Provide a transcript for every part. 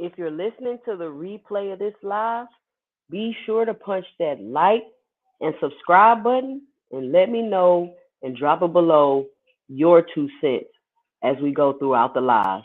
If you're listening to the replay of this live, be sure to punch that like and subscribe button and let me know and drop it below your 2 cents as we go throughout the live.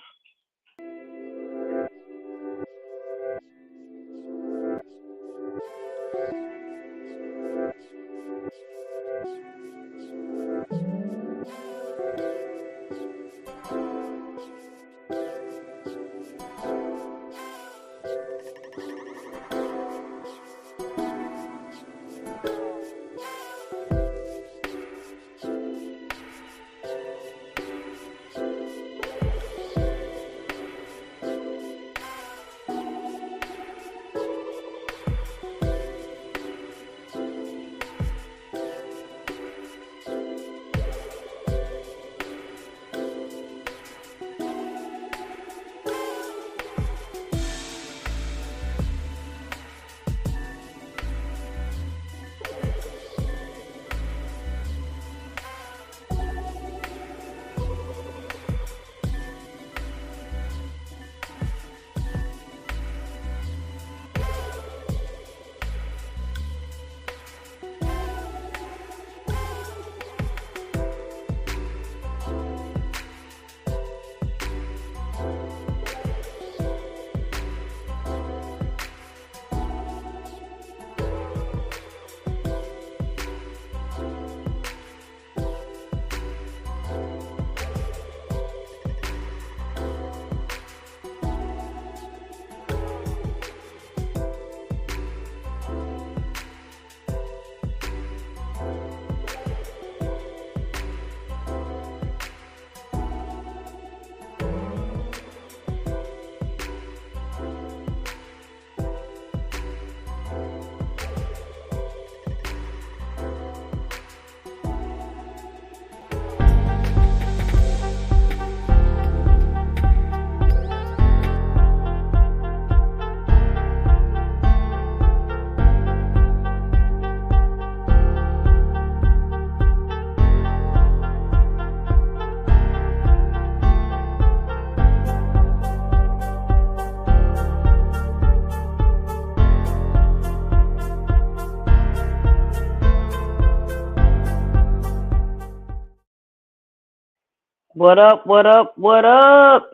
What up? What up? What up?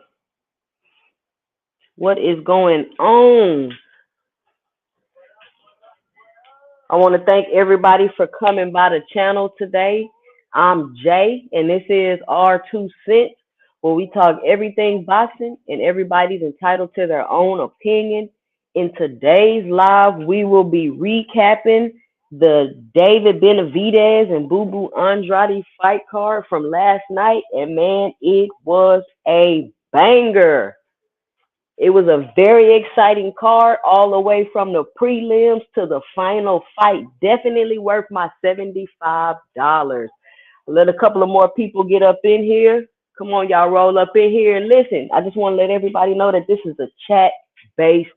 What is going on? I want to thank everybody for coming by the channel today. I'm Jay, and this is our 2 cents, where we talk everything boxing, and everybody's entitled to their own opinion. In today's live, we will be recapping the David Benavidez and Boo Boo Andrade fight card from last night, and man, it was a banger. It was a very exciting card all the way from the prelims to the final fight. Definitely worth my $75. Let a couple of more people get up in here. Come on, y'all, roll up in here and listen. I just want to let everybody know that this is a chat-based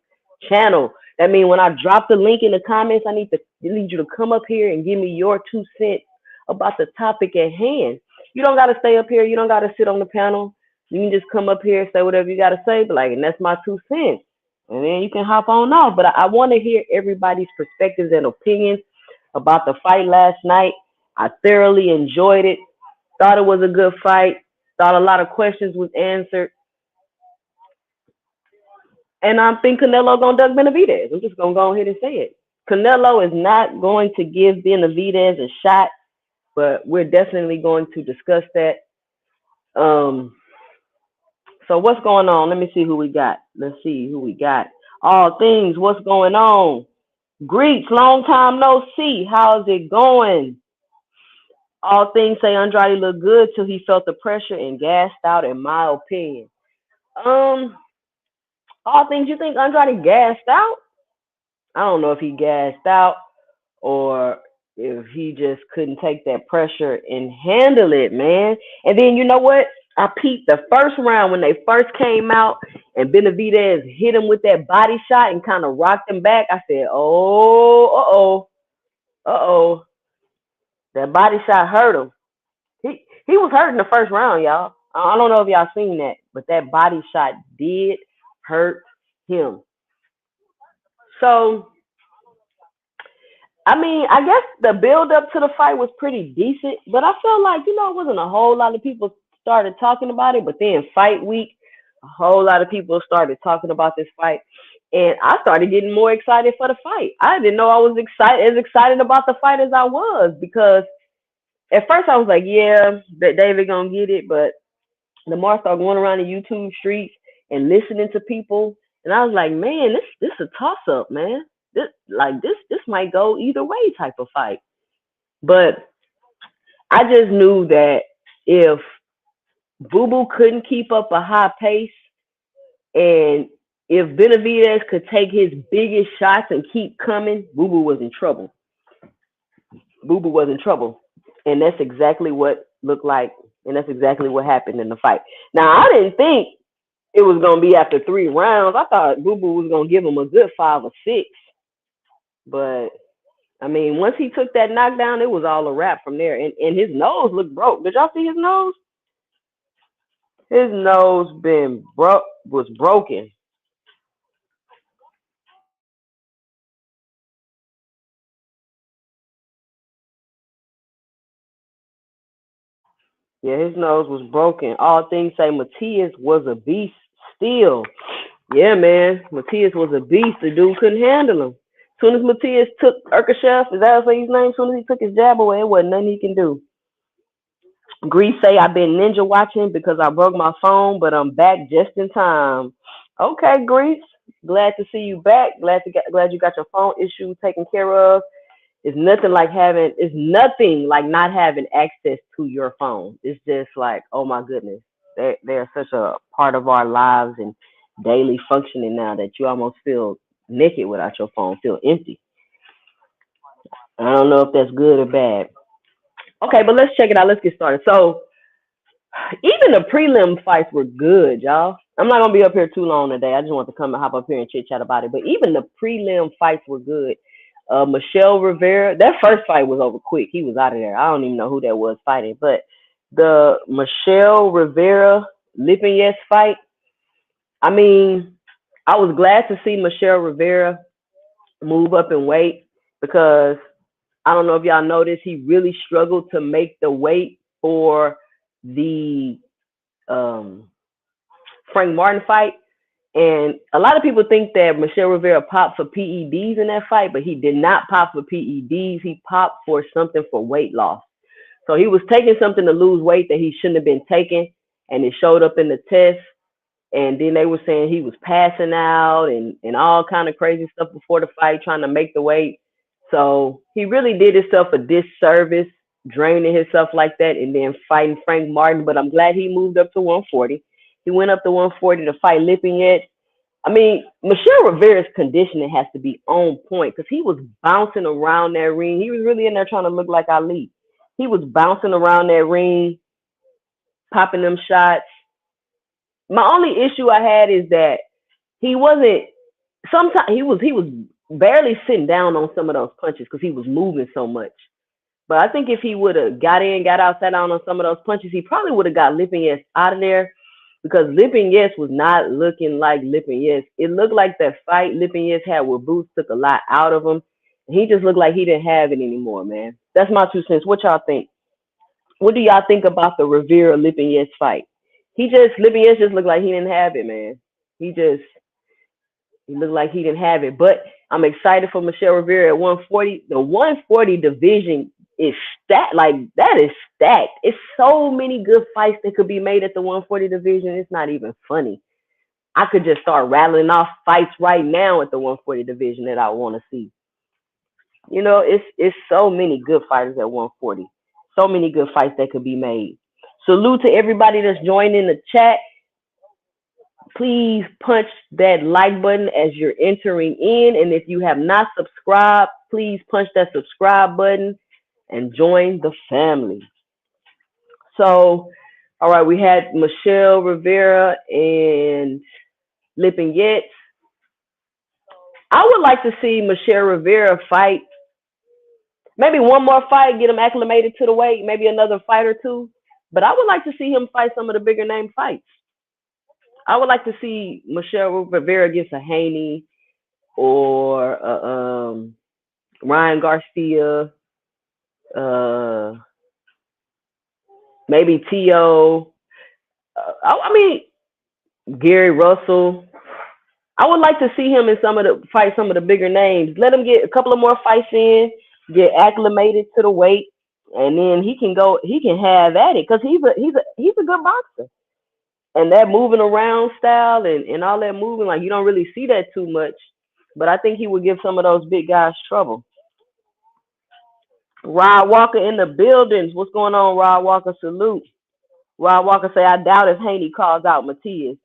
channel. That means when I drop the link in the comments, I need you to come up here and give me your 2 cents about the topic at hand. You don't got to stay up here. You don't got to sit on the panel. You can just come up here, say whatever you got to say, but and that's my 2 cents. And then you can hop on off. But I want to hear everybody's perspectives and opinions about the fight last night. I thoroughly enjoyed it. Thought it was a good fight. Thought a lot of questions was answered. And I think Canelo gonna duck Benavidez. I'm just gonna go ahead and say it. Canelo is not going to give Benavidez a shot, but we're definitely going to discuss that. So what's going on? Let me see who we got. Let's see who we got. All things, what's going on? Greeks, long time no see. How's it going? All things say Andrade looked good till he felt the pressure and gassed out, in my opinion. All things, you think Andrade gassed out? I don't know if he gassed out or if he just couldn't take that pressure and handle it, man. And then you know what? I peeped the first round when they first came out and Benavidez hit him with that body shot and kind of rocked him back. I said, oh, uh-oh. That body shot hurt him. He was hurt in the first round, y'all. I don't know if y'all seen that, but that body shot did hurt him. So I mean, I guess the build up to the fight was pretty decent, but I felt like, it wasn't a whole lot of people started talking about it. But then fight week, a whole lot of people started talking about this fight. And I started getting more excited for the fight. I didn't know I was excited about the fight as I was, because at first I was like, yeah, that David gonna get it, but the more I started going around the YouTube streets and listening to people, and I was like, man, this a toss up, man. This might go either way type of fight. But I just knew that if Boo Boo couldn't keep up a high pace, and if Benavidez could take his biggest shots and keep coming, Boo Boo was in trouble. Boo Boo was in trouble. And that's exactly what looked like, and that's exactly what happened in the fight. Now, I didn't think it was going to be after 3 rounds. I thought Boo Boo was going to give him a good 5 or 6. But, I mean, once he took that knockdown, it was all a wrap from there. And his nose looked broke. Did y'all see his nose? His nose was broken. Yeah, his nose was broken. All things say Matias was a beast still. Yeah, man. Matias was a beast. The dude couldn't handle him. As soon as Matias took Urkashev, is that his name? As soon as he took his jab away, it wasn't nothing he can do. Grease say I've been ninja watching because I broke my phone, but I'm back just in time. Okay, Grease. Glad to see you back. Glad you got your phone issue taken care of. It's nothing like not having access to your phone. It's just like, oh my goodness. They're such a part of our lives and daily functioning now that you almost feel naked without your phone, feel empty. I don't know if that's good or bad. Okay, but let's check it out. Let's get started. So even the prelim fights were good, y'all. I'm not gonna be up here too long today. I just want to come and hop up here and chit chat about it. But even the prelim fights were good. Michelle Rivera, that first fight was over quick. He was out of there. I don't even know who that was fighting. But the Michelle Rivera Lipinets fight, I mean, I was glad to see Michelle Rivera move up in weight, because I don't know if y'all noticed, he really struggled to make the weight for the Frank Martin fight. And a lot of people think that Michelle Rivera popped for PEDs in that fight, but he did not pop for PEDs. He popped for something for weight loss. So he was taking something to lose weight that he shouldn't have been taking, and it showed up in the test. And then they were saying he was passing out and all kind of crazy stuff before the fight, trying to make the weight. So he really did himself a disservice, draining himself like that, and then fighting Frank Martin. But I'm glad he moved up to 140. He went up to 140 to fight Lipinets. I mean, Michelle Rivera's conditioning has to be on point, because he was bouncing around that ring. He was really in there trying to look like Ali. He was bouncing around that ring, popping them shots. My only issue I had is that he wasn't. Sometimes he was barely sitting down on some of those punches because he was moving so much. But I think if he would have got in, got out, sat down on some of those punches, he probably would have got Lipinets out of there, because Lipinets was not looking like Lipinets. It looked like that fight Lipinets had with Boots took a lot out of him. He just looked like he didn't have it anymore, man. That's my 2 cents. What y'all think? What do y'all think about the Rivera Lipinets fight? Lipinets just looked like he didn't have it, man. He looked like he didn't have it. But I'm excited for Michelle Rivera at 140. The 140 division is stacked. Like, that is stacked. It's so many good fights that could be made at the 140 division. It's not even funny. I could just start rattling off fights right now at the 140 division that I want to see. It's so many good fighters at 140. So many good fights that could be made. Salute to everybody that's joining the chat. Please punch that like button as you're entering in. And if you have not subscribed, please punch that subscribe button and join the family. So, all right, we had Michelle Rivera and Lipinets. I would like to see Michelle Rivera fight maybe one more fight, get him acclimated to the weight, maybe another fight or two. But I would like to see him fight some of the bigger name fights. I would like to see Michelle Rivera against a Haney or Ryan Garcia, uh, maybe T.O. I mean, Gary Russell. I would like to see him in some of the bigger names. Let him get a couple of more fights in, get acclimated to the weight, and then he can go. He can have at it because he's a good boxer. And that moving around style and all that moving, like you don't really see that too much. But I think he would give some of those big guys trouble. Rod Walker in the buildings. What's going on, Rod Walker? Salute. Rod Walker say, I doubt if Haney calls out Matias.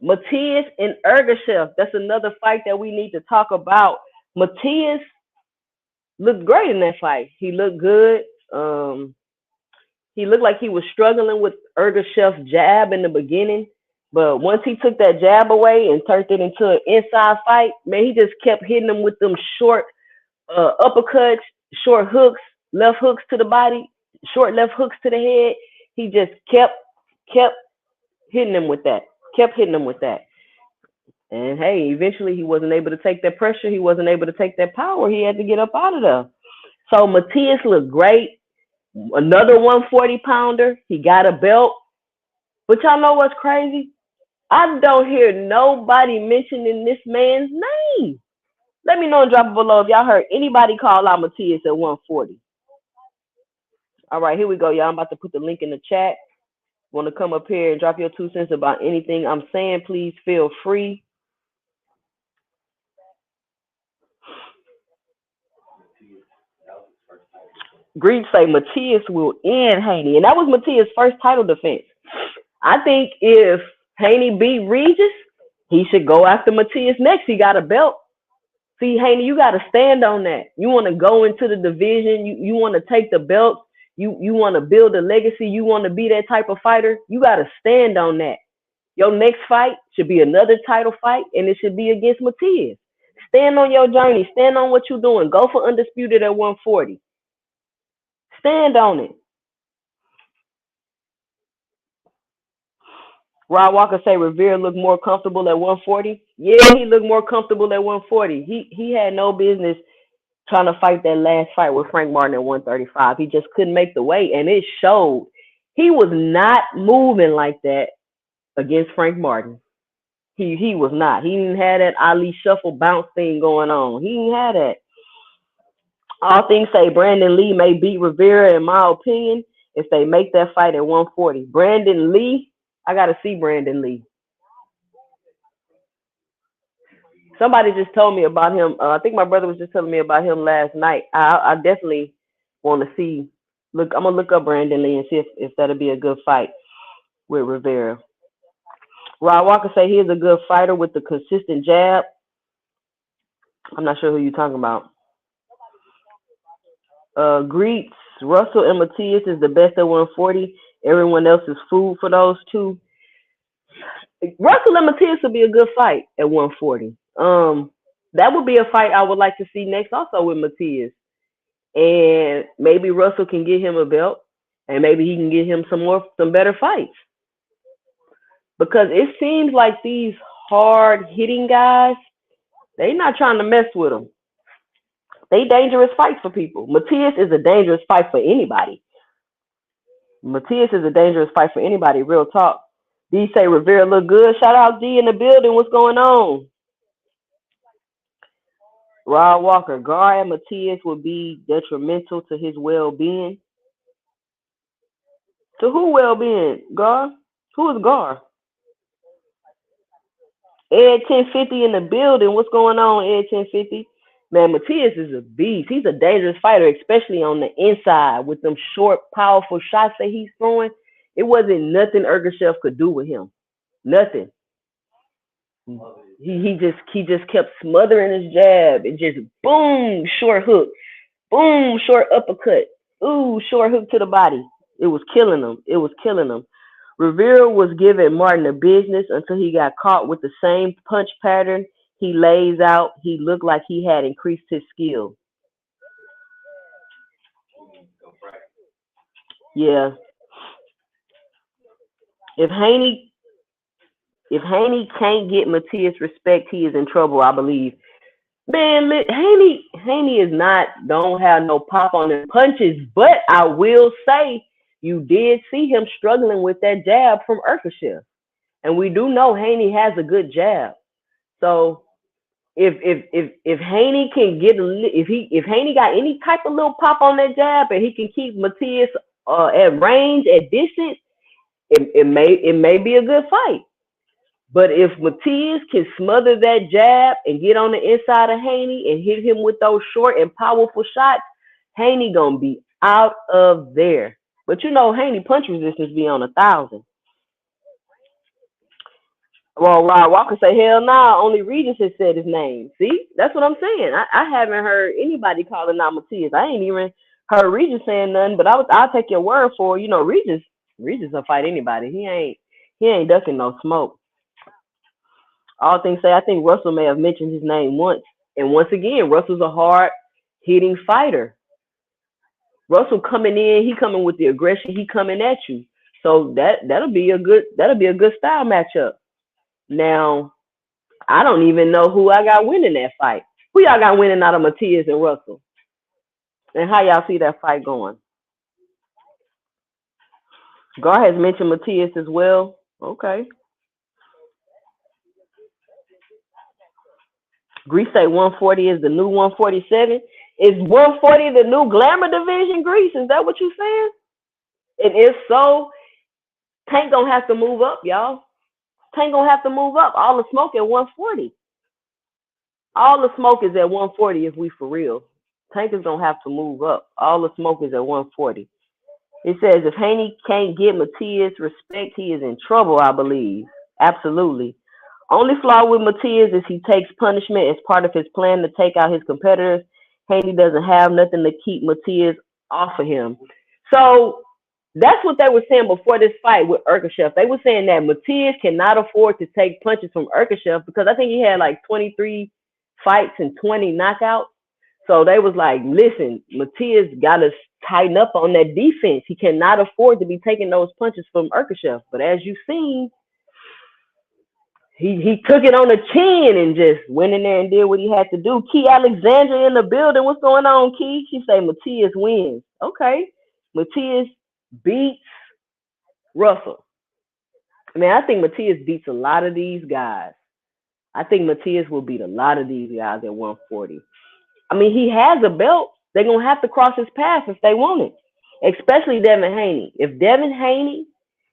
Matias and Ergashev. That's another fight that we need to talk about. Matias looked great in that fight. He looked good. He looked like he was struggling with Ergashev's jab in the beginning. But once he took that jab away and turned it into an inside fight, man, he just kept hitting him with them short uppercuts, short hooks, left hooks to the body, short left hooks to the head. He just kept hitting him with that, kept hitting him with that. And hey, eventually he wasn't able to take that pressure. He wasn't able to take that power. He had to get up out of there. So Matias looked great. Another 140 pounder. He got a belt. But y'all know what's crazy? I don't hear nobody mentioning this man's name. Let me know and drop it below if y'all heard anybody call out Matias at 140. All right, here we go, y'all. I'm about to put the link in the chat. Want to come up here and drop your 2 cents about anything I'm saying, please feel free. Greek say Matias will end Haney. And that was Matias' first title defense. I think if Haney beat Regis, he should go after Matias next. He got a belt. See, Haney, you got to stand on that. You want to go into the division. You want to take the belt. You want to build a legacy. You want to be that type of fighter. You got to stand on that. Your next fight should be another title fight, and it should be against Matias. Stand on your journey. Stand on what you're doing. Go for undisputed at 140. Stand on it. Rod Walker say Rivera looked more comfortable at 140. Yeah, he looked more comfortable at 140. He had no business trying to fight that last fight with Frank Martin at 135. He just couldn't make the weight, and it showed. He was not moving like that against Frank Martin. He was not. He didn't have that Ali shuffle bounce thing going on. He didn't have that. All things say Brandon Lee may beat Rivera, in my opinion, if they make that fight at 140. Brandon Lee, I got to see Brandon Lee. Somebody just told me about him. I think my brother was just telling me about him last night. I definitely want to see. Look, I'm gonna look up Brandon Lee and see if that'll be a good fight with Rivera. Rod Walker say he is a good fighter with the consistent jab. I'm not sure who you're talking about. Greets, Russell and Matias is the best at 140. Everyone else is food for those two. Russell and Matias would be a good fight at 140. That would be a fight I would like to see next also with Matias. And maybe Russell can get him a belt and maybe he can get him some better fights. Because it seems like these hard hitting guys, they not trying to mess with them. They dangerous fights for people. Matias is a dangerous fight for anybody. Matias is a dangerous fight for anybody, real talk. D say Rivera look good. Shout out D in the building. What's going on? Rod Walker, Gar and Matias would be detrimental to his well-being. To who well-being? Gar? Who is Gar? Ed 1050 in the building. What's going on, Ed 1050? Man, Matias is a beast. He's a dangerous fighter, especially on the inside with them short, powerful shots that he's throwing. It wasn't nothing Ergashev could do with him. Nothing. He just kept smothering his jab and just boom, short hook, boom, short uppercut, ooh, short hook to the body. It was killing him. It was killing him. Rivera was giving Martin a business until he got caught with the same punch pattern. He lays out. He looked like he had increased his skill. Yeah. If Haney If Haney can't get Matias respect, he is in trouble, I believe. Man, Haney is not, don't have no pop on his punches, but I will say you did see him struggling with that jab from Urkashev. And we do know Haney has a good jab. So if Haney can get if Haney got any type of little pop on that jab and he can keep Matias at range, at distance, it may be a good fight. But if Matias can smother that jab and get on the inside of Haney and hit him with those short and powerful shots, Haney gonna be out of there. But you know, Haney punch resistance be on 1,000. Well, Rod Walker say, hell nah, only Regis has said his name. See, that's what I'm saying. I haven't heard anybody calling out Matias. I ain't even heard Regis saying nothing, but I'll take your word for it. You know, Regis will fight anybody. He ain't ducking no smoke. All things say, I think Russell may have mentioned his name once. And once again, Russell's a hard hitting fighter. Russell coming in, he coming with the aggression, he coming at you. So that'll be a good style matchup. Now, I don't even know who I got winning that fight. Who y'all got winning out of Matias and Russell? And how y'all see that fight going? Gar has mentioned Matias as well. Okay. Greece say 140 is the new 147. Is 140 the new glamour division, Greece? Is that what you saying? And if so, Tank gonna have to move up, y'all. Tank gonna have to move up. All the smoke at 140. All the smoke is at 140 if we for real. Tank is gonna have to move up. All the smoke is at 140. It says if Haney can't get Matias respect, he is in trouble, I believe. Absolutely. Only flaw with Matias is he takes punishment as part of his plan to take out his competitors. Haney doesn't have nothing to keep Matias off of him. So that's what they were saying before this fight with Urkashev. They were saying that Matias cannot afford to take punches from Urkashev because I think he had like 23 fights and 20 knockouts. So they was like, listen, Matias got to tighten up on that defense. He cannot afford to be taking those punches from Urkashev. But as you've seen, he took it on the chin and just went in there and did what he had to do. Key Alexandria in the building. What's going on, Key? She say Matias wins. Okay. Matias beats Russell. Man, I think Matias beats a lot of these guys. I think Matias will beat a lot of these guys at 140. I mean, he has a belt. They're going to have to cross his path if they want it, especially Devin Haney. If Devin Haney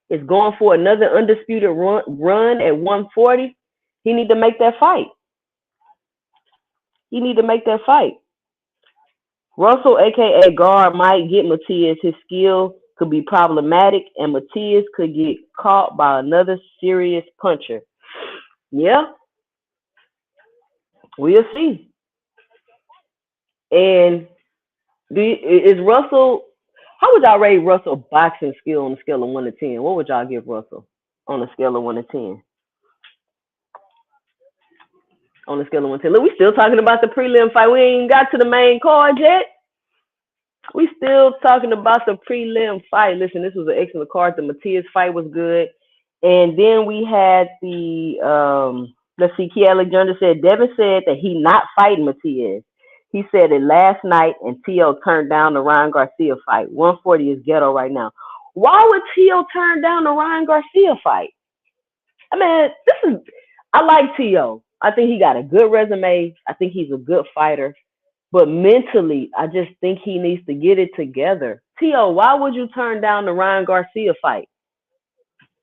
is going for another undisputed run at 140, he need to make that fight. Russell, a.k.a. Guard, might get Matias. His skill could be problematic, and Matias could get caught by another serious puncher. Yeah, we'll see. And is Russell, how would y'all rate Russell boxing skill on a scale of 1 to 10? What would y'all give Russell on a scale of 1 to 10? On a scale of 1 to 10. Look, we still talking about the prelim fight. We ain't got to the main card yet. We still talking about the prelim fight. Listen, this was an excellent card. The Matias fight was good. And then we had the, let's see, Key Alexander said, Devin said that he not fighting Matias. He said it last night, and T.O. turned down the Ryan Garcia fight. 140 is ghetto right now. Why would T.O. turn down the Ryan Garcia fight? I mean, I like T.O. I think he got a good resume. I think he's a good fighter. But mentally, I just think he needs to get it together. T.O., why would you turn down the Ryan Garcia fight?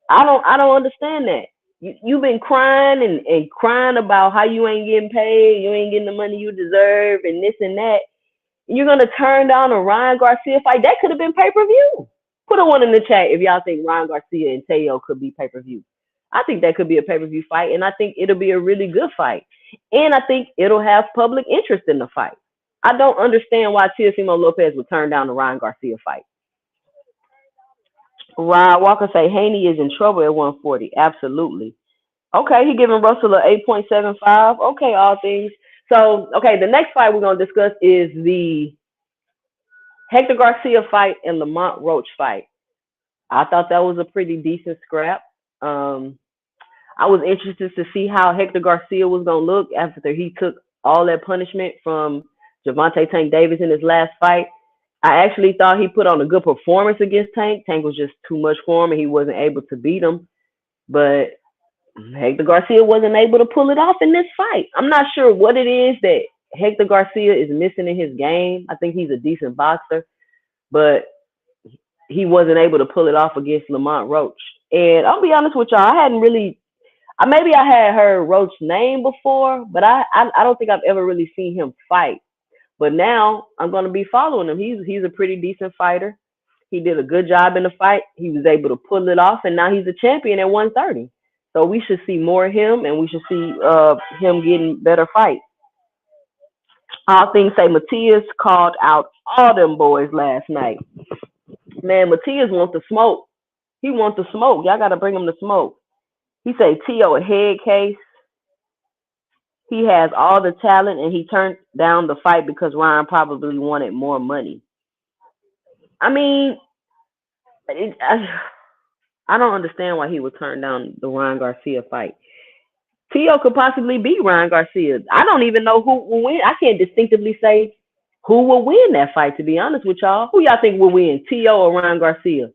I don't understand that. You've been crying and crying about how you ain't getting paid, you ain't getting the money you deserve, and this and that. You're going to turn down a Ryan Garcia fight? That could have been pay-per-view. Put a one in the chat if y'all think Ryan Garcia and Teo could be pay-per-view. I think that could be a pay-per-view fight, and I think it'll be a really good fight. And I think it'll have public interest in the fight. I don't understand why Teofimo Lopez would turn down the Ryan Garcia fight. Ryan Walker say Haney is in trouble at 140. Absolutely. Okay, he giving Russell a 8.75. Okay, all things. So, okay, the next fight we're going to discuss is the Hector Garcia fight and Lamont Roach fight. I thought that was a pretty decent scrap. I I was interested to see how Hector Garcia was gonna look after he took all that punishment from Gervonta Tank Davis in his last fight. I actually thought he put on a good performance against Tank. Tank was just too much for him, and he wasn't able to beat him. But Hector Garcia wasn't able to pull it off in this fight. I'm not sure what it is that Hector Garcia is missing in his game. I think he's a decent boxer, but he wasn't able to pull it off against Lamont Roach. And I'll be honest with y'all, I hadn't really, maybe I had heard Roach's name before, but I don't think I've ever really seen him fight. But now I'm going to be following him. He's a pretty decent fighter. He did a good job in the fight. He was able to pull it off, and now he's a champion at 130. So we should see more of him, and we should see him getting better fights. All things say Matias called out all them boys last night. Man, Matias wants the smoke. He wants the smoke. Y'all got to bring him the smoke. He say T.O. a head case. He has all the talent, and he turned down the fight because Ryan probably wanted more money. I mean, I don't understand why he would turn down the Ryan Garcia fight. T.O. could possibly beat Ryan Garcia. I don't even know who will win. I can't distinctively say who will win that fight, to be honest with y'all. Who y'all think will win, T.O. or Ryan Garcia?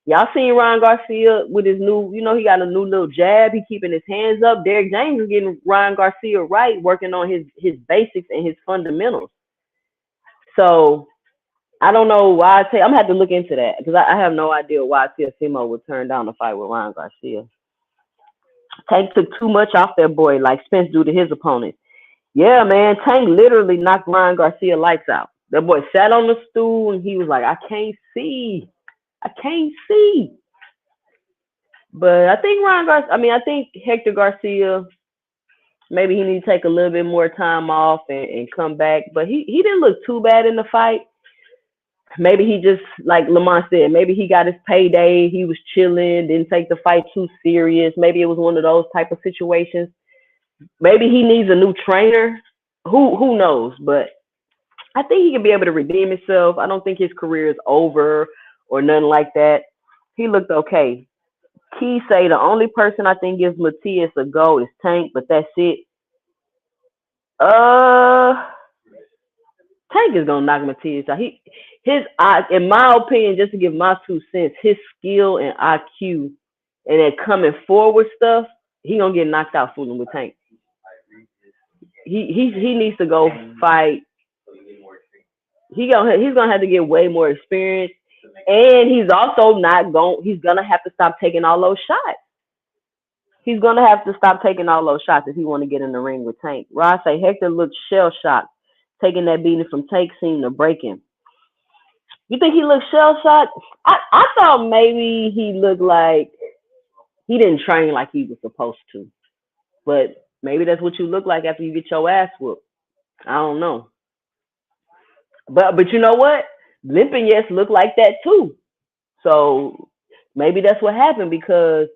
Y'all seen Ryan Garcia with his new, he got a new little jab. He keeping his hands up. Derek James is getting Ryan Garcia right, working on his basics and his fundamentals. So I don't know why. I'm going to have to look into that because I have no idea why Teofimo would turn down the fight with Ryan Garcia. Tank took too much off that boy like Spence do to his opponent. Yeah, man, Tank literally knocked Ryan Garcia lights out. That boy sat on the stool and he was like, I can't see. But I think I think Hector Garcia, maybe he needs to take a little bit more time off and come back. But he didn't look too bad in the fight. Maybe he just, like Lamont said, maybe he got his payday. He was chilling, didn't take the fight too serious. Maybe it was one of those type of situations. Maybe he needs a new trainer. Who knows? But I think he can be able to redeem himself. I don't think his career is over or nothing like that. He looked okay. Key say the only person I think gives Matias a go is Tank, but that's it. Tank is gonna knock Matias out. In my opinion, just to give my 2 cents, his skill and IQ and that coming forward stuff, he gonna get knocked out fooling with Tank. He needs to go fight. He's gonna have to get way more experience. And he's also he's going to have to stop taking all those shots. He's going to have to stop taking all those shots if he want to get in the ring with Tank. Rod say Hector looked shell-shocked. Taking that beating from Tank seemed to break him. You think he looked shell-shocked? I thought maybe he looked like he didn't train like he was supposed to. But maybe that's what you look like after you get your ass whooped. I don't know. But you know what? Limpinets look like that too. So maybe that's what happened because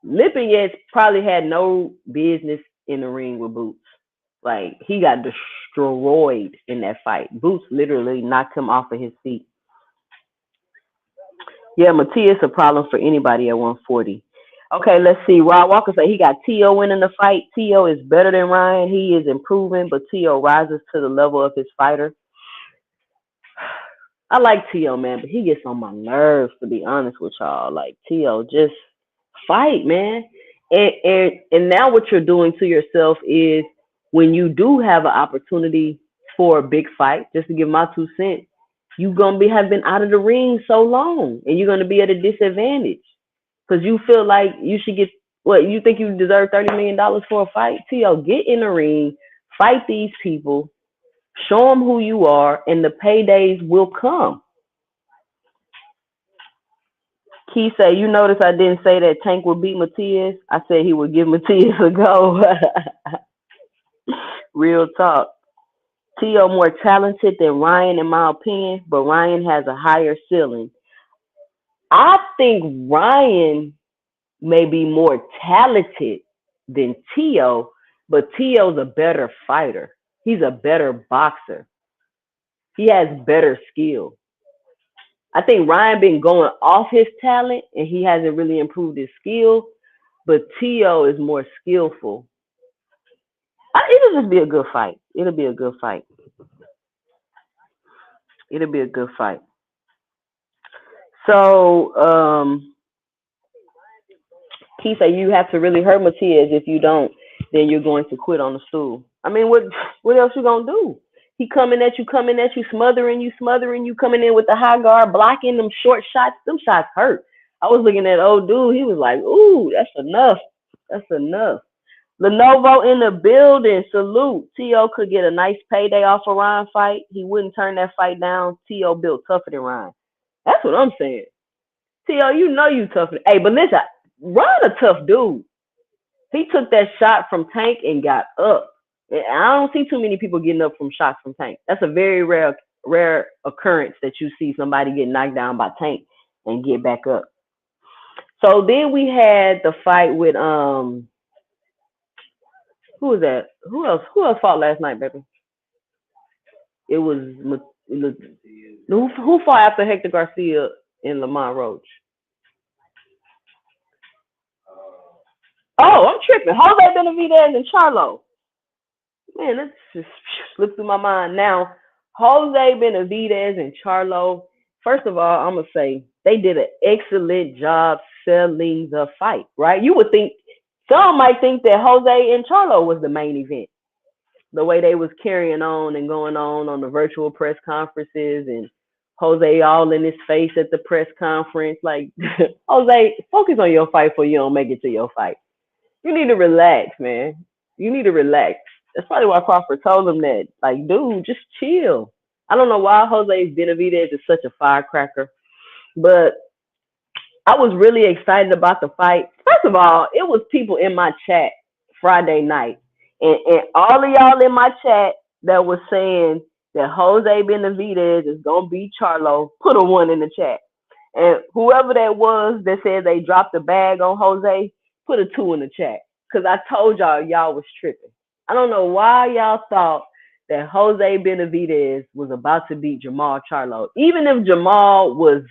Limpinets probably had no business in the ring with Boots. Like, he got destroyed in that fight. Boots literally knocked him off of his feet. Yeah, Matias a problem for anybody at 140. Okay, let's see. Rod Walker said he got T.O. winning the fight. T.O. is better than Ryan. He is improving, but T.O. rises to the level of his fighter. I like T.O., man, but he gets on my nerves, to be honest with y'all. Like, T.O., just fight, man. And now what you're doing to yourself is when you do have an opportunity for a big fight, just to give my 2 cents, you're going to have been out of the ring so long, and you're going to be at a disadvantage because you feel like you should get, you think you deserve $30 million for a fight? T.O., get in the ring, fight these people, show them who you are, and the paydays will come. Key say, you notice I didn't say that Tank would beat Matias. I said he would give Matias a go. Real talk. T.O. more talented than Ryan, in my opinion, but Ryan has a higher ceiling. I think Ryan may be more talented than T.O., but T.O.'s a better fighter. He's a better boxer. He has better skill. I think Ryan been going off his talent and he hasn't really improved his skill. but Tio is more skillful. It'll just be a good fight. It'll be a good fight. It'll be a good fight. So, Keith said you have to really hurt Matias. If you don't, then you're going to quit on the stool. I mean, what else you gonna do? He coming at you, smothering you, coming in with the high guard, blocking them short shots. Them shots hurt. I was looking at old dude. He was like, "Ooh, that's enough. That's enough." Lenovo in the building. Salute. T.O. could get a nice payday off a Ryan fight. He wouldn't turn that fight down. T.O. built tougher than Ryan. That's what I'm saying. T.O., you know you tougher. Hey, but listen, Ryan a tough dude. He took that shot from Tank and got up. I don't see too many people getting up from shots from Tank. That's a very rare occurrence that you see somebody get knocked down by Tank and get back up. So then we had the fight with who was that? Who else? Who else fought last night, baby? It was who fought after Hector Garcia and Lamont Roach? Oh, I'm tripping. Jose Benavidez and Charlo. Man, that's just slipped through my mind. Now, Jose Benavidez and Charlo, first of all, I'm going to say they did an excellent job selling the fight, right? You would think, some might think that Jose and Charlo was the main event. The way they was carrying on and going on the virtual press conferences and Jose all in his face at the press conference. Like, Jose, focus on your fight before you don't make it to your fight. You need to relax, man. You need to relax. That's probably why Crawford told him that. Like, dude, just chill. I don't know why Jose Benavidez is such a firecracker, but I was really excited about the fight. First of all, it was people in my chat Friday night, and all of y'all in my chat that was saying that Jose Benavidez is gonna beat Charlo, put a 1 in the chat. And whoever that was that said they dropped the bag on Jose, put a 2 in the chat. Cause I told y'all was tripping. I don't know why y'all thought that Jose Benavidez was about to beat Jamal Charlo. Even if Jamal was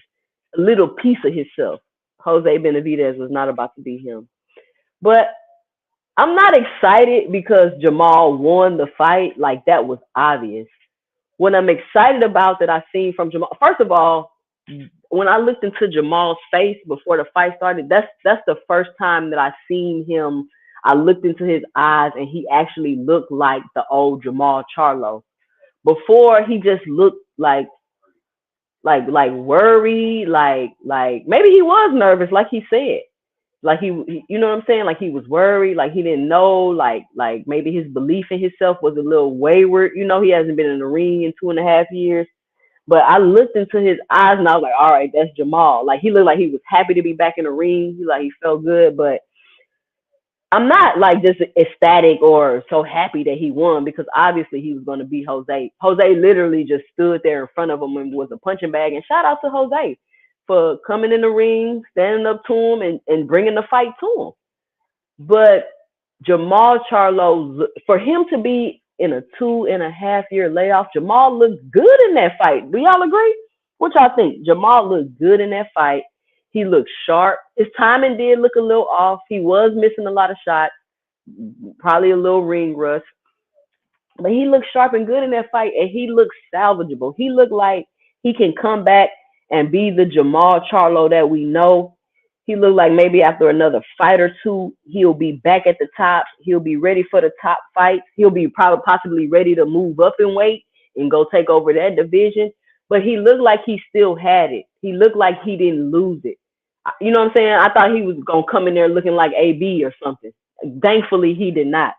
a little piece of himself, Jose Benavidez was not about to beat him. But I'm not excited because Jamal won the fight. Like, that was obvious. What I'm excited about that I seen from Jamal, first of all, when I looked into Jamal's face before the fight started, that's the first time that I seen him. I looked into his eyes and he actually looked like the old Jamal Charlo. Before, he just looked like worried, like maybe he was nervous, like he said. Like he, you know what I'm saying? Like he was worried, like he didn't know, like maybe his belief in himself was a little wayward. You know, he hasn't been in the ring in 2.5 years. But I looked into his eyes and I was like, all right, that's Jamal. Like, he looked like he was happy to be back in the ring. He felt good, but I'm not like just ecstatic or so happy that he won because obviously he was going to beat Jose. Jose literally just stood there in front of him and was a punching bag. And shout out to Jose for coming in the ring, standing up to him and bringing the fight to him. But Jamal Charlo, for him to be in a 2.5 year layoff, Jamal looked good in that fight. Do y'all agree? What y'all think? Jamal looked good in that fight. He looked sharp. His timing did look a little off. He was missing a lot of shots, probably a little ring rust. But he looked sharp and good in that fight, and he looked salvageable. He looked like he can come back and be the Jamal Charlo that we know. He looked like maybe after another fight or two, he'll be back at the top. He'll be ready for the top fights. He'll be probably possibly ready to move up in weight and go take over that division. But he looked like he still had it. He looked like he didn't lose it. You know what I'm saying? I thought he was going to come in there looking like AB or something. Thankfully, he did not.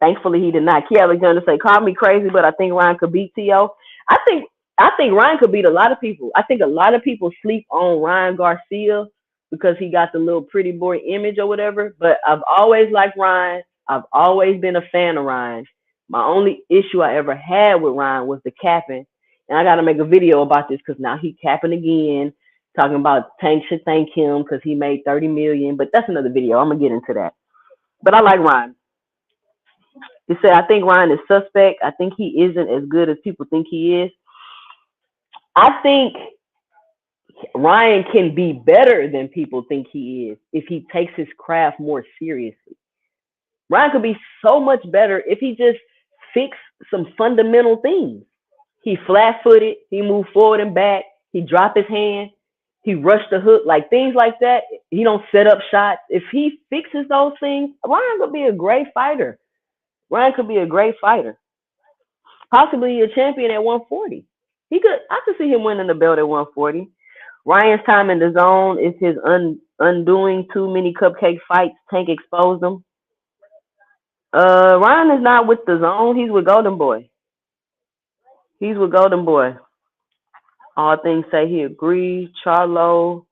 Key Alexander say, call me crazy, but I think Ryan could beat T.O. I think Ryan could beat a lot of people. I think a lot of people sleep on Ryan Garcia because he got the little pretty boy image or whatever. But I've always liked Ryan. I've always been a fan of Ryan. My only issue I ever had with Ryan was the capping. And I got to make a video about this because now he capping again, talking about Tank should thank him because he made $30 million. But that's another video. I'm going to get into that. But I like Ryan. He said, I think Ryan is suspect. I think he isn't as good as people think he is. I think Ryan can be better than people think he is if he takes his craft more seriously. Ryan could be so much better if he just fixed some fundamental things. He flat footed, he moved forward and back, he dropped his hand, he rushed the hook, like things like that. He don't set up shots. If he fixes those things, Ryan could be a great fighter. Ryan could be a great fighter. Possibly a champion at 140. I could see him winning the belt at 140. Ryan's time in the zone is his undoing. Too many cupcake fights. Tank exposed him. Ryan is not with the zone. He's with Golden Boy. He's with Golden Boy. All things say he agrees. Charlo,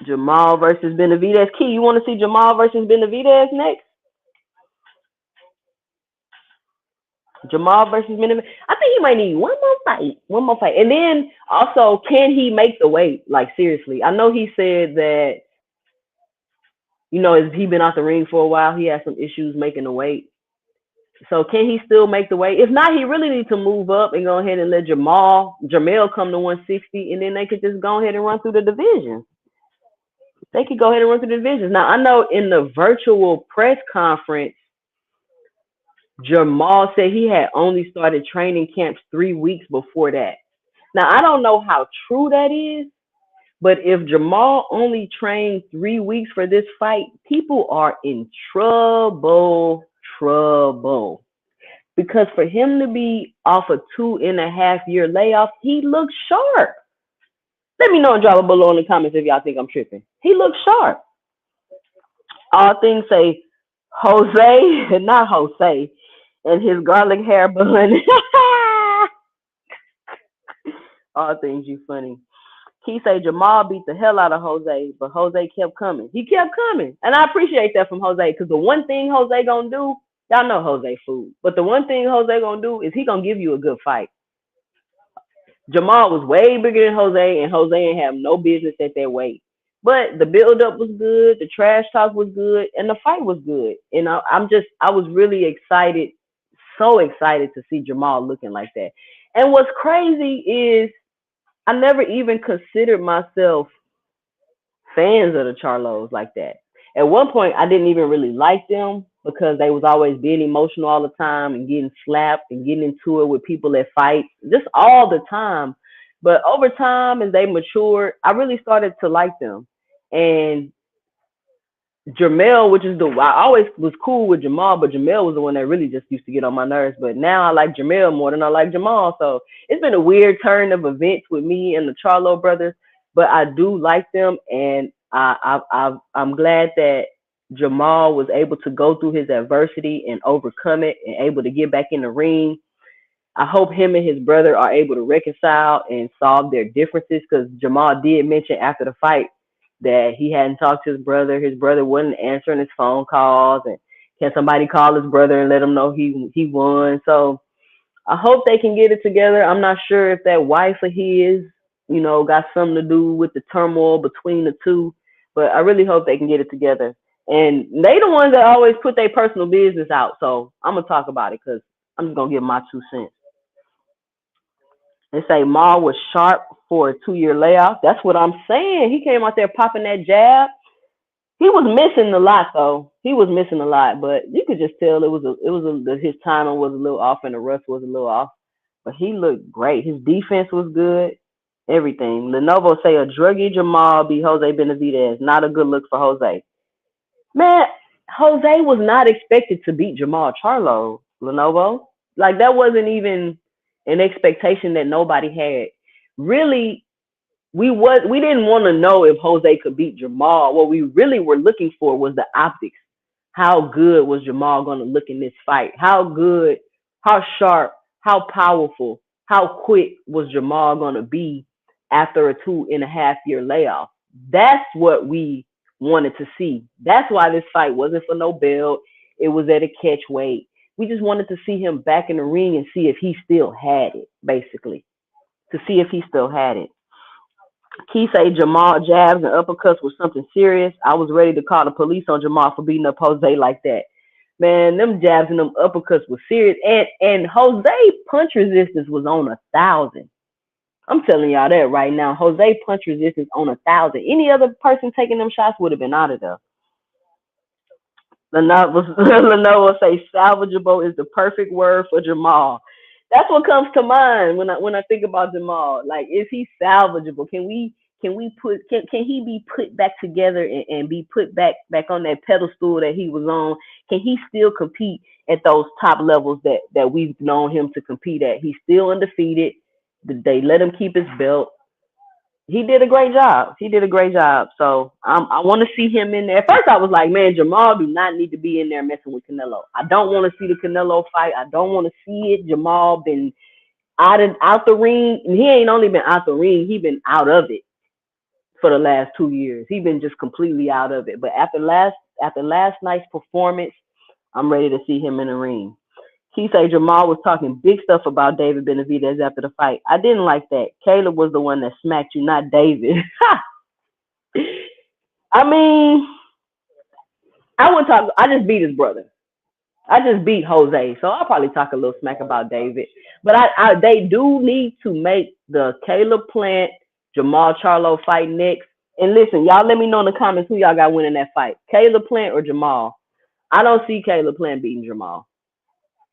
Jamal versus Benavidez. Key, you want to see Jamal versus Benavidez next? Jamal versus Benavidez. I think he might need one more fight. One more fight. And then also, can he make the weight? Like, seriously. I know he said that, as he been out the ring for a while, he had some issues making the weight. So can he still make the weight? If not, he really needs to move up and go ahead and let Jamel come to 160, and then they could just go ahead and run through the divisions. They could go ahead and run through the divisions. Now, I know in the virtual press conference, Jamal said he had only started training camps 3 weeks before that. Now, I don't know how true that is, but if Jamal only trained 3 weeks for this fight, people are in trouble. Because for him to be off a 2.5-year layoff, he looks sharp. Let me know and drop a below in the comments if y'all think I'm tripping. He looks sharp. All things say Jose, not Jose, and his garlic hair bun. All things you funny. He say Jamal beat the hell out of Jose, but Jose kept coming. He kept coming. And I appreciate that from Jose, because the one thing Jose gonna do, y'all know Jose food, but the one thing Jose gonna do is he gonna give you a good fight. Jamal was way bigger than Jose, and Jose ain't have no business at that weight. But the build-up was good, the trash talk was good, and the fight was good. And I was really excited, so excited to see Jamal looking like that. And what's crazy is I never even considered myself fans of the Charlos like that. At one point, I didn't even really like them because they was always being emotional all the time and getting slapped and getting into it with people at fights, just all the time. But over time, as they matured, I really started to like them. And Jamel, I always was cool with Jamal, but Jamel was the one that really just used to get on my nerves. But now I like Jamel more than I like Jamal. So it's been a weird turn of events with me and the Charlo brothers, but I do like them, and I'm glad that Jamal was able to go through his adversity and overcome it and able to get back in the ring. I hope him and his brother are able to reconcile and solve their differences, because Jamal did mention after the fight that he hadn't talked to his brother. His brother wasn't answering his phone calls, and can somebody call his brother and let him know he won? So I hope they can get it together. I'm not sure if that wife of his, got something to do with the turmoil between the two, but I really hope they can get it together. And they the ones that always put their personal business out, so I'm gonna talk about it because I'm just gonna give my 2 cents. They say Ma was sharp for a 2-year layoff. That's what I'm saying. He came out there popping that jab. He was missing a lot, though. He was missing a lot, but you could just tell his timing was a little off and the rust was a little off. But he looked great. His defense was good. Everything. Lenovo say a druggy Jamal beat Jose Benavidez. Not a good look for Jose. Man, Jose was not expected to beat Jamal Charlo, Lenovo. Like, that wasn't even an expectation that nobody had. Really, we didn't want to know if Jose could beat Jamal. What we really were looking for was the optics. How good was Jamal going to look in this fight? How good, how sharp, how powerful, how quick was Jamal going to be after a 2.5-year layoff? That's what we wanted to see. That's why this fight wasn't for no belt. It was at a catch weight. We just wanted to see him back in the ring and see if he still had it, basically. To see if he still had it. Key say Jamal jabs and uppercuts was something serious. I was ready to call the police on Jamal for beating up Jose like that. Man, them jabs and them uppercuts was serious. And Jose punch resistance was on 1,000. I'm telling y'all that right now. Jose punch resistance on 1,000. Any other person taking them shots would have been out of there. Lenovo say salvageable is the perfect word for Jamal. That's what comes to mind when I think about Jamal. Like, is he salvageable? Can he be put back together and be put back on that pedestal that he was on? Can he still compete at those top levels that we've known him to compete at? He's still undefeated. They let him keep his belt. He did a great job. He did a great job. So I want to see him in there. At first, I was like, man, Jamal do not need to be in there messing with Canelo. I don't want to see the Canelo fight. I don't want to see it. Jamal been out the ring, and he ain't only been out the ring. He been out of it for the last 2 years. He been just completely out of it. But after last night's performance, I'm ready to see him in the ring. He said Jamal was talking big stuff about David Benavidez after the fight. I didn't like that. Caleb was the one that smacked you, not David. I mean, I wouldn't talk. I just beat his brother. I just beat Jose, so I'll probably talk a little smack about David. But they do need to make the Caleb Plant Jamal Charlo fight next. And listen, y'all, let me know in the comments who y'all got winning that fight, Caleb Plant or Jamal. I don't see Caleb Plant beating Jamal.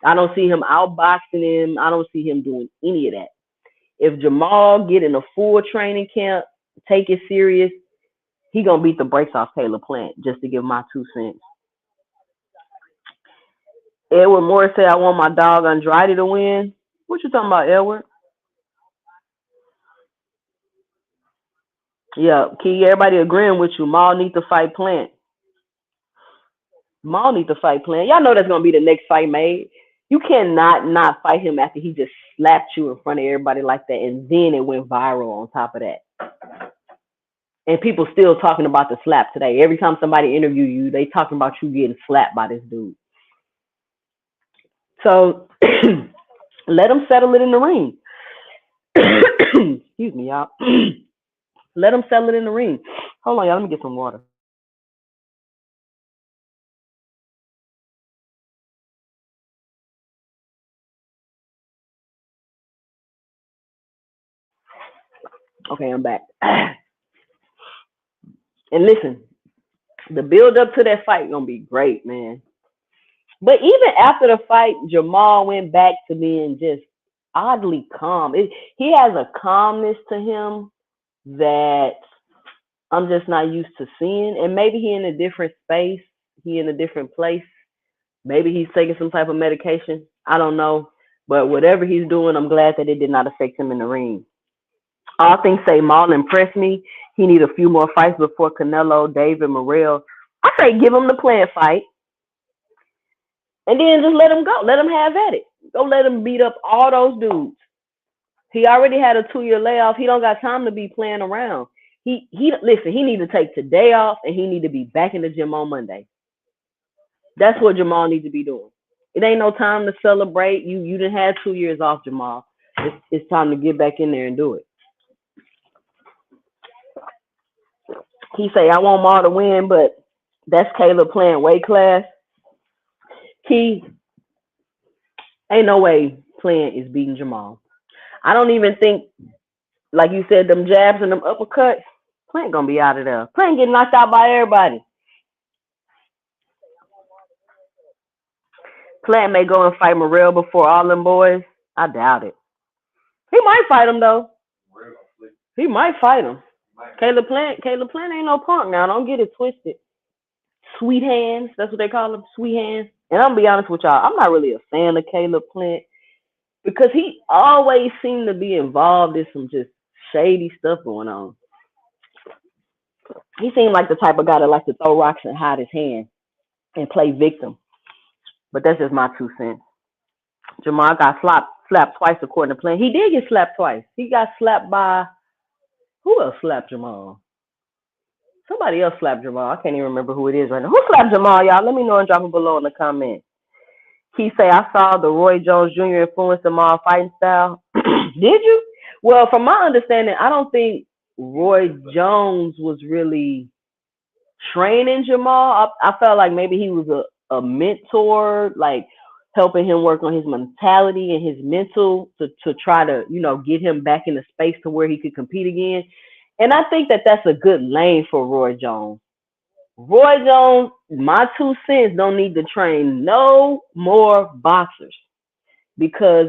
I don't see him outboxing him. I don't see him doing any of that. If Jamal get in a full training camp, take it serious, he gonna beat the brakes off Caleb Plant, just to give my 2 cents. Edward Moore said, I want my dog Andrade to win. What you talking about, Edward? Yeah, Key, everybody agreeing with you. Maul need to fight Plant. Maul need to fight Plant. Y'all know that's gonna be the next fight made. You cannot not fight him after he just slapped you in front of everybody like that, and then it went viral on top of that. And people still talking about the slap today. Every time somebody interview you, they talking about you getting slapped by this dude. So let him settle it in the ring. Excuse me, y'all. Let him settle it in the ring. Hold on, y'all. Let me get some water. Okay, I'm back. And listen, the build up to that fight gonna be great, man. But even after the fight, Jamal went back to being just oddly calm. He has a calmness to him that I'm just not used to seeing. And maybe he in a different space. He in a different place. Maybe he's taking some type of medication. I don't know. But whatever he's doing, I'm glad that it did not affect him in the ring. All things say Maul impressed me. He need a few more fights before Canelo, David, Morrell. I say give him the Plant fight. And then just let him go. Let him have at it. Go let him beat up all those dudes. He already had a 2-year layoff. He don't got time to be playing around. He listen, he need to take today off, and he need to be back in the gym on Monday. That's what Jamal needs to be doing. It ain't no time to celebrate. You done had 2 years off, Jamal. It's time to get back in there and do it. He say, I want Maul to win, but that's Caleb playing weight class. Key, ain't no way Plant is beating Jamal. I don't even think, like you said, them jabs and them uppercuts, Plant gonna be out of there. Plant getting knocked out by everybody. Plant may go and fight Morrell before all them boys. I doubt it. He might fight him though. He might fight him. Caleb Plant ain't no punk now. Don't get it twisted. Sweet hands, that's what they call him, sweet hands. And I'm gonna be honest with y'all, I'm not really a fan of Caleb Plant because he always seemed to be involved in some just shady stuff going on. He seemed like the type of guy that likes to throw rocks and hide his hand and play victim. But that's just my 2 cents. Jamal got slapped twice according to Plant. He did get slapped twice. He got slapped by, who else slapped Jamal? Somebody else slapped Jamal. I can't even remember who it is right now. Who slapped Jamal, y'all? Let me know and drop it below in the comments. He say, I saw the Roy Jones Jr. influence Jamal fighting style. Did you? Well, from my understanding, I don't think Roy Jones was really training Jamal. I felt like maybe he was a mentor, like helping him work on his mentality and his mental to try to, get him back in the space to where he could compete again. And I think that that's a good lane for Roy Jones. Roy Jones, my 2 cents, don't need to train no more boxers because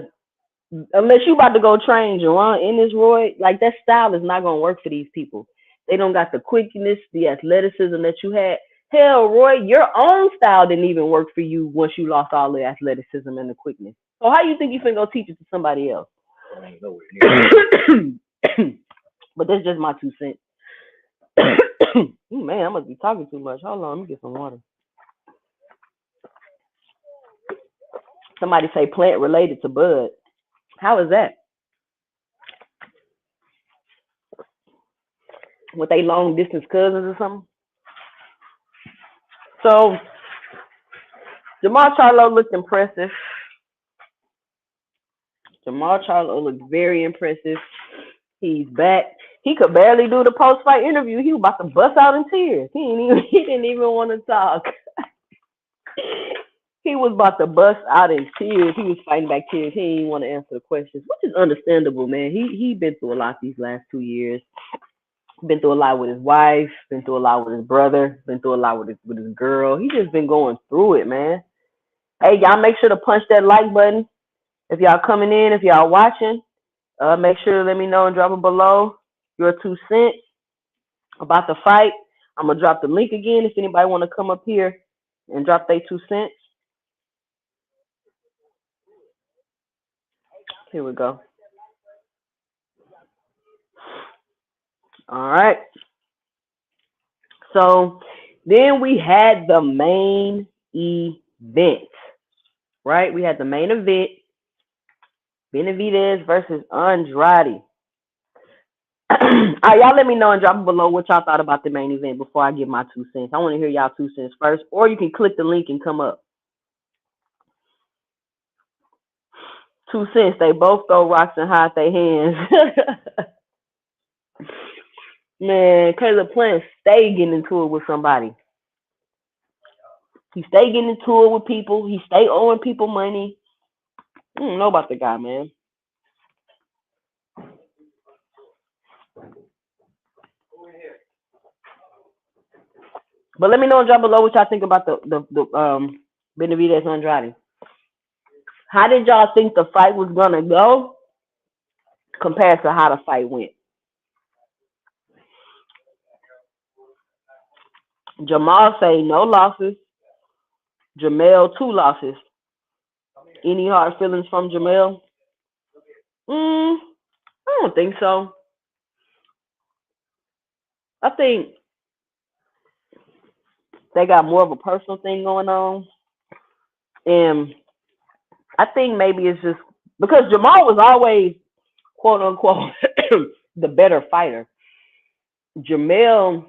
unless you about to go train Jerron Ennis, Roy, like that style is not gonna work for these people. They don't got the quickness, the athleticism that you had. Hell, Roy, your own style didn't even work for you once you lost all the athleticism and the quickness. So how you think you finna go teach it to somebody else? But that's just my 2 cents. Man, I must be talking too much. Hold on, let me get some water. Somebody say plant related to Bud. How is that? With they long distance cousins or something? So Jamal Charlo looked impressive. Jamal Charlo looked very impressive. He's back. He could barely do the post fight interview. He was about to bust out in tears. He didn't even want to talk. He was about to bust out in tears. He was fighting back tears. He didn't want to answer the questions, which is understandable, man. He been through a lot these last 2 years. Been through a lot with his wife. Been through a lot with his brother. Been through a lot with his girl. He just been going through it, man. Hey, y'all make sure to punch that like button. If y'all coming in, if y'all watching, make sure to let me know and drop it below your 2 cents about the fight. I'm going to drop the link again if anybody want to come up here and drop their 2 cents. Here we go. All right. So then we had the main event, right? We had the main event, Benavidez versus Andrade. All right, y'all let me know and drop it below what y'all thought about the main event before I give my 2 cents. I want to hear y'all 2 cents first, or you can click the link and come up. 2 cents. They both throw rocks and hide their hands. Man, Caleb Plant stay getting into it with somebody. He stay getting into it with people. He stay owing people money. I don't know about the guy, man. But let me know and drop below what y'all think about the Benavidez Andrade. How did y'all think the fight was gonna go compared to how the fight went? Jamal say no losses. Jamel 2 losses. Any hard feelings from Jamel? I don't think so. I think they got more of a personal thing going on. And I think maybe it's just because Jamal was always, quote unquote, the better fighter. Jamel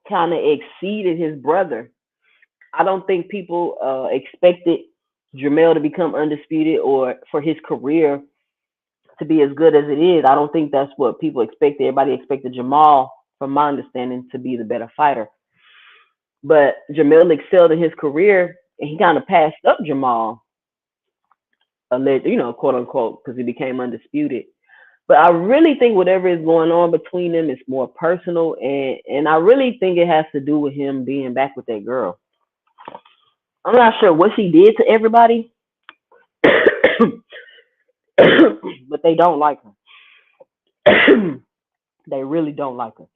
kind of exceeded his brother. I don't think people expected Jamel to become undisputed or for his career to be as good as it is. I don't think that's what people expected. Everybody expected Jamal, from my understanding, to be the better fighter. But Jamel excelled in his career, and he kind of passed up Jamal, quote unquote, because he became undisputed. But I really think whatever is going on between them is more personal, and I really think it has to do with him being back with that girl. I'm not sure what she did to everybody, but they don't like her. They really don't like her.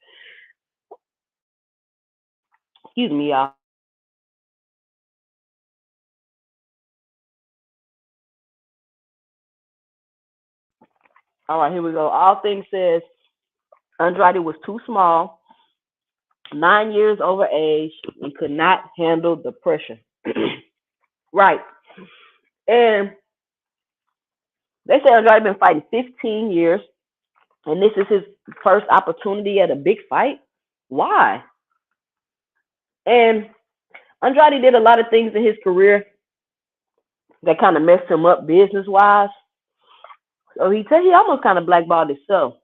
Excuse me, y'all. All right, here we go. All Things says Andrade was too small, 9 years over age, and could not handle the pressure. Right. And they say Andrade been fighting 15 years, and this is his first opportunity at a big fight. Why? And Andrade did a lot of things in his career that kind of messed him up business-wise. So he almost kind of blackballed himself.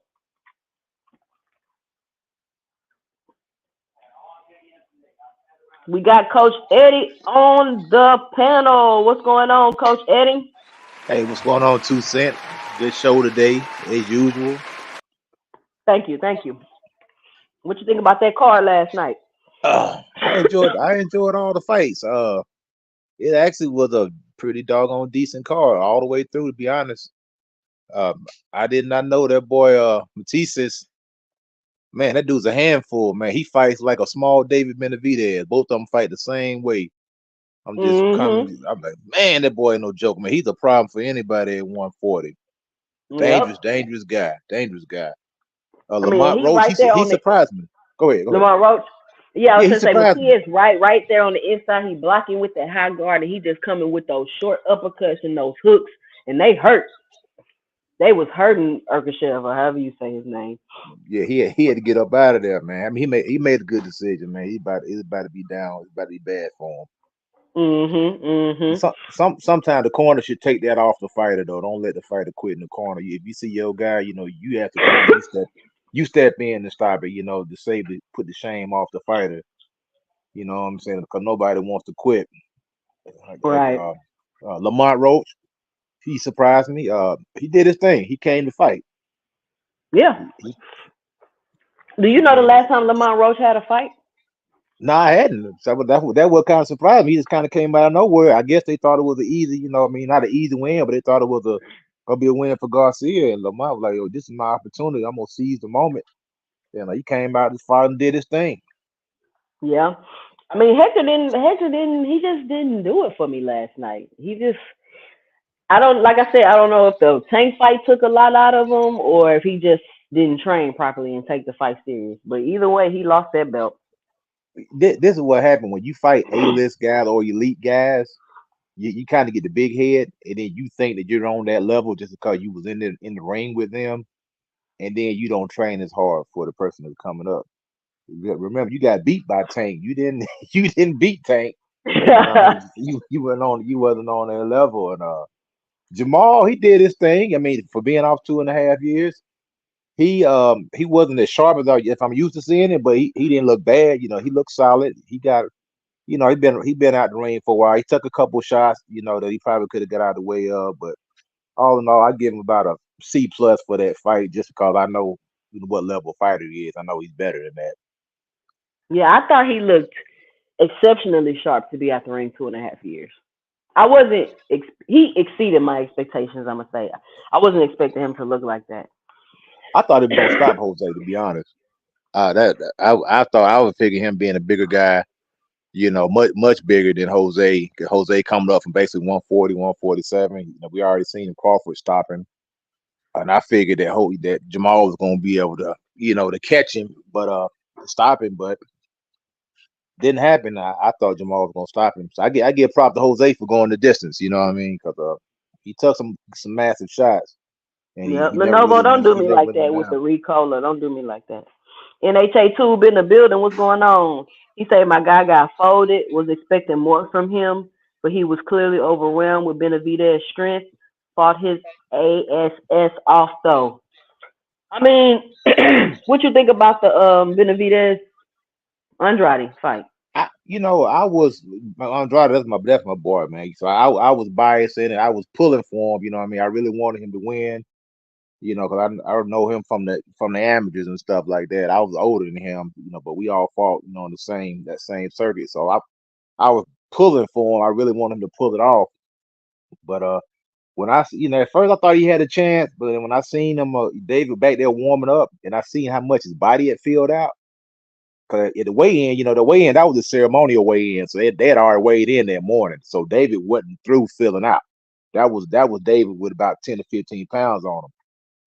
We got Coach Eddie on the panel. What's going on, Coach Eddie? Hey, what's going on, 2 Cent? Good show today, as usual. Thank you, thank you. What you think about that card last night? I enjoyed all the fights. It actually was a pretty doggone decent card all the way through, to be honest. I did not know that boy, Matisse. Man, that dude's a handful, man. He fights like a small David Benavidez. Both of them fight the same way. Mm-hmm. I'm like, man, that boy ain't no joke, man. He's a problem for anybody at 140. Dangerous, Yep. dangerous guy, dangerous guy. I mean, Lamont he Roach, right there he on the surprised me. Go ahead. Lamar Roach. Yeah, I was Yeah, he gonna say surprised me. Matias right there on the inside. He blocking with the high guard, and he just coming with those short uppercuts and those hooks, and they hurt. They was hurting Urkashev, or however you say his name. Yeah, he had to get up out of there, man. I mean, he made a good decision, man. He's about to be down. It's about to be bad for him. Mhm, mhm. Sometimes the corner should take that off the fighter though. Don't let the fighter quit in the corner. If you see your guy, you have to come. You step in and stop it. To save the put the shame off the fighter. You know what I'm saying? Because nobody wants to quit. Right. Lamont Roach, he surprised me. He did his thing. He came to fight. Yeah. He, Do you he know the came to last time Lamont Roach had a fight? No, I hadn't. So that what kind of surprised me. He just kind of came out of nowhere. I guess they thought it was an easy, I mean, not an easy win, but they thought it was gonna be a win for Garcia. And Lamont was like, "Oh, this is my opportunity. I'm gonna seize the moment." And he came out this far and did his thing. Yeah. I mean, Hector didn't. He just didn't do it for me last night. He just. I don't like I said. I don't know if the tank fight took a lot out of him or if he just didn't train properly and take the fight serious. But either way, he lost that belt. This is what happened when you fight A-list guys or elite guys. You kind of get the big head, and then you think that you're on that level just because you was in the ring with them, and then you don't train as hard for the person that's coming up. Remember, you got beat by Tank. You didn't you didn't beat Tank. I mean, you wasn't on that level. And Jamal, he did his thing. I mean, for being off 2.5 years, he wasn't as sharp as if I'm used to seeing it, but he didn't look bad. He looked solid. He got he been out the ring for a while. He took a couple shots, that he probably could have got out of the way of, but all in all, I give him about a C+ for that fight, just because I know what level fighter he is. I know he's better than that. Yeah, I thought he looked exceptionally sharp to be at the ring 2.5 years. I wasn't. He exceeded my expectations. I'm gonna say. I wasn't expecting him to look like that. I thought he was gonna stop Jose, to be honest. That I thought I would figure him being a bigger guy, much bigger than Jose. 'Cause Jose coming up from basically 140, 147. We already seen Crawford stopping, and I figured that Jamal was gonna be able to catch him, but stop him, but didn't happen. I thought Jamal was gonna stop him, so I give prop to Jose for going the distance. You know what I mean? Because he took some massive shots, and he, Yep. he never Lenovo, really don't went do he me never like went him that with down. the Ricola. Don't do me like that. NHA Tube in the building. What's going on? He said my guy got folded. Was expecting more from him, but he was clearly overwhelmed with Benavidez' strength. Fought his ASS off though. I mean, what you think about the Benavidez Andrade fight? I was Andrade. That's my boy, man. So I was biased in it. I was pulling for him. You know what I mean? I really wanted him to win. Because I know him from the amateurs and stuff like that. I was older than him. But we all fought, on that same circuit. So I was pulling for him. I really wanted him to pull it off. But when at first I thought he had a chance, but then when I seen him, David back there warming up, and I seen how much his body had filled out. Cause at the weigh-in, that was a ceremonial weigh-in, so they had already weighed in that morning. So David wasn't through filling out. That was David with about 10 to 15 pounds on him.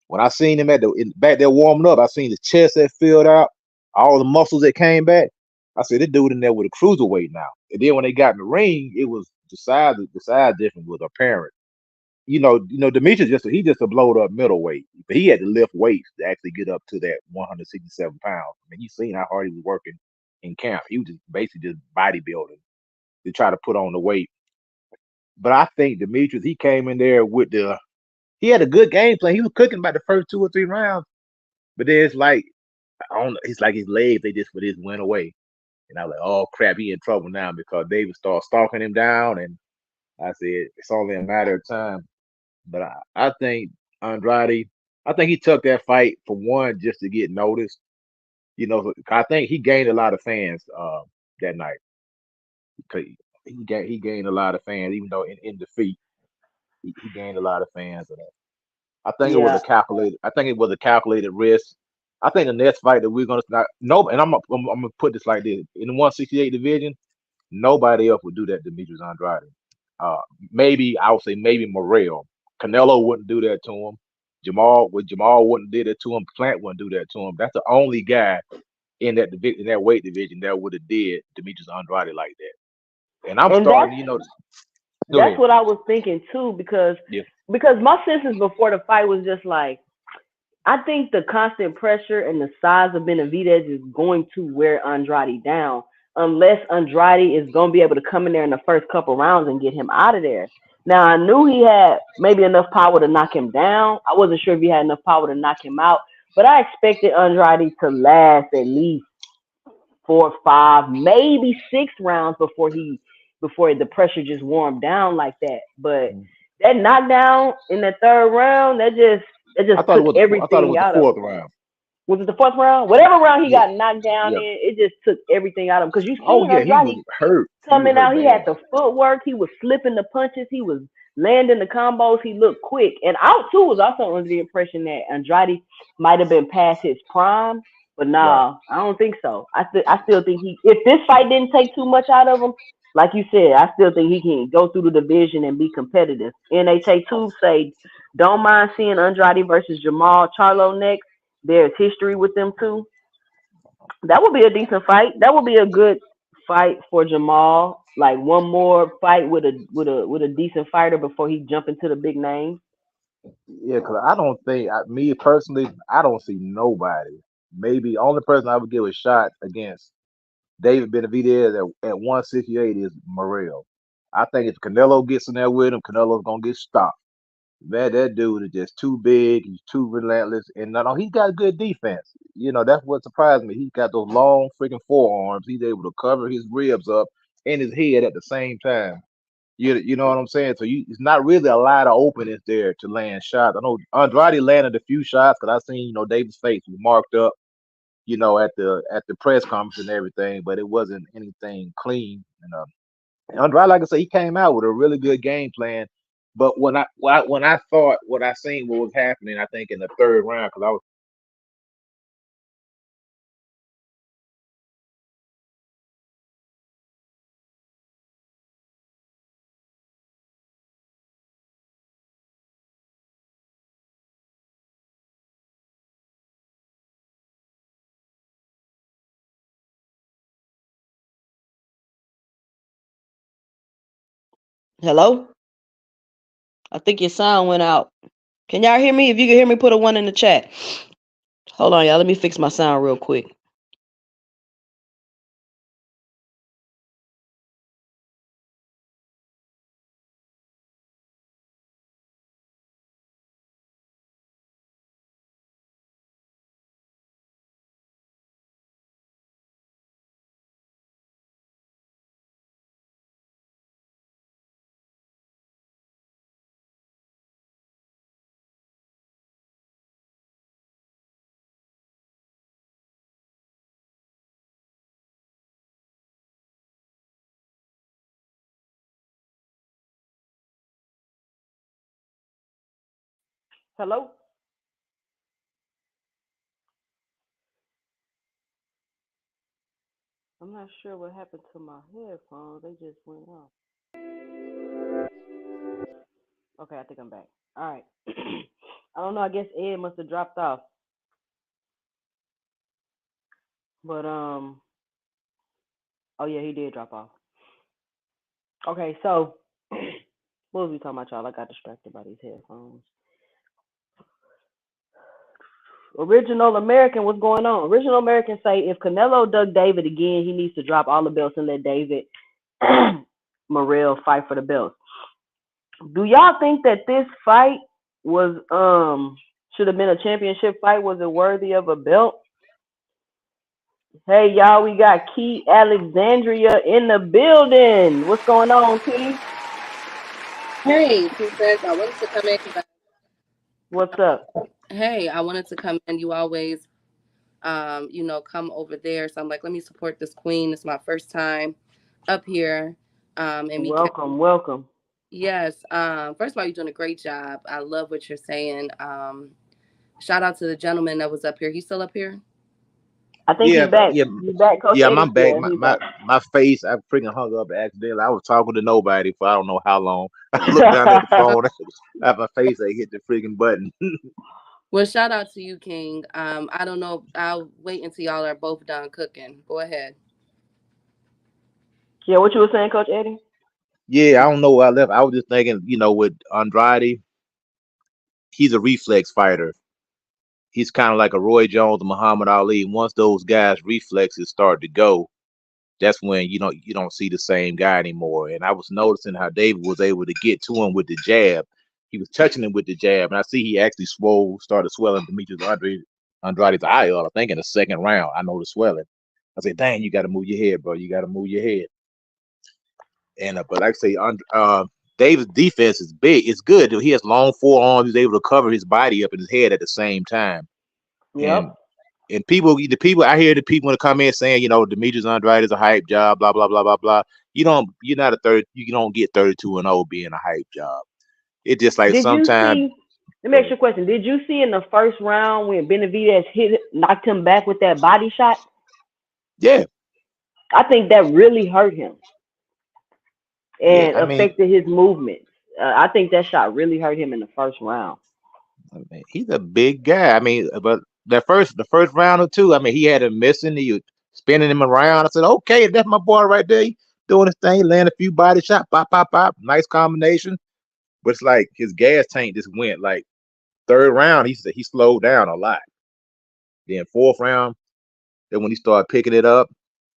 When I seen him back there warming up, I seen his chest that filled out, all the muscles that came back. I said, this dude in there with a cruiserweight now. And then when they got in the ring, it was the size difference was apparent. Demetrius just a blowed up middleweight, but he had to lift weights to actually get up to that 167 pounds. I mean, you seen how hard he was working in camp. He was just basically just bodybuilding to try to put on the weight. But I think Demetrius, he came in there he had a good game plan. He was cooking about the first 2 or 3 rounds, but then it's like I don't know, it's like his legs they just went away. And I was like, oh crap, he in trouble now because David started stalking him down, and I said it's only a matter of time. But I think Andrade, I think he took that fight for one just to get noticed. You know, I think he gained a lot of fans that night. 'Cause he gained a lot of fans, even though in defeat he gained a lot of fans. And I think it was Yeah. a calculated. I think it was a calculated risk. I think the next fight that we're gonna not no, and I'm gonna put this like this: in the 168 division, nobody else would do that to Demetrius Andrade. Uh, maybe I would say maybe Morrell. Canelo wouldn't do that to him. Jamal wouldn't do that to him. Plant wouldn't do that to him. That's the only guy in that division, in that weight division, that would have did Demetrius Andrade like that. And I'm And starting, go that's ahead. what I was thinking too, Yeah, because my senses before the fight was just like, I think the constant pressure and the size of Benavidez is going to wear Andrade down, unless Andrade is going to be able to come in there in the first couple rounds and get him out of there. Now I knew he had maybe enough power to knock him down. I wasn't sure if he had enough power to knock him out, but I expected Andrade to last at least 4, 5, maybe 6 rounds before the pressure just warmed down like that. But that knockdown in the third round, that just took I thought it everything was the out of fourth him. round. Was it the fourth round? Whatever round he Yeah, got knocked down yeah. in, it just took everything out of him. Because you Oh seen yeah, he was Andrade hurt. He was coming hurt out. He had bad. the footwork. He was slipping the punches. He was landing the combos. He looked quick. And out too was also under the impression that Andrade might have been past his prime. But Right. nah, I don't think so. I still think if this fight didn't take too much out of him, like you said, I still think he can go through the division and be competitive. NHA Tube say don't mind seeing Andrade versus Jamal Charlo next. There's history with them too. That would be a decent fight. That would be a good fight for Jamal. Like one more fight with a decent fighter before he jump into the big names. Yeah, because I don't think me personally, I don't see nobody. Maybe the only person I would give a shot against David Benavidez at 168 is Morrell. I think if Canelo gets in there with him, Canelo's gonna get stopped. Man, that dude is just too big. He's too relentless, and no, he's got good defense. That's what surprised me. He's got those long freaking forearms. He's able to cover his ribs up and his head at the same time. You know what I'm saying? So it's not really a lot of openings there to land shots. I know Andrade landed a few shots because I seen David's face was marked up, at the press conference and everything, but it wasn't anything clean. Andrade, like I said, he came out with a really good game plan. But when I thought what I seen what was happening, I think in the third round, because I was Hello? I think your sound went out. Can y'all hear me? If you can hear me, put a one in the chat. Hold on, y'all. Let me fix my sound real quick. Hello? I'm not sure what happened to my headphones. They just went off. Okay, I think I'm back. All right. I don't know. I guess Ed must have dropped off. But oh yeah, he did drop off. Okay, so what was we talking about, y'all? I got distracted by these headphones. Original American, what's going on? Original American say if Canelo dug David again, he needs to drop all the belts and let David Morrell fight for the belts. Do y'all think that this fight was should have been a championship fight? Was it worthy of a belt? Hey y'all, we got Key Alexandria in the building. What's going on, Key? Hey, two cents. I wanted to come in because What's up? I wanted to come in. You always, come over there. So I'm like, let me support this queen. It's my first time up here. And we can, Welcome, welcome. yes. First of all, you're doing a great job. I love what you're saying. Shout out to the gentleman that was up here. He's still up here. I think Yeah, he back. yeah, He back, Coach yeah. Eddie? I'm back. Yeah, My he my back. my face. I freaking hung up accidentally. I was talking to nobody for I don't know how long. I looked down at the Uh, phone. At my face, I hit the freaking button. well, shout out to you, King. I don't know. I'll wait until y'all are both done cooking. Go ahead. Yeah, what you were saying, Coach Eddie? Yeah, I don't know where I left. I was just thinking, with Andrade, he's a reflex fighter. He's kind of like a Roy Jones or Muhammad Ali. Once those guys' reflexes start to go, that's when you don't see the same guy anymore. And I was noticing how David was able to get to him with the jab. He was touching him with the jab, and I see he actually started swelling Demetrius Andrade's eye up. I think in the second round, I know the swelling. I said, "Dang, you got to move your head, bro. You got to move your head." And but like I say, David's defense is big. It's good. He has long forearms. He's able to cover his body up and his head at the same time. And Yep. the people I hear the people when they come in saying, Demetrius Andrade is a hype job, blah blah blah blah blah. You're not a third. You don't get 32-0 being a hype job. It just like Did you sometimes. see? Let me Go ask ahead. you a question. Did you see in the first round when Benavidez knocked him back with that body shot? Yeah, I think that really hurt him yeah. and I mean, affected his movements. I think that shot really hurt him in the first round. he's a big guy. I mean, but the first round or two, I mean, he had him missing. He was spinning him around. I said, okay, that's my boy right there. He doing his thing, laying a few body shots, pop, pop, pop. Nice combination. But it's like his gas tank just went like third round. He said he slowed down a lot. Then fourth round, then when he started picking it up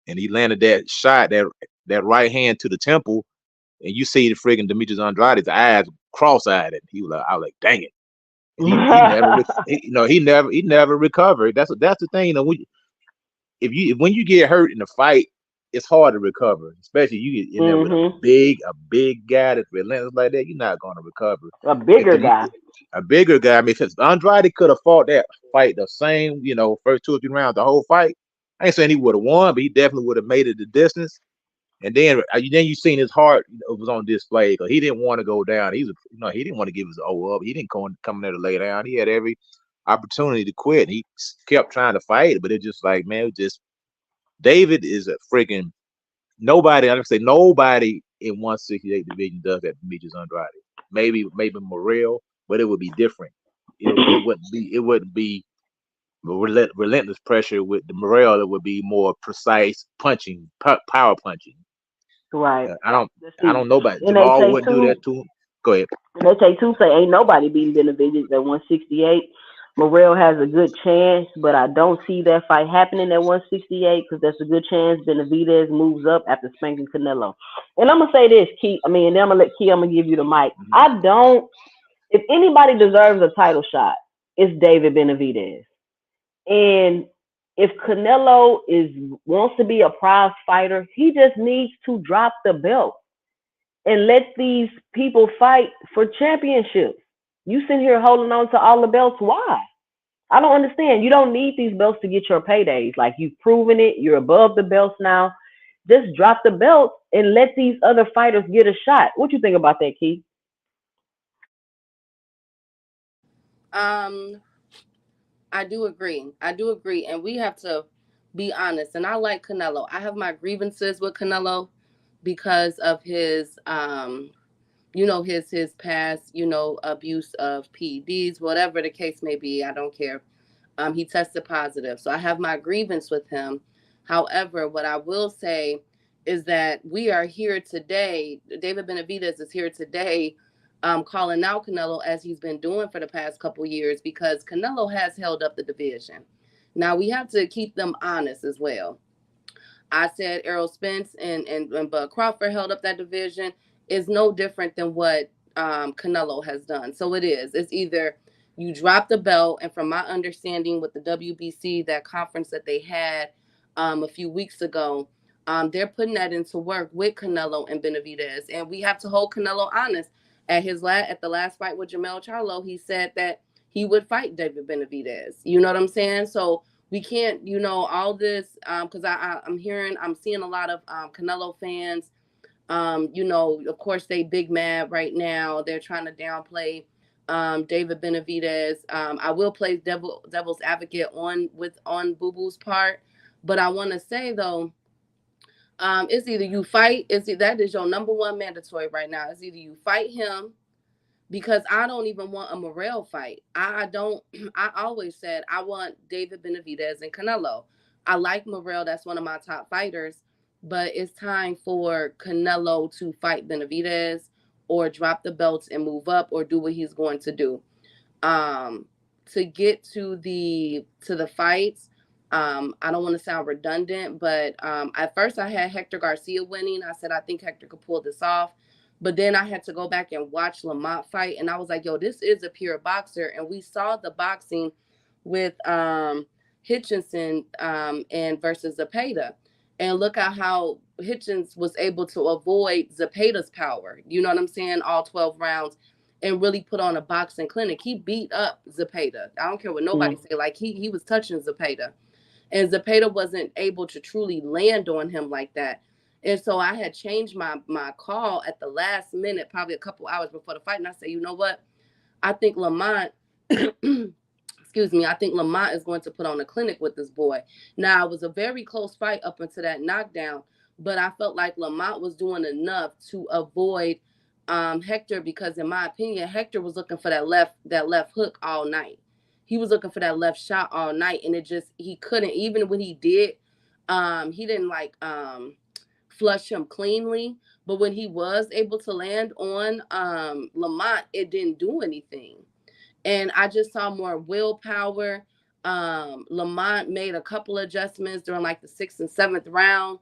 and he landed that shot, that right hand to the temple, and you see the friggin' Demetrius Andrade's eyes cross-eyed, and I was like, dang it. And he never recovered. That's the thing. When you get hurt in a fight, it's hard to recover. Especially you get in there with a Mhm. big guy that's relentless like that. You're not going to recover. A If bigger the guy. a bigger guy, I mean, if Andrade could have fought that fight the same, first 2 or 3 rounds, the whole fight. I ain't saying he would have won, but he definitely would have made it the distance. And then you seen his heart was on display because he didn't want to go down. He didn't want to give his O up. He didn't come there to lay down. He had every opportunity to quit. He kept trying to fight, but it's just like, man, it just David is a freaking nobody. I would say nobody in 168 division does that to Demetrius Andrade. Maybe Morrell, but it would be different. It wouldn't be relentless pressure with the Morrell. It would be more precise punching, power punching. Right. Uh, I don't Let's I see. don't know about And they Jamal say wouldn't do too. that to him. Go ahead. And they say too. Say ain't nobody beating Benavidez at 168. Morrell has a good chance, but I don't see that fight happening at 168 because there's a good chance Benavidez moves up after spanking Canelo. And I'm gonna say this, Key. I mean, and then I'm gonna let Key. I'm gonna give you the mic. Mhm. I don't. If anybody deserves a title shot, it's David Benavidez. And if Canelo is wants to be a prize fighter, he just needs to drop the belt and let these people fight for championships. You sitting here holding on to all the belts. Why? I don't understand. You don't need these belts to get your paydays. Like you've proven it. You're above the belts now. Just drop the belt and let these other fighters get a shot. What you think about that, Keith? Um, I do agree. I do agree. And we have to be honest. And I like Canelo. I have my grievances with Canelo because of his his past, abuse of PEDs, whatever the case may be. I don't care. He tested positive. So I have my grievance with him. However, what I will say is that we are here today. David Benavidez is here today, calling out Canelo as he's been doing for the past couple years because Canelo has held up the division. Now we have to keep them honest as well. I said Errol Spence and Bud Crawford held up that division is no different than what Canelo has done. So it is. It's either you drop the belt, and from my understanding with the WBC, that conference that they had, a few weeks ago. They're putting that into work with Canelo and Benavidez, and we have to hold Canelo honest. At the last fight with Jamel Charlo, he said that he would fight David Benavidez. You know what I'm saying? So we can't, all this, because I'm seeing a lot of Canelo fans. Of course they big mad right now. They're trying to downplay David Benavidez. I will play devil's advocate on Boo Boo's part, but I want to say though, it's either you fight. That is your number one mandatory right now. It's either you fight him, because I don't even want a Morrell fight. I don't. I always said I want David Benavidez and Canelo. I like Morrell. That's one of my top fighters. But it's time for Canelo to fight Benavidez or drop the belts and move up or do what he's going to do. um to get to the fights, I don't want to sound redundant, but at first I had Hector Garcia winning. I said I think Hector could pull this off, but then I had to go back and watch Lamont fight, and I was like, yo, this is a pure boxer. And we saw the boxing with Hitchinson and versus Zapata, and look at how Hitchens was able to avoid Zapata's power, you know what I'm saying, all 12 rounds, and really put on a boxing clinic. He beat up Zapata. I don't care what nobody say. Like he was touching Zapata, and Zapata wasn't able to truly land on him like that. And so I had changed my call at the last minute, probably a couple hours before the fight, and I said, you know what? I think Lamont. Excuse me, I think Lamont is going to put on a clinic with this boy. Now, it was a very close fight up until that knockdown, but I felt like Lamont was doing enough to avoid Hector, because in my opinion, Hector was looking for that left hook all night. He was looking for that left shot all night, and he couldn't. Even when he did, he didn't like flush him cleanly. But when he was able to land on Lamont, it didn't do anything, and I just saw more willpower. Lamont made a couple adjustments during like the sixth and seventh round,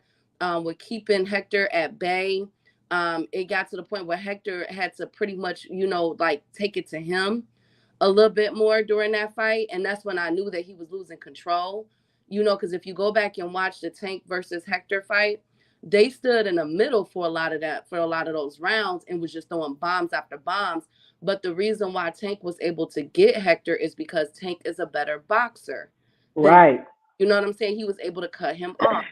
with keeping Hector at bay. It got to the point where Hector had to pretty much, like take it to him a little bit more during that fight, and that's when I knew that he was losing control. Because if you go back and watch the Tank versus Hector fight, they stood in the middle for a lot of those rounds, and was just throwing bombs after bombs. But the reason why Tank was able to get Hector is because Tank is a better boxer than, Right. you know what I'm saying? He was able to cut him off.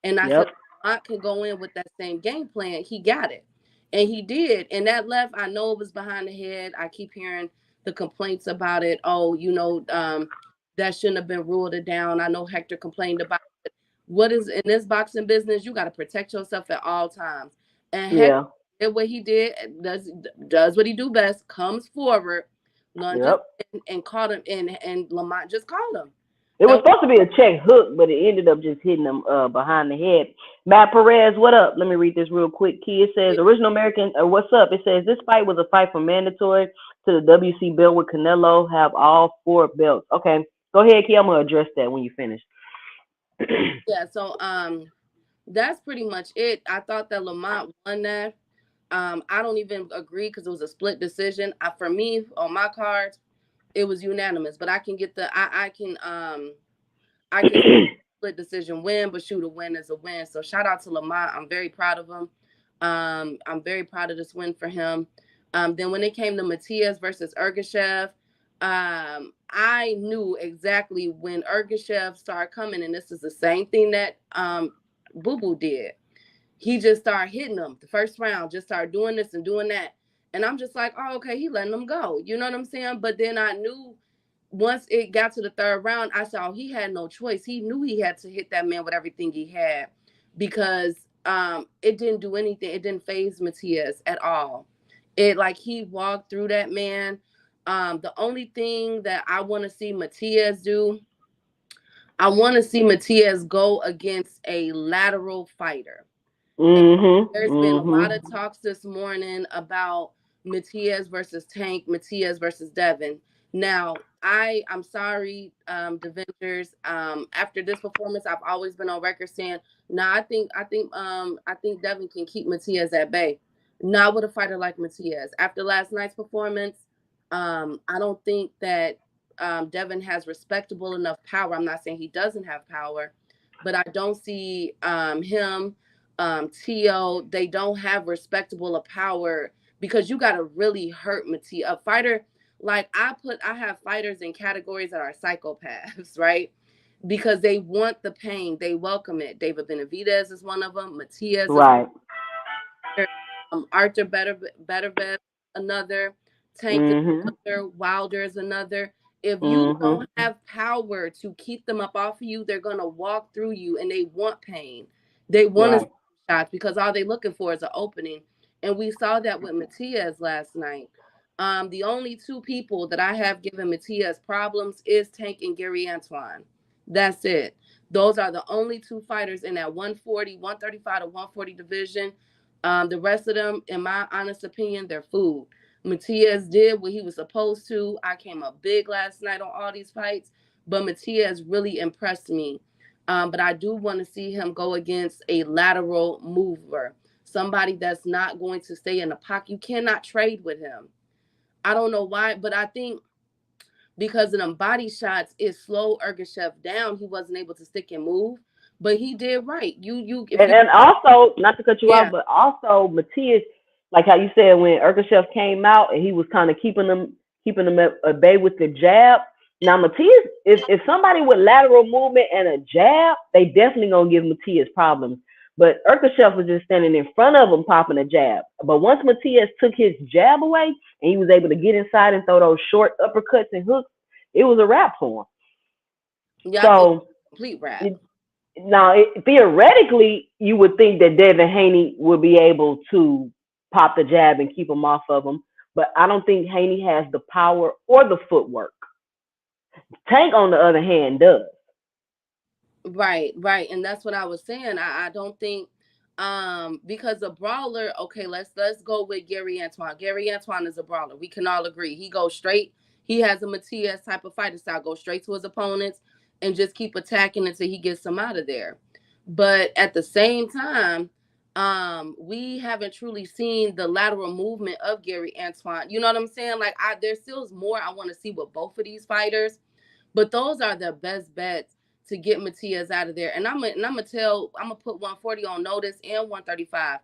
And I said, Yep. I can go in with that same game plan. He got it. And he did. And that left, I know it was behind the head. I keep hearing the complaints about it. Oh, that shouldn't have been ruled it down. I know Hector complained about it. What is in this boxing business, you got to protect yourself at all times. And Hector Yeah. did what he did, does what he do best, comes forward, lunges Yep. and caught him, and Lamont just caught him. It was That supposed to be a check hook, but it ended up just hitting him behind the head. Matt Perez, what up? Let me read this real quick. Key, it says, was original American, what's up? It says, this fight was a fight from mandatory to the WC belt with Canelo have all four belts. Okay, go ahead, Key. I'm going to address that when you finish. yeah. So that's pretty much it. I thought that Lamont won that. I don't even agree because it was a split decision. For me, on my cards, it was unanimous. But I can get I can split decision win, but shoot, a win is a win. So shout out to Lamont. I'm very proud of him. I'm very proud of this win for him. Then when it came to Matias versus Ergashev, I knew exactly when Ergashev started coming, and this is the same thing that Boo Boo did. He just started hitting them the first round, just started doing this and doing that. And I'm just like, oh, okay, he letting them go. You know what I'm saying? But then I knew once it got to the third round, I saw he had no choice. He knew he had to hit that man with everything he had, because it didn't do anything. It didn't phase Matias at all. It like he walked through that man. The only thing that I want to see Matias do, I want to see Matias go against a lateral fighter. There's been a lot of Mm-hmm. talks this morning about Matias versus Tank, Matias versus Devin. Now, I'm sorry, Devenders. After this performance, I've always been on record saying, nah, I think Devin can keep Matias at bay. Not with a fighter like Matias. After last night's performance, I don't think that Devin has respectable enough power. I'm not saying he doesn't have power, but I don't see him, Tio. They don't have respectable of power because you got to really hurt Mattia. A fighter like I have fighters in categories that are psychopaths, right? Because they want the pain, they welcome it. David Benavidez is one of them. Matias is Right. Arthur Better another. Tank is Mhm. another. Wilder is another. If you Mhm. don't have power to keep them up off of you, they're gonna walk through you, and they want pain. They want to see Right. shots because all they looking for is an opening. And we saw that with Matias last night. The only two people that I have given Matias problems is Tank and Gary Antoine. That's it. Those are the only two fighters in that 140, 135 to 140 division. The rest of them, in my honest opinion, they're food. Matias did what he was supposed to. I came up big last night on all these fights, but Matias really impressed me. But I do want to see him go against a lateral mover, somebody that's not going to stay in the pocket. You cannot trade with him. I don't know why, but I think because of them body shots, it slowed Ergashev down. He wasn't able to stick and move, but he did right. If you, And also, not to cut you off, yeah, but also Matthias, like how you said when Urkashev came out and he was kind of keeping them at bay with the jab. Now Matthias, if somebody with lateral movement and a jab, they definitely gonna give Matthias problems. But Urkashev was just standing in front of him popping a jab. But once Matthias took his jab away and he was able to get inside and throw those short uppercuts and hooks, it was a wrap for him. yeah, I think So complete wrap. now, theoretically, you would think that Devin Haney would be able to pop the jab and keep him off of him, but I don't think Haney has the power or the footwork. Tank, on the other hand, does. Right, right. And that's what I was saying. I don't think because a brawler, okay, let's go with Gary Antoine. Gary Antoine is a brawler. We can all agree. He goes straight. He has a Matias type of fighting style, go straight to his opponents and just keep attacking until he gets them out of there. But at the same time, we haven't truly seen the lateral movement of Gary Antoine. You know what I'm saying? Like there still is more I want to see with both of these fighters. But those are the best bets to get Matias out of there. And I'm gonna put 140 on notice and 135.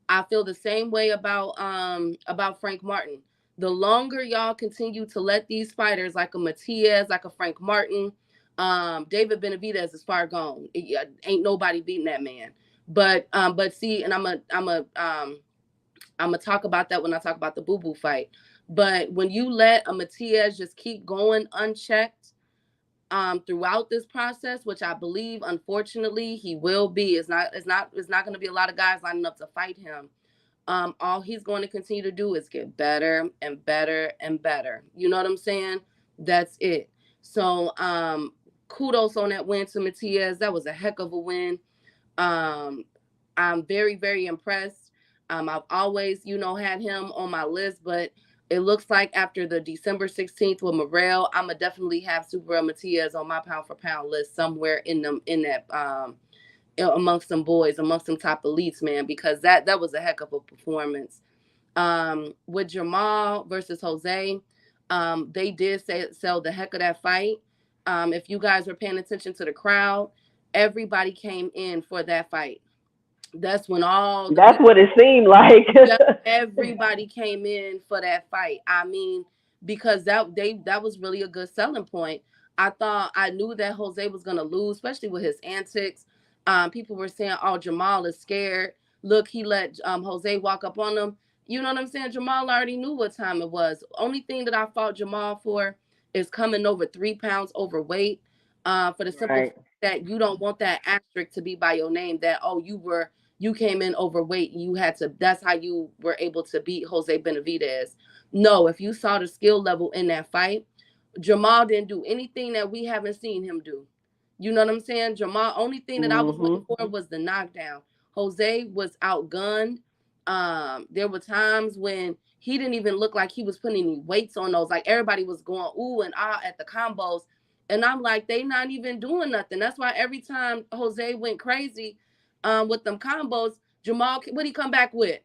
I feel the same way about Frank Martin. The longer y'all continue to let these fighters like a Matias, like a Frank Martin, David Benavidez is far gone. Ain't nobody beating that man. But see, and I'm gonna talk about that when I talk about the Boo Boo fight. But when you let a Matias just keep going unchecked throughout this process, which I believe, unfortunately, he will be. It's not going to be a lot of guys lining up to fight him. All he's going to continue to do is get better and better and better. You know what I'm saying? That's it. So, kudos on that win to Matias. That was a heck of a win. Um, I'm very, very impressed. I've always, had him on my list, but it looks like after the December 16th with Morrell, I'm gonna definitely have Super Matias on my pound for pound list somewhere in that amongst some boys, amongst some top elites, man, because that was a heck of a performance. With Jamal versus Jose, they did sell the heck of that fight. If you guys were paying attention to the crowd, everybody came in for that fight. That's when all the That's people, what it seemed like. yeah, everybody came in for that fight. I mean, because that was really a good selling point. I knew that Jose was gonna lose, especially with his antics. People were saying, "Oh, Jamal is scared. Look, he let Jose walk up on him." You know what I'm saying? Jamal already knew what time it was. Only thing that I fought Jamal for is coming over 3 pounds overweight. For the simple fact Right. that you don't want that asterisk to be by your name that you came in overweight and you had to that's how you were able to beat Jose Benavidez. No, if you saw the skill level in that fight, Jamal didn't do anything that we haven't seen him do. You know what I'm saying? Jamal, only thing that I was waiting Mhm. for was the knockdown. Jose was outgunned. There were times when he didn't even look like he was putting any weights on those. Like everybody was going ooh and ah at the combos. And I'm like, they not even doing nothing. That's why every time Jose went crazy with them combos, Jamal, what he come back with?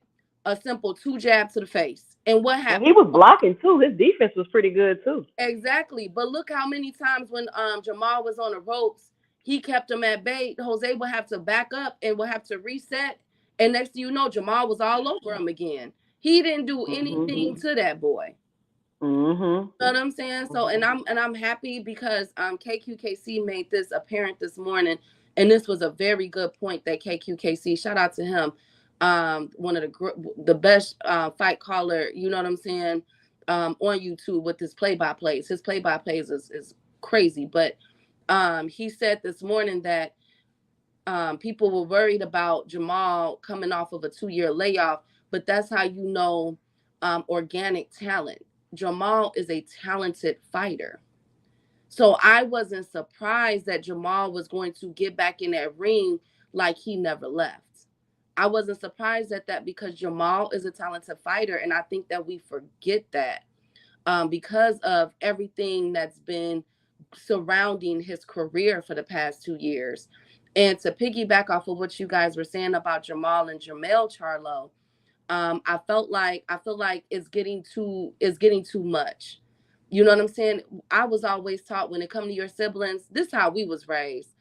A simple two jab to the face. And what And he happened? was blocking too. His defense was pretty good too. Exactly. But look how many times when Jamal was on the ropes, He kept him at bay. Jose would have to back up and would have to reset. And next thing you know, Jamal was all over him again. He didn't do anything to that boy. Mhm. You know what I'm saying? So and I'm happy because KQKC made this apparent this morning, and this was a very good point that KQKC, shout out to him, one of the best fight caller, you know what I'm saying, on YouTube with his play by plays. His play by plays is crazy, but he said this morning that people were worried about Jamal coming off of a 2-year layoff, but that's how you know organic talent. Jamal is a talented fighter. So I wasn't surprised that Jamal was going to get back in that ring like he never left. I wasn't surprised at that because Jamal is a talented fighter, and I think that we forget that because of everything that's been surrounding his career for the past 2 years. And to piggyback off of what you guys were saying about Jamal and Jamel Charlo, I feel like it's getting too much. You know what I'm saying? I was always taught when it come to your siblings, this is how we was raised.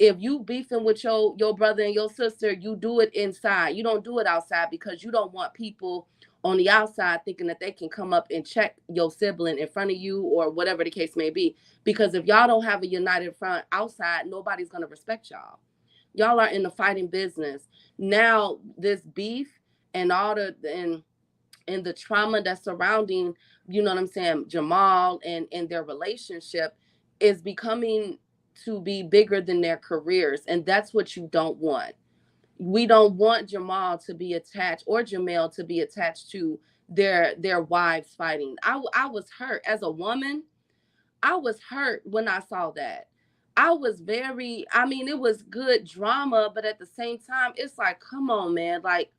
If you beefing with your brother and your sister, you do it inside. You don't do it outside because you don't want people on the outside thinking that they can come up and check your sibling in front of you or whatever the case may be. Because if y'all don't have a united front outside, nobody's gonna respect y'all. Y'all are in the fighting business. Now this beef and all and the trauma that's surrounding, you know what I'm saying, Jamal and their relationship is becoming to be bigger than their careers. And that's what you don't want. We don't want Jamal to be attached or Jamel to be attached to their wives fighting. I was hurt as a woman. I was hurt when I saw that. I was very, I mean, it was good drama, but at the same time, it's like, come on, man. Like,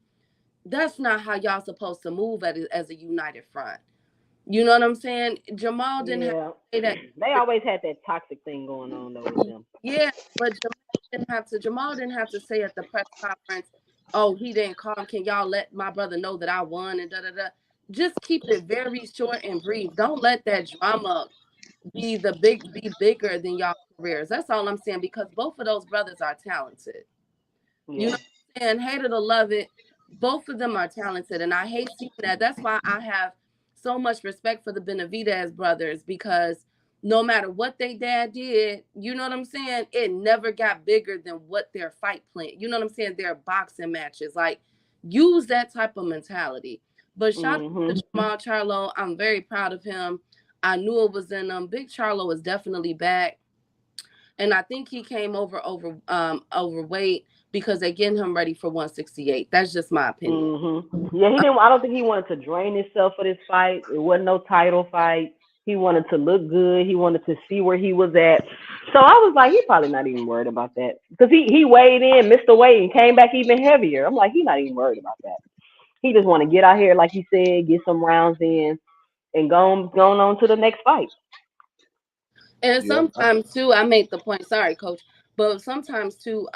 that's not how y'all supposed to move as a united front. You know what I'm saying? Jamal didn't have Yeah. to say that. They always had that toxic thing going on though with them. Yeah, but Jamal didn't have to say at the press conference, oh, he didn't call him. Can y'all let my brother know that I won and da da da. Just keep it very short and brief. Don't let that drama be bigger than y'all careers. That's all I'm saying because both of those brothers are talented. You know Yeah. what I'm saying? Hate it or love it, both of them are talented, and I hate seeing that. That's why I have so much respect for the Benavidez brothers because no matter what they dad did, you know what I'm saying, it never got bigger than what their fight plan. You know what I'm saying? Their boxing matches, like use that type of mentality. But shout out Mhm. to Jamal Charlo. I'm very proud of him. I knew it was in them. Big Charlo is definitely back, and I think he came overweight because they getting him ready for 168. That's just my opinion. Yeah, he didn't. I don't think he wanted to drain himself for this fight. It wasn't no title fight. He wanted to look good. He wanted to see where he was at. So I was like, he's probably not even worried about that because he weighed in, missed the weight, and came back even heavier. I'm like, he's not even worried about that. He just want to get out here, like you said, get some rounds in, and going on to the next fight. And Yeah, sometimes too, I make the point. Sorry, coach, but sometimes too,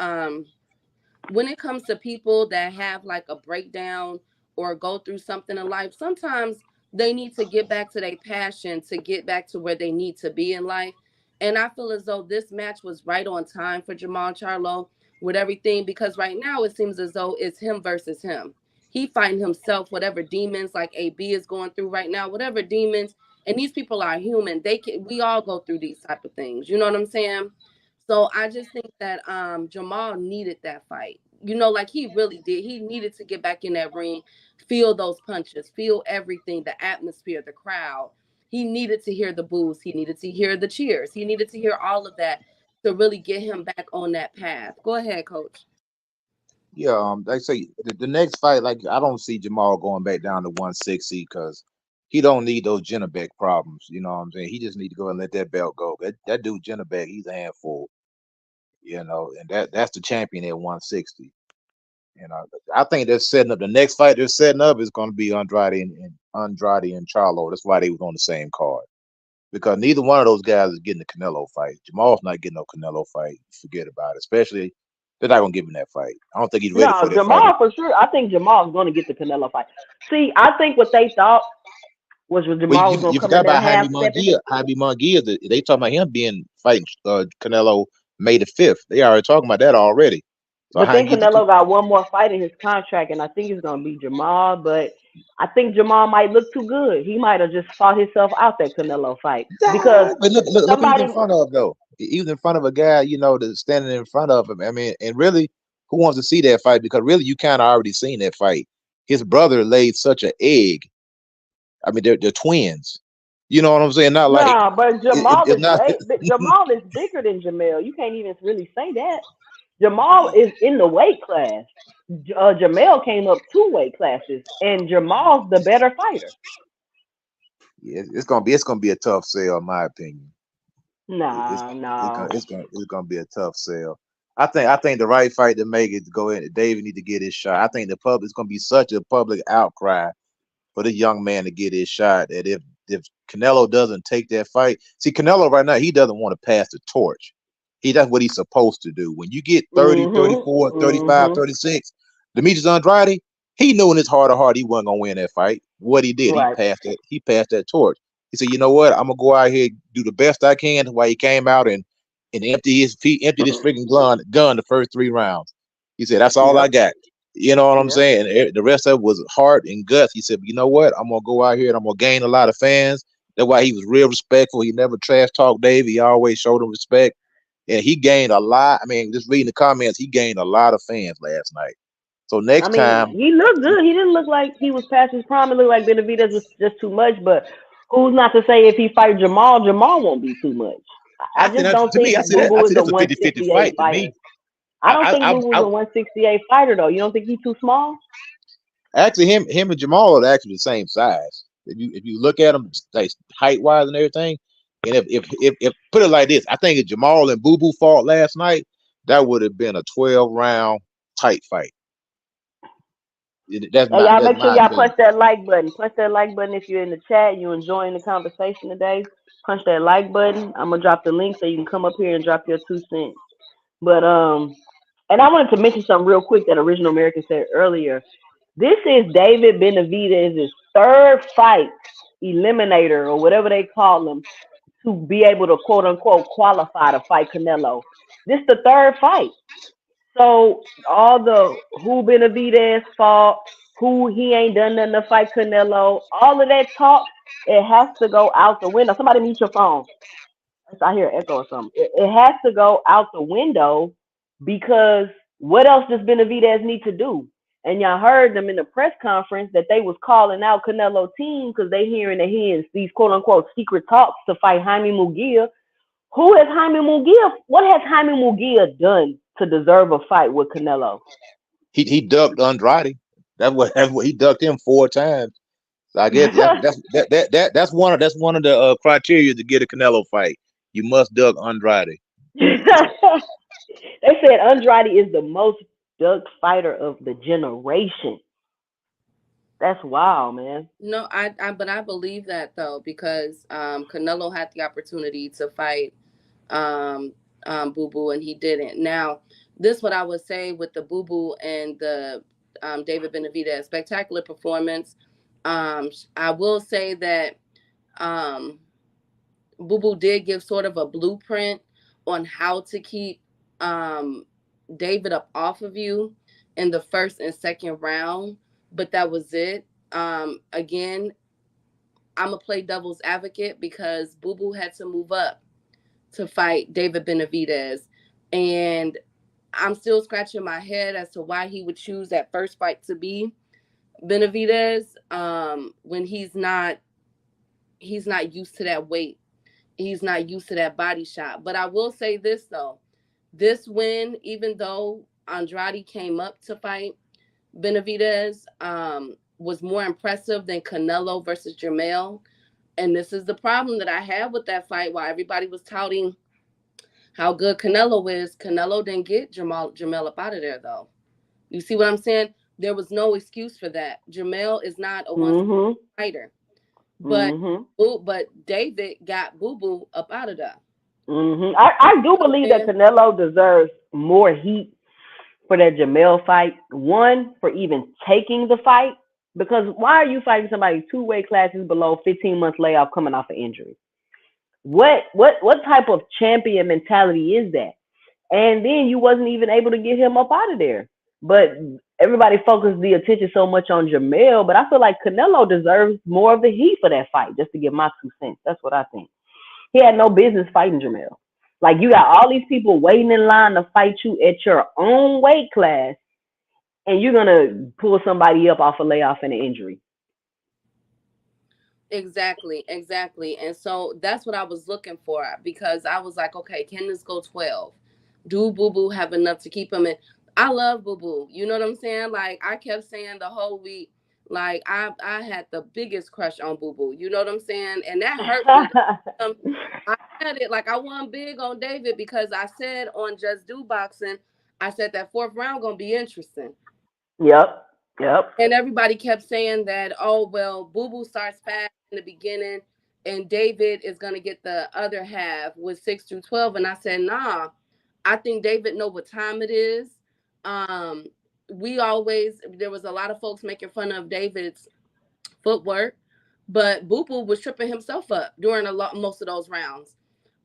when it comes to people that have like a breakdown or go through something in life, sometimes they need to get back to their passion to get back to where they need to be in life. And I feel as though this match was right on time for Jamal Charlo with everything because right now it seems as though it's him versus him. He fighting himself, whatever demons like AB is going through right now, whatever demons. And these people are human. We all go through these type of things. You know what I'm saying? So I just think that Jamal needed that fight. You know, like he really did. He needed to get back in that ring, feel those punches, feel everything, the atmosphere, the crowd. He needed to hear the boos. He needed to hear the cheers. He needed to hear all of that to really get him back on that path. Go ahead, coach. yeah. Like I say the next fight, like I don't see Jamal going back down to 160 because he don't need those Jennebeck problems. You know what I'm saying? He just need to go and let that belt go. That dude Jennebeck, he's a handful. You know, and that's the champion at 160. You know, I think they're setting up the next fight. They're setting up is going to be Andrade and Charlo. That's why they was on the same card because neither one of those guys is getting the Canelo fight. Jamal's not getting no Canelo fight. Forget about it. Especially they're not gonna give him that fight. I don't think he's ready for No, that fight. Jamal for sure. I think Jamal's going to get the Canelo fight. See, I think what they thought was Well, Jamal was going you to come in forgot there about Jaime half stepping. Munguia. Jaime Munguia, they talking about him being fighting Canelo May the 5th. They already talking about that already. So But how you then get the two? Canelo got one more fight in his contract, and I think it's gonna be Jamal. But I think Jamal might look too good. He might have just fought himself out that Canelo fight because Nah, but look who he's in somebody. front of though. He was in front of a guy, that's standing in front of him. I mean, and really, who wants to see that fight? Because really, you kind of already seen that fight. His brother laid such an egg. I mean, they're twins. You know what I'm saying? Not like Nah, but it's not. Jamal is bigger than Jamel. You can't even really say that. Jamal is in the weight class. Jamel came up two weight classes, and Jamal's the better fighter. Yeah, it's gonna be a tough sell, in my opinion. It's Nah, gonna it's gonna no. it's gonna it's gonna be a tough sell. I think the right fight to make is to go in. David need to get his shot. I think the public it's gonna be such a public outcry for this young man to get his shot that if Canelo doesn't take that fight, see Canelo right now, he doesn't want to pass the torch. That's what he's supposed to do. When you get 30, Mhm. 34, 35, Mhm. 36, Demetrius Andrade, he knew in his heart of heart he wasn't gonna win that fight. What he did, Right. he passed that torch. He said, you know what, I'm gonna go out here do the best I can. While he came out and emptied his freaking gun the first 3 rounds. He said, that's all I Yep. got. You know what I'm Yep. saying? And the rest of it was heart and guts. He said, you know what? I'm gonna go out here and I'm gonna gain a lot of fans. That's why he was real respectful. He never trash talked Dave. He always showed him respect. And he gained a lot. I mean, just reading the comments, he gained a lot of fans last night. So I next mean, time, he looked good. He didn't look like he was past his prime. It looked like Benavidez was just too much. But who's not to say if he fight Jamal, Jamal won't be too much. I I think just that don't to me, think Boo I Boo is see a that's a 50-50 168 fight to fighter. me. I don't think Boo Boo's I a 168 fighter though. You don't think he's too small? actually him and Jamal are actually the same size. If you look at them like height wise and everything, and if put it like this, I think if Jamal and Boo Boo fought last night, that would have been a 12 round tight fight. Hey, y'all That's make sure my y'all punch opinion. that like button. Punch that like button if you're in the chat. You enjoying the conversation today. Punch that like button. I'm gonna drop the link so you can come up here and drop your 2 cents. But and I wanted to mention something real quick that Original American said earlier. This is David Benavidez's third fight eliminator or whatever they call him to be able to quote unquote qualify to fight Canelo. This is the third fight. So all the who Benavidez fought, who he ain't done nothing to fight Canelo, all of that talk, it has to go out the window. Somebody mute your phone. I hear an echo or something. It has to go out the window because what else does Benavidez need to do? And y'all heard them in the press conference that they was calling out Canelo team because they hearing that he in these quote unquote secret talks to fight Jaime Mugia. Who has Jaime Mugia? What has Jaime Mugia done to deserve a fight with Canelo? He ducked Andrade. That's what he ducked him 4 times. So I guess that's one of the criteria to get a Canelo fight. You must duck Andrade. They said Andrade is the most ducked fighter of the generation. That's wild, man. No, but I believe that though because Canelo had the opportunity to fight um, Boo Boo and he didn't. Now, this what I would say with the Boo Boo and the David Benavidez spectacular performance. I will say that um, Boo Boo did give sort of a blueprint on how to keep um, David up off of you in the first and second round, but that was it. Again, I'm gonna play devil's advocate because Boo Boo had to move up to fight David Benavidez, and I'm still scratching my head as to why he would choose that first fight to be Benavidez when he's not used to that weight. He's not used to that body shot. But I will say this though, this win, even though Andrade came up to fight Benavidez, was more impressive than Canelo versus Jermell. And this is the problem that I had with that fight. While everybody was touting how good Canelo is, Canelo didn't get Jamel up out of there though. You see what I'm saying? There was no excuse for that. Jamel is not a one Mhm. fighter, but Mhm. David got Boo Boo up out of there. Mhm. I do believe that And Canelo deserves more heat for that Jamel fight. One, for even taking the fight. Because why are you fighting somebody two weight classes below 15 months layoff coming off an injury? What type of champion mentality is that? and then you wasn't even able to get him up out of there. But everybody focused the attention so much on Jamel, but I feel like Canelo deserves more of the heat for that fight. Just to give my 2 cents, that's what I think. He had no business fighting Jamel. Like you got all these people waiting in line to fight you at your own weight class, and you're gonna pull somebody up off a layoff and an injury. Exactly, exactly. And so that's what I was looking for because I was like, okay, can this go 12? Do Boo Boo have enough to keep him in? I love Boo Boo. You know what I'm saying? Like I kept saying the whole week, like I had the biggest crush on Boo Boo. You know what I'm saying? And that hurt me. Um, I said it like I won big on David because I said on Just Do Boxing, I said that fourth round gonna be interesting. Yep, yep. And everybody kept saying that, oh, well, Boo Boo starts fast in the beginning and David is going to get the other half with 6 through 12. And I said, nah, I think David know what time it is. Um, there was a lot of folks making fun of David's footwork, but Boo Boo was tripping himself up during most of those rounds.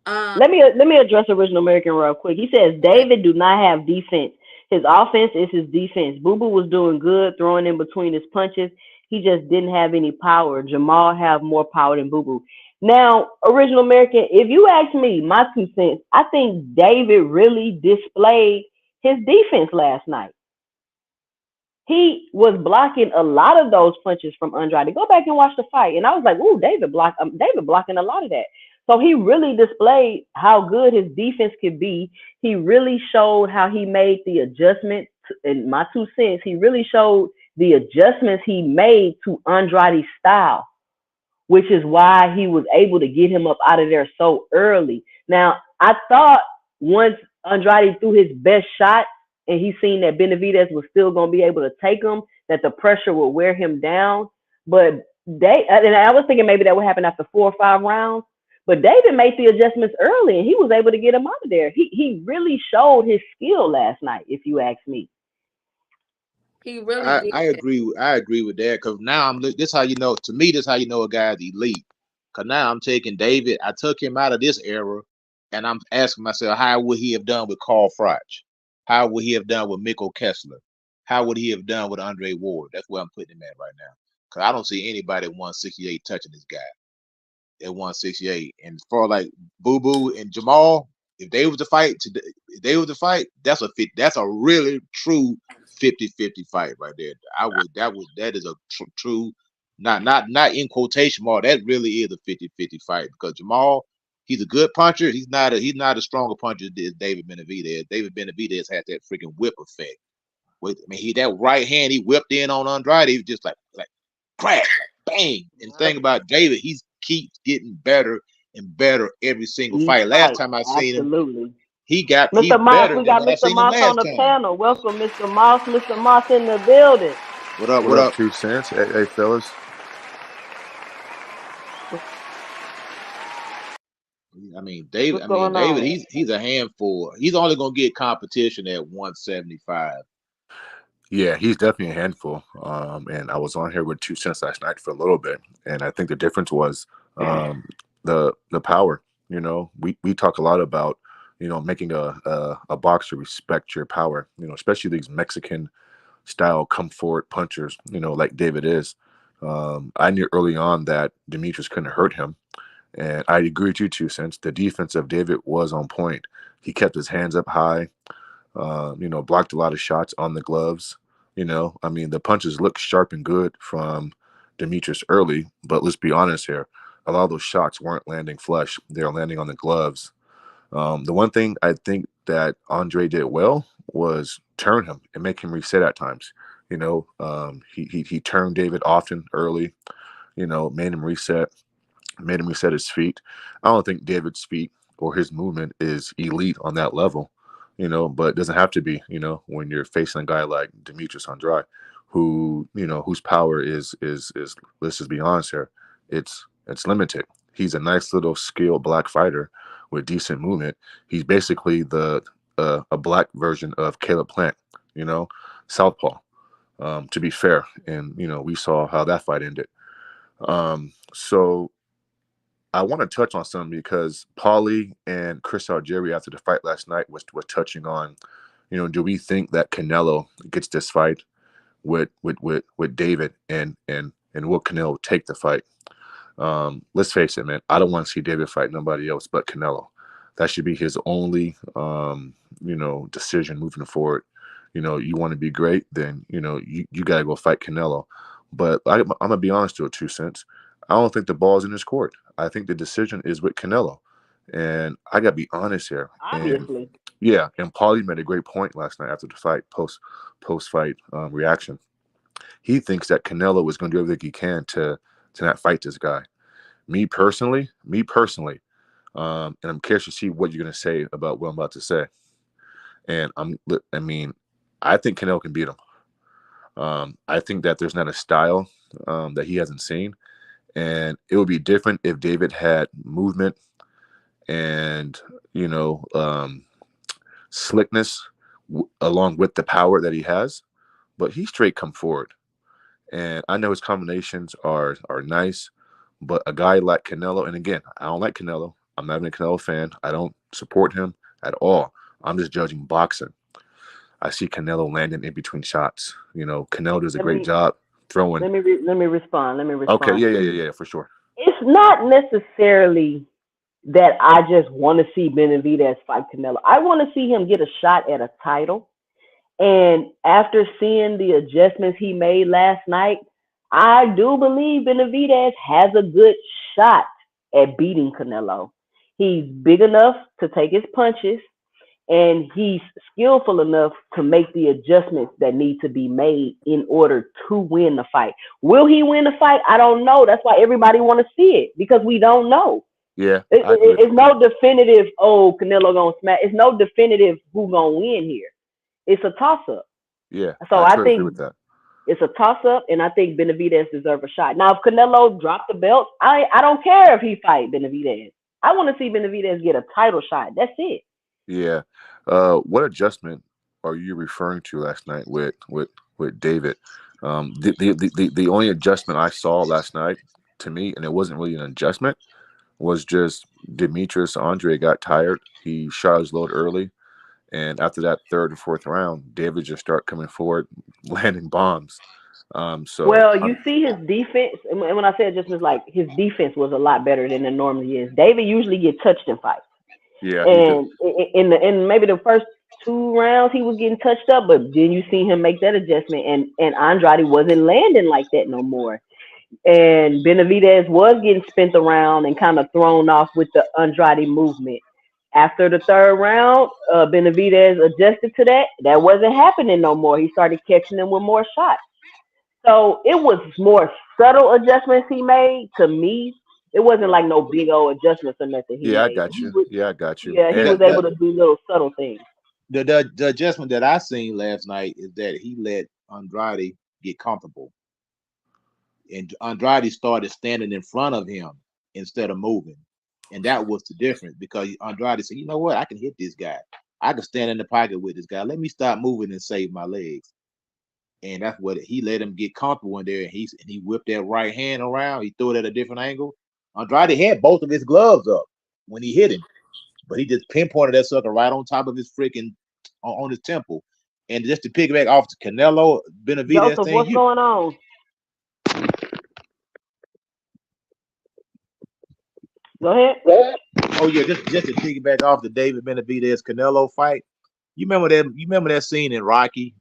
Um, Let me address Original American real quick. He says David do not have defense. His offense is his defense. Boo Boo was doing good, throwing in between his punches. He just didn't have any power. Jamal have more power than Boo Boo. Now, Original American, if you ask me, my 2 cents, I think David really displayed his defense last night. He was blocking a lot of those punches from Andrade. Go back and watch the fight, and I was like, "Ooh, David blocking a lot of that." So he really displayed how good his defense could be. He really showed how he made the adjustment. In my 2 cents, he really showed the adjustments he made to Andrade's style, which is why he was able to get him up out of there so early. Now, I thought once Andrade threw his best shot and he seen that Benavidez was still going to be able to take him, that the pressure would wear him down. But and I was thinking maybe that would happen after 4 or 5 rounds. But David made the adjustments early and he was able to get him out of there. He really showed his skill last night, if you ask me. he really I, did. I agree. I agree with that because now this how you know. To me, this how you know a guy's elite. Because now I'm taking David. I took him out of this era, and I'm asking myself, how would he have done with Carl Froch? How would he have done with Mikko Kessler? How would he have done with Andre Ward? That's where I'm putting him at right now. Because I don't see anybody at 168 touching this guy at 168. And for like Boo Boo and Jamal, if they was to fight today, if they was to fight, that's a really true 50-50 fight right there. That is a true, not in quotation mark. That really is a 50-50 fight because Jamal, he's a good puncher. He's not a stronger puncher as David Benavidez. David Benavidez had that freaking whip effect. I mean, that right hand he whipped in on Andrade. He was just like crack, bang. And the thing about David, he keeps getting better and better every single Each fight. Last fight, time I seen him, absolutely. he Mr. Moss, better we than got when I Mr. seen him Moss on last the time. panel. Welcome, Mr. Moss. Mr. Moss in the building. What up? What What up, up? 2 cents? Hey, fellas. I mean, David. What's I mean, going David. on? He's a handful. He's only gonna get competition at 175. Yeah, he's definitely a handful. And I was on here with 2 cents last night for a little bit, and I think the difference was the power. We talk a lot about making a boxer respect your power. Especially these Mexican style come forward punchers. Like David is. I knew early on that Demetrius couldn't hurt him. And I agree with you, 2 cents. The defense of David was on point. He kept his hands up high, blocked a lot of shots on the gloves. I mean, the punches looked sharp and good from Demetrius early, but let's be honest here. A lot of those shots weren't landing flush. They were landing on the gloves. The one thing I think that Andre did well was turn him and make him reset at times. He turned David often early, made him reset his feet. I don't think David's feet or his movement is elite on that level, but it doesn't have to be, when you're facing a guy like Demetrius Andrade, whose power is let's just be honest here, it's limited. He's a nice little skilled black fighter with decent movement. He's basically the a black version of Caleb Plant, southpaw. To be fair, and we saw how that fight ended. So I want to touch on something because Paulie and Chris Algieri after the fight last night was touching on, do we think that Canelo gets this fight with David and will Canelo take the fight? Let's face it, man. I don't want to see David fight nobody else but Canelo. That should be his only, decision moving forward. You want to be great, then you got to go fight Canelo. But I'm gonna be honest to it, 2 cents. I don't think the ball's in his court. I think the decision is with Canelo, and I gotta be honest here. And Obviously. yeah, and Paulie made a great point last night after the fight, post fight reaction. He thinks that Canelo is going to do everything he can to not fight this guy. Me personally, and I'm curious to see what you're going to say about what I'm about to say. And I mean, I think Canelo can beat him. I think that there's not a style that he hasn't seen, and it would be different if David had movement and slickness along with the power that he has. But he straight come forward. And I know his combinations are nice, but a guy like Canelo, and again, I don't like Canelo. I'm not even a Canelo fan. I don't support him at all. I'm just judging boxing. I see Canelo landing in between shots. Canelo does a Let great me job throwing. let me respond. Let me Okay, respond. yeah, for sure. It's not necessarily that I just want to see Benavidez fight Canelo. I want to see him get a shot at a title. And after seeing the adjustments he made last night, I do believe Benavidez has a good shot at beating Canelo. He's big enough to take his punches, and he's skillful enough to make the adjustments that need to be made in order to win the fight. Will he win the fight? I don't know. That's why everybody want to see it, because we don't know. Yeah, I agree with It's no definitive. Oh, Canelo gonna smack. It's no definitive who gonna win here. It's a toss up. you. Yeah, So I I totally agree with think that. it's a toss up, and I think Benavidez deserves a shot. Now, if Canelo dropped the belt, I don't care if he fight Benavidez. I want to see Benavidez get a title shot. That's it. Yeah. What adjustment are you referring to last night with David? The only adjustment I saw last night to me, and it wasn't really an adjustment, was just Demetrius Andre got tired. He shot his load early, and after that third and fourth round, David just started coming forward, landing bombs. So Well, you see his defense, and when I say adjustments, like his defense was a lot better than it normally is. David usually get touched in fights, yeah, he did. and in maybe the first 2 rounds he was getting touched up, but then you see him make that adjustment, and Andrade wasn't landing like that no more. And Benavidez was getting spent around and kind of thrown off with the Andrade movement. After the third round, Benavidez adjusted to that. That wasn't happening no more. He started catching them with more shots. So it was more subtle adjustments he made to me. It wasn't like no big old adjustments or nothing he Yeah, I made. got He you. was, Yeah, I got you. yeah, he And was The able to do little subtle things. the adjustment that I seen last night is that he let Andrade get comfortable, and Andrade started standing in front of him instead of moving, and that was the difference because Andrade said, "You know what? I can hit this guy. I can stand in the pocket with this guy. Let me stop moving and save my legs." And that's what he let him get comfortable in there, and he whipped that right hand around. He threw it at a different angle. Andrade had both of his gloves up when he hit him, but he just pinpointed that sucker right on top of his freaking on his temple. And just to piggyback off the Canelo Benavidez Joseph, thing, what's going on? Go ahead. oh yeah, just to piggyback off the David Benavidez Canelo fight. You remember that scene in Rocky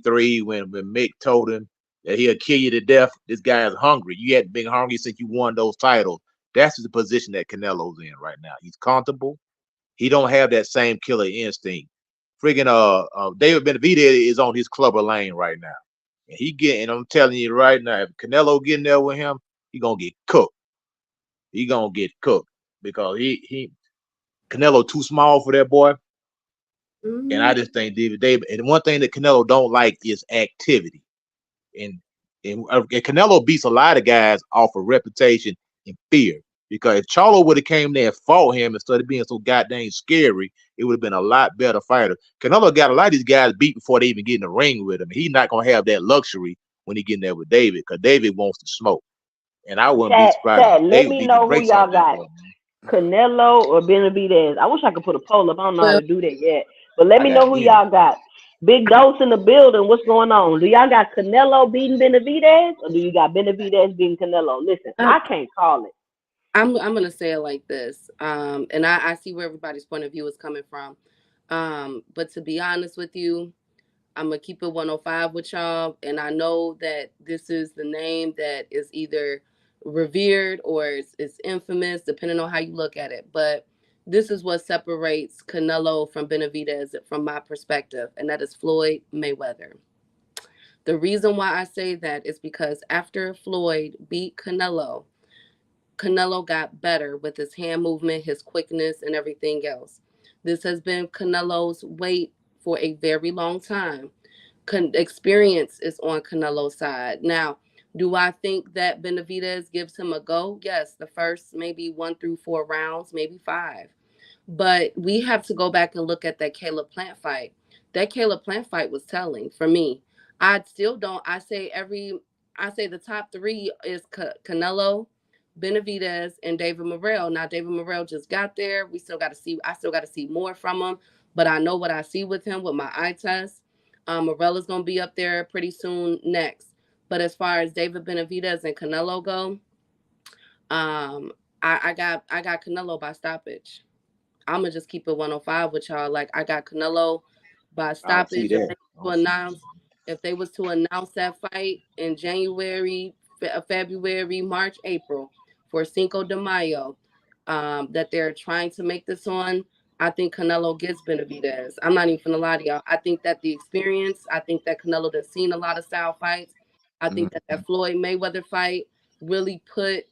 3 when Mick told him that he'll kill you to death. This guy is hungry. You hadn't been hungry since you won those titles. That's the position that Canelo's in right now. He's comfortable. He don't have that same killer instinct. Friggin' David Benavidez is on his clubber lane right now. And I'm telling you right now, if Canelo getting there with him, he gonna get cooked. He gonna get cooked because he Canelo too small for that boy. And I Mhm. just think David, and one thing that Canelo don't like is activity. And and Canelo beats a lot of guys off of reputation and fear. Because if Charlo would have came there and fought him instead of being so goddamn scary, it would have been a lot better fighter. Canelo got a lot of these guys beat before they even get in the ring with him. He's not gonna have that luxury when he get in there with David, because David wants to smoke. And I wouldn't be Chat, surprised chat. if Let David me beat the know who brakes off y'all that got. boy, man. Canelo or Benavidez. I wish I could put a poll up. I don't know how Well, to do that yet. But let I me know got who Benny. y'all got. Big Dose in the building. What's going on? Do y'all got Canelo beating Benavidez, or do you got Benavidez beating Canelo? Listen, I'm I can't call it. I'm gonna say it like this, and I see where everybody's point of view is coming from, but to be honest with you, I'm gonna keep it 105 with y'all, and I know that this is the name that is either revered or it's infamous, depending on how you look at it. But this is what separates Canelo from Benavidez, from my perspective, and that is Floyd Mayweather. The reason why I say that is because after Floyd beat Canelo, Canelo got better with his hand movement, his quickness, and everything else. This has been Canelo's weight for a very long time. Experience is on Canelo's side. Now, do I think that Benavidez gives him a go? Yes, the first maybe 1 through 4 rounds, maybe five. But we have to go back and look at that Caleb Plant fight. That Caleb Plant fight was telling for me. I still don't. I say the top three is Canelo, Benavidez, and David Morrell. Now David Morrell just got there. We still got to see. I still got to see more from him. But I know what I see with him with my eye test. Morrell is going to be up there pretty soon next. But as far as David Benavidez and Canelo go, um, I got Canelo by stoppage. I'm gonna just keep it 105 with y'all. Like I got Canelo by I don't see stoppage. that. I don't see that. If they was to announce that fight in January, February, March, April for Cinco de Mayo, that they're trying to make this on, I think Canelo gets Benavidez. I'm not even gonna lie to y'all. I think that the experience, I think that Canelo has seen a lot of style fights. I think that Mhm. that Floyd Mayweather fight really put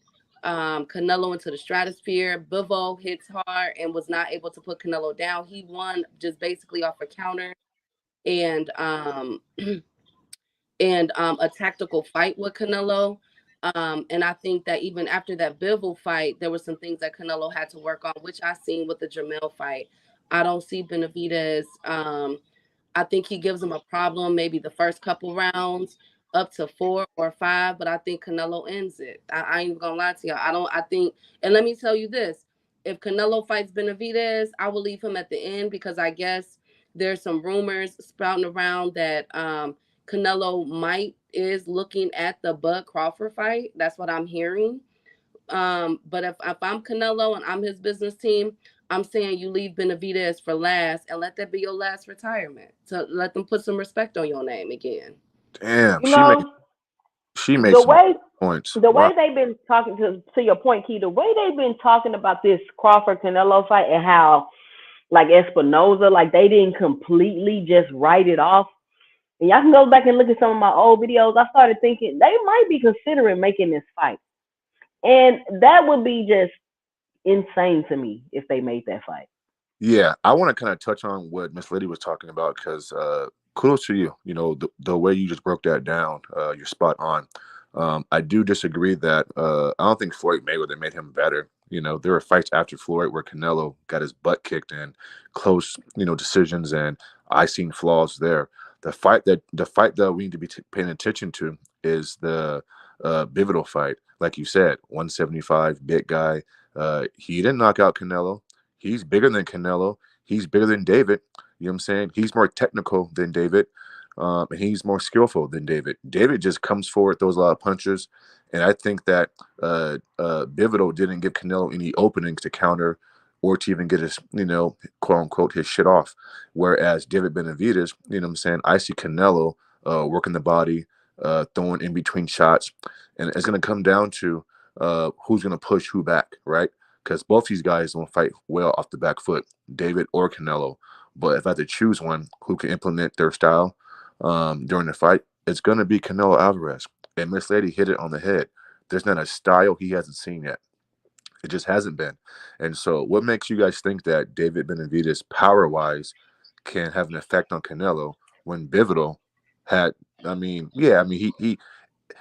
Canelo into the stratosphere. Bivol hits hard and was not able to put Canelo down. He won just basically off a counter and a tactical fight with Canelo. And I think that even after that Bivol fight, there were some things that Canelo had to work on, which I seen with the Jamel fight. I don't see Benavidez. I think he gives him a problem maybe the first couple rounds up to 4 or 5, but I think Canelo ends it. I ain't even gonna lie to y'all. I think, and let me tell you this: if Canelo fights Benavidez, I will leave him at the end because I guess there's some rumors spouting around that Canelo might is looking at the Bud Crawford fight. That's what I'm hearing. But if I'm Canelo and I'm his business team, I'm saying you leave Benavidez for last and let that be your last retirement. To let them put some respect on your name again. Damn, You know, she made the some way points. the way Wow. they've been talking to your point, Key. The way they've been talking about this Crawford Canelo fight and how like Espinoza, like they didn't completely just write it off. And y'all can go back and look at some of my old videos. I started thinking they might be considering making this fight. And that would be just insane to me if they made that fight. Yeah, I want to kind of touch on what Miss Lady was talking about because kudos to you. You know, the way you just broke that down, you're spot on. I do disagree that I don't think Floyd Mayweather made him better. You know, there were fights after Floyd where Canelo got his butt kicked in close, decisions, and I seen flaws there. The fight that we need to be paying attention to is the Bivital fight. Like you said, 175, big guy. He didn't knock out Canelo. He's bigger than Canelo. He's bigger than David. You know what I'm saying? He's more technical than David. And he's more skillful than David. David just comes forward, throws a lot of punches. And I think that Bivito didn't give Canelo any openings to counter or to even get his, quote unquote, his shit off. Whereas David Benavidez, you know what I'm saying? I see Canelo working the body, throwing in between shots. And it's going to come down to who's going to push who back, right? Because both these guys don't fight well off the back foot, David or Canelo. But if I had to choose one who can implement their style during the fight, it's going to be Canelo Alvarez. And Miss Lady hit it on the head. There's not a style he hasn't seen yet. It just hasn't been. And so, what makes you guys think that David Benavidez, power wise, can have an effect on Canelo when Bivito had? I mean, yeah, I mean, he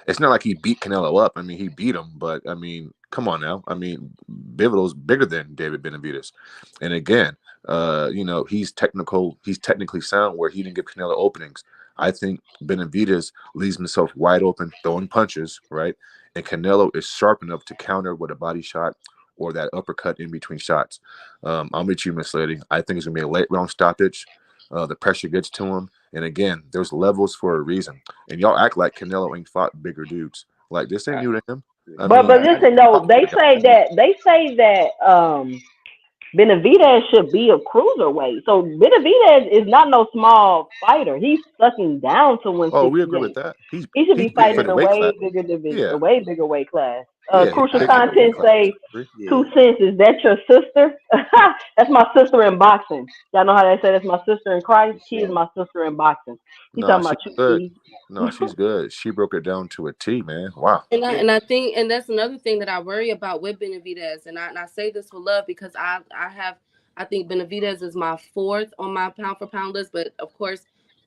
it's not like he beat Canelo up. I mean, he beat him, but I mean, come on now. I mean, Bivito's bigger than David Benavidez, and again, he's technical. He's technically sound where he didn't give Canelo openings. I think Benavidez leaves himself wide open, throwing punches, right? And Canelo is sharp enough to counter with a body shot or that uppercut in between shots. I'm with you, Miss Lady. I think it's gonna be a late round stoppage. The pressure gets to him, and again, there's levels for a reason. And y'all act like Canelo ain't fought bigger dudes. Like this ain't I, new to him. I But mean, but he listen fought though, the guy. they say that Benavidez should be a cruiserweight. So Benavidez is not no small fighter. He's sucking down to Oh, we agree with 168. that. He should He's be big for fighting the a weight way class. bigger division, a Yeah, way bigger weight class. yeah, he's Crucial big for the weight content class. say yeah. 2 cents. Is that your sister? That's my sister in boxing. Y'all know how they say that's my sister in Christ. For She is sure. my sister in boxing. He No, talking she's about you, good. Steve. No, she's good. She broke it down to a T, man. Wow. Yeah. And I think and that's another thing that I worry about with Benavidez, and I say this with love because I think Benavidez is my fourth on my pound for pound list, but of course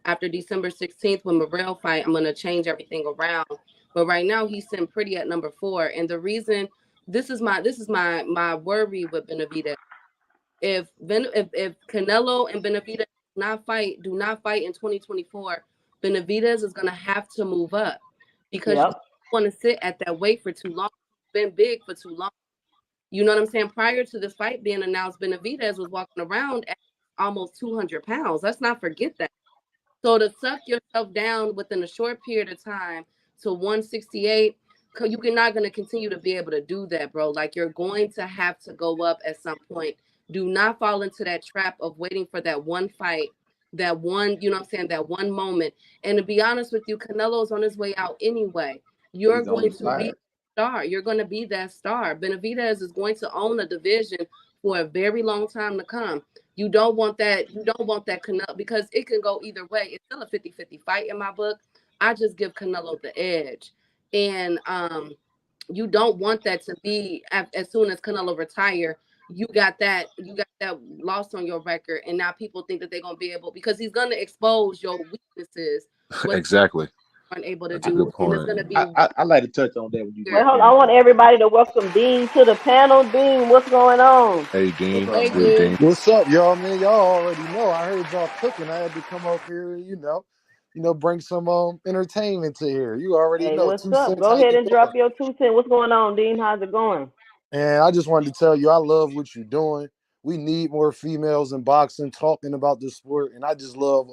after December 16th when Morrell fight, I'm gonna change everything around. But right now he's sitting pretty at number four, and the reason this is my worry with Benavidez. If Canelo and Benavidez do not fight in 2024, Benavidez is gonna have to move up because you Yep. don't want to sit at that weight for too long. You've been big for too long. You know what I'm saying? Prior to this fight being announced, Benavidez was walking around at almost 200 pounds. Let's not forget that. So to suck yourself down within a short period of time to 168, you're not going to continue to be able to do that, bro. Like you're going to have to go up at some point. Do not fall into that trap of waiting for that one fight, that one, you know what I'm saying, that one moment. And to be honest with you, Canelo's on his way out anyway. You're He's on going the to be slide. star. You're going to be that star. Benavidez is going to own a division for a very long time to come. You don't want that. You don't want that Canelo because it can go either way. It's still a 50-50 fight in my book. I just give Canelo the edge. And you don't want that to be as soon as Canelo retire, you got that loss on your record. And now people think that they're gonna be able because he's gonna expose your weaknesses, what Exactly. you aren't able to That's a do. good And it's point. gonna be I like to touch on that when you Wait, get hold on. weird. I finished, want though. everybody to welcome Dean to the panel. Dean, what's going on? Hey, What's Dean. up, Hey man? Good Dean. Dean. What's up, y'all, man? Y'all already know. I heard y'all cooking. I had to come up here, bring some entertainment to here. You already Hey, know. what's Two up? cents, Go how ahead you and drop doing? your 2 cents. What's going on, Dean? How's it going? And I just wanted to tell you, I love what you're doing. We need more females in boxing talking about the sport, and I just love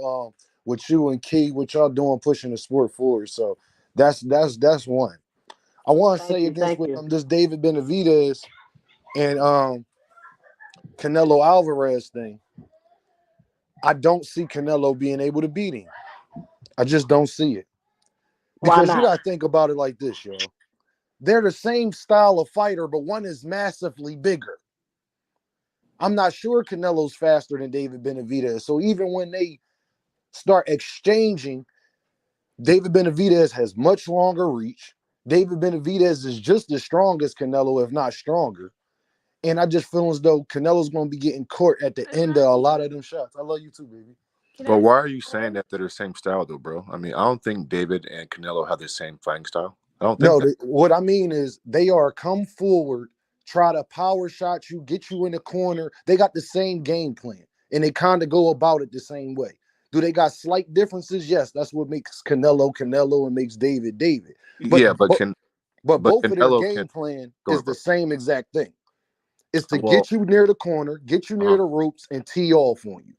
what you and Key, what y'all doing, pushing the sport forward. So that's one. I want to Thank say you. against Thank with you. this David Benavidez and Canelo Alvarez thing. I don't see Canelo being able to beat him. I just don't see it. Why Because you not? got to think about it like this, yo. They're the same style of fighter, but one is massively bigger. I'm not sure Canelo's faster than David Benavidez. So even when they start exchanging, David Benavidez has much longer reach. David Benavidez is just as strong as Canelo, if not stronger. And I just feel as though Canelo's going to be getting caught at the end of a lot of them shots. I love you too, baby. But why are you saying that they're the same style, though, bro? I mean, I don't think David and Canelo have the same fighting style. I don't think No, that. what I mean is they are come forward, try to power shot you, get you in the corner. They got the same game plan and they kind of go about it the same way. Do they got slight differences? Yes, that's what makes Canelo Canelo and makes David David. But Yeah, but but, can but but both of their Canelo can game plan go is ahead, the bro. same exact thing. It's to Well, get you near the corner, get you near uh the ropes, and tee off on you.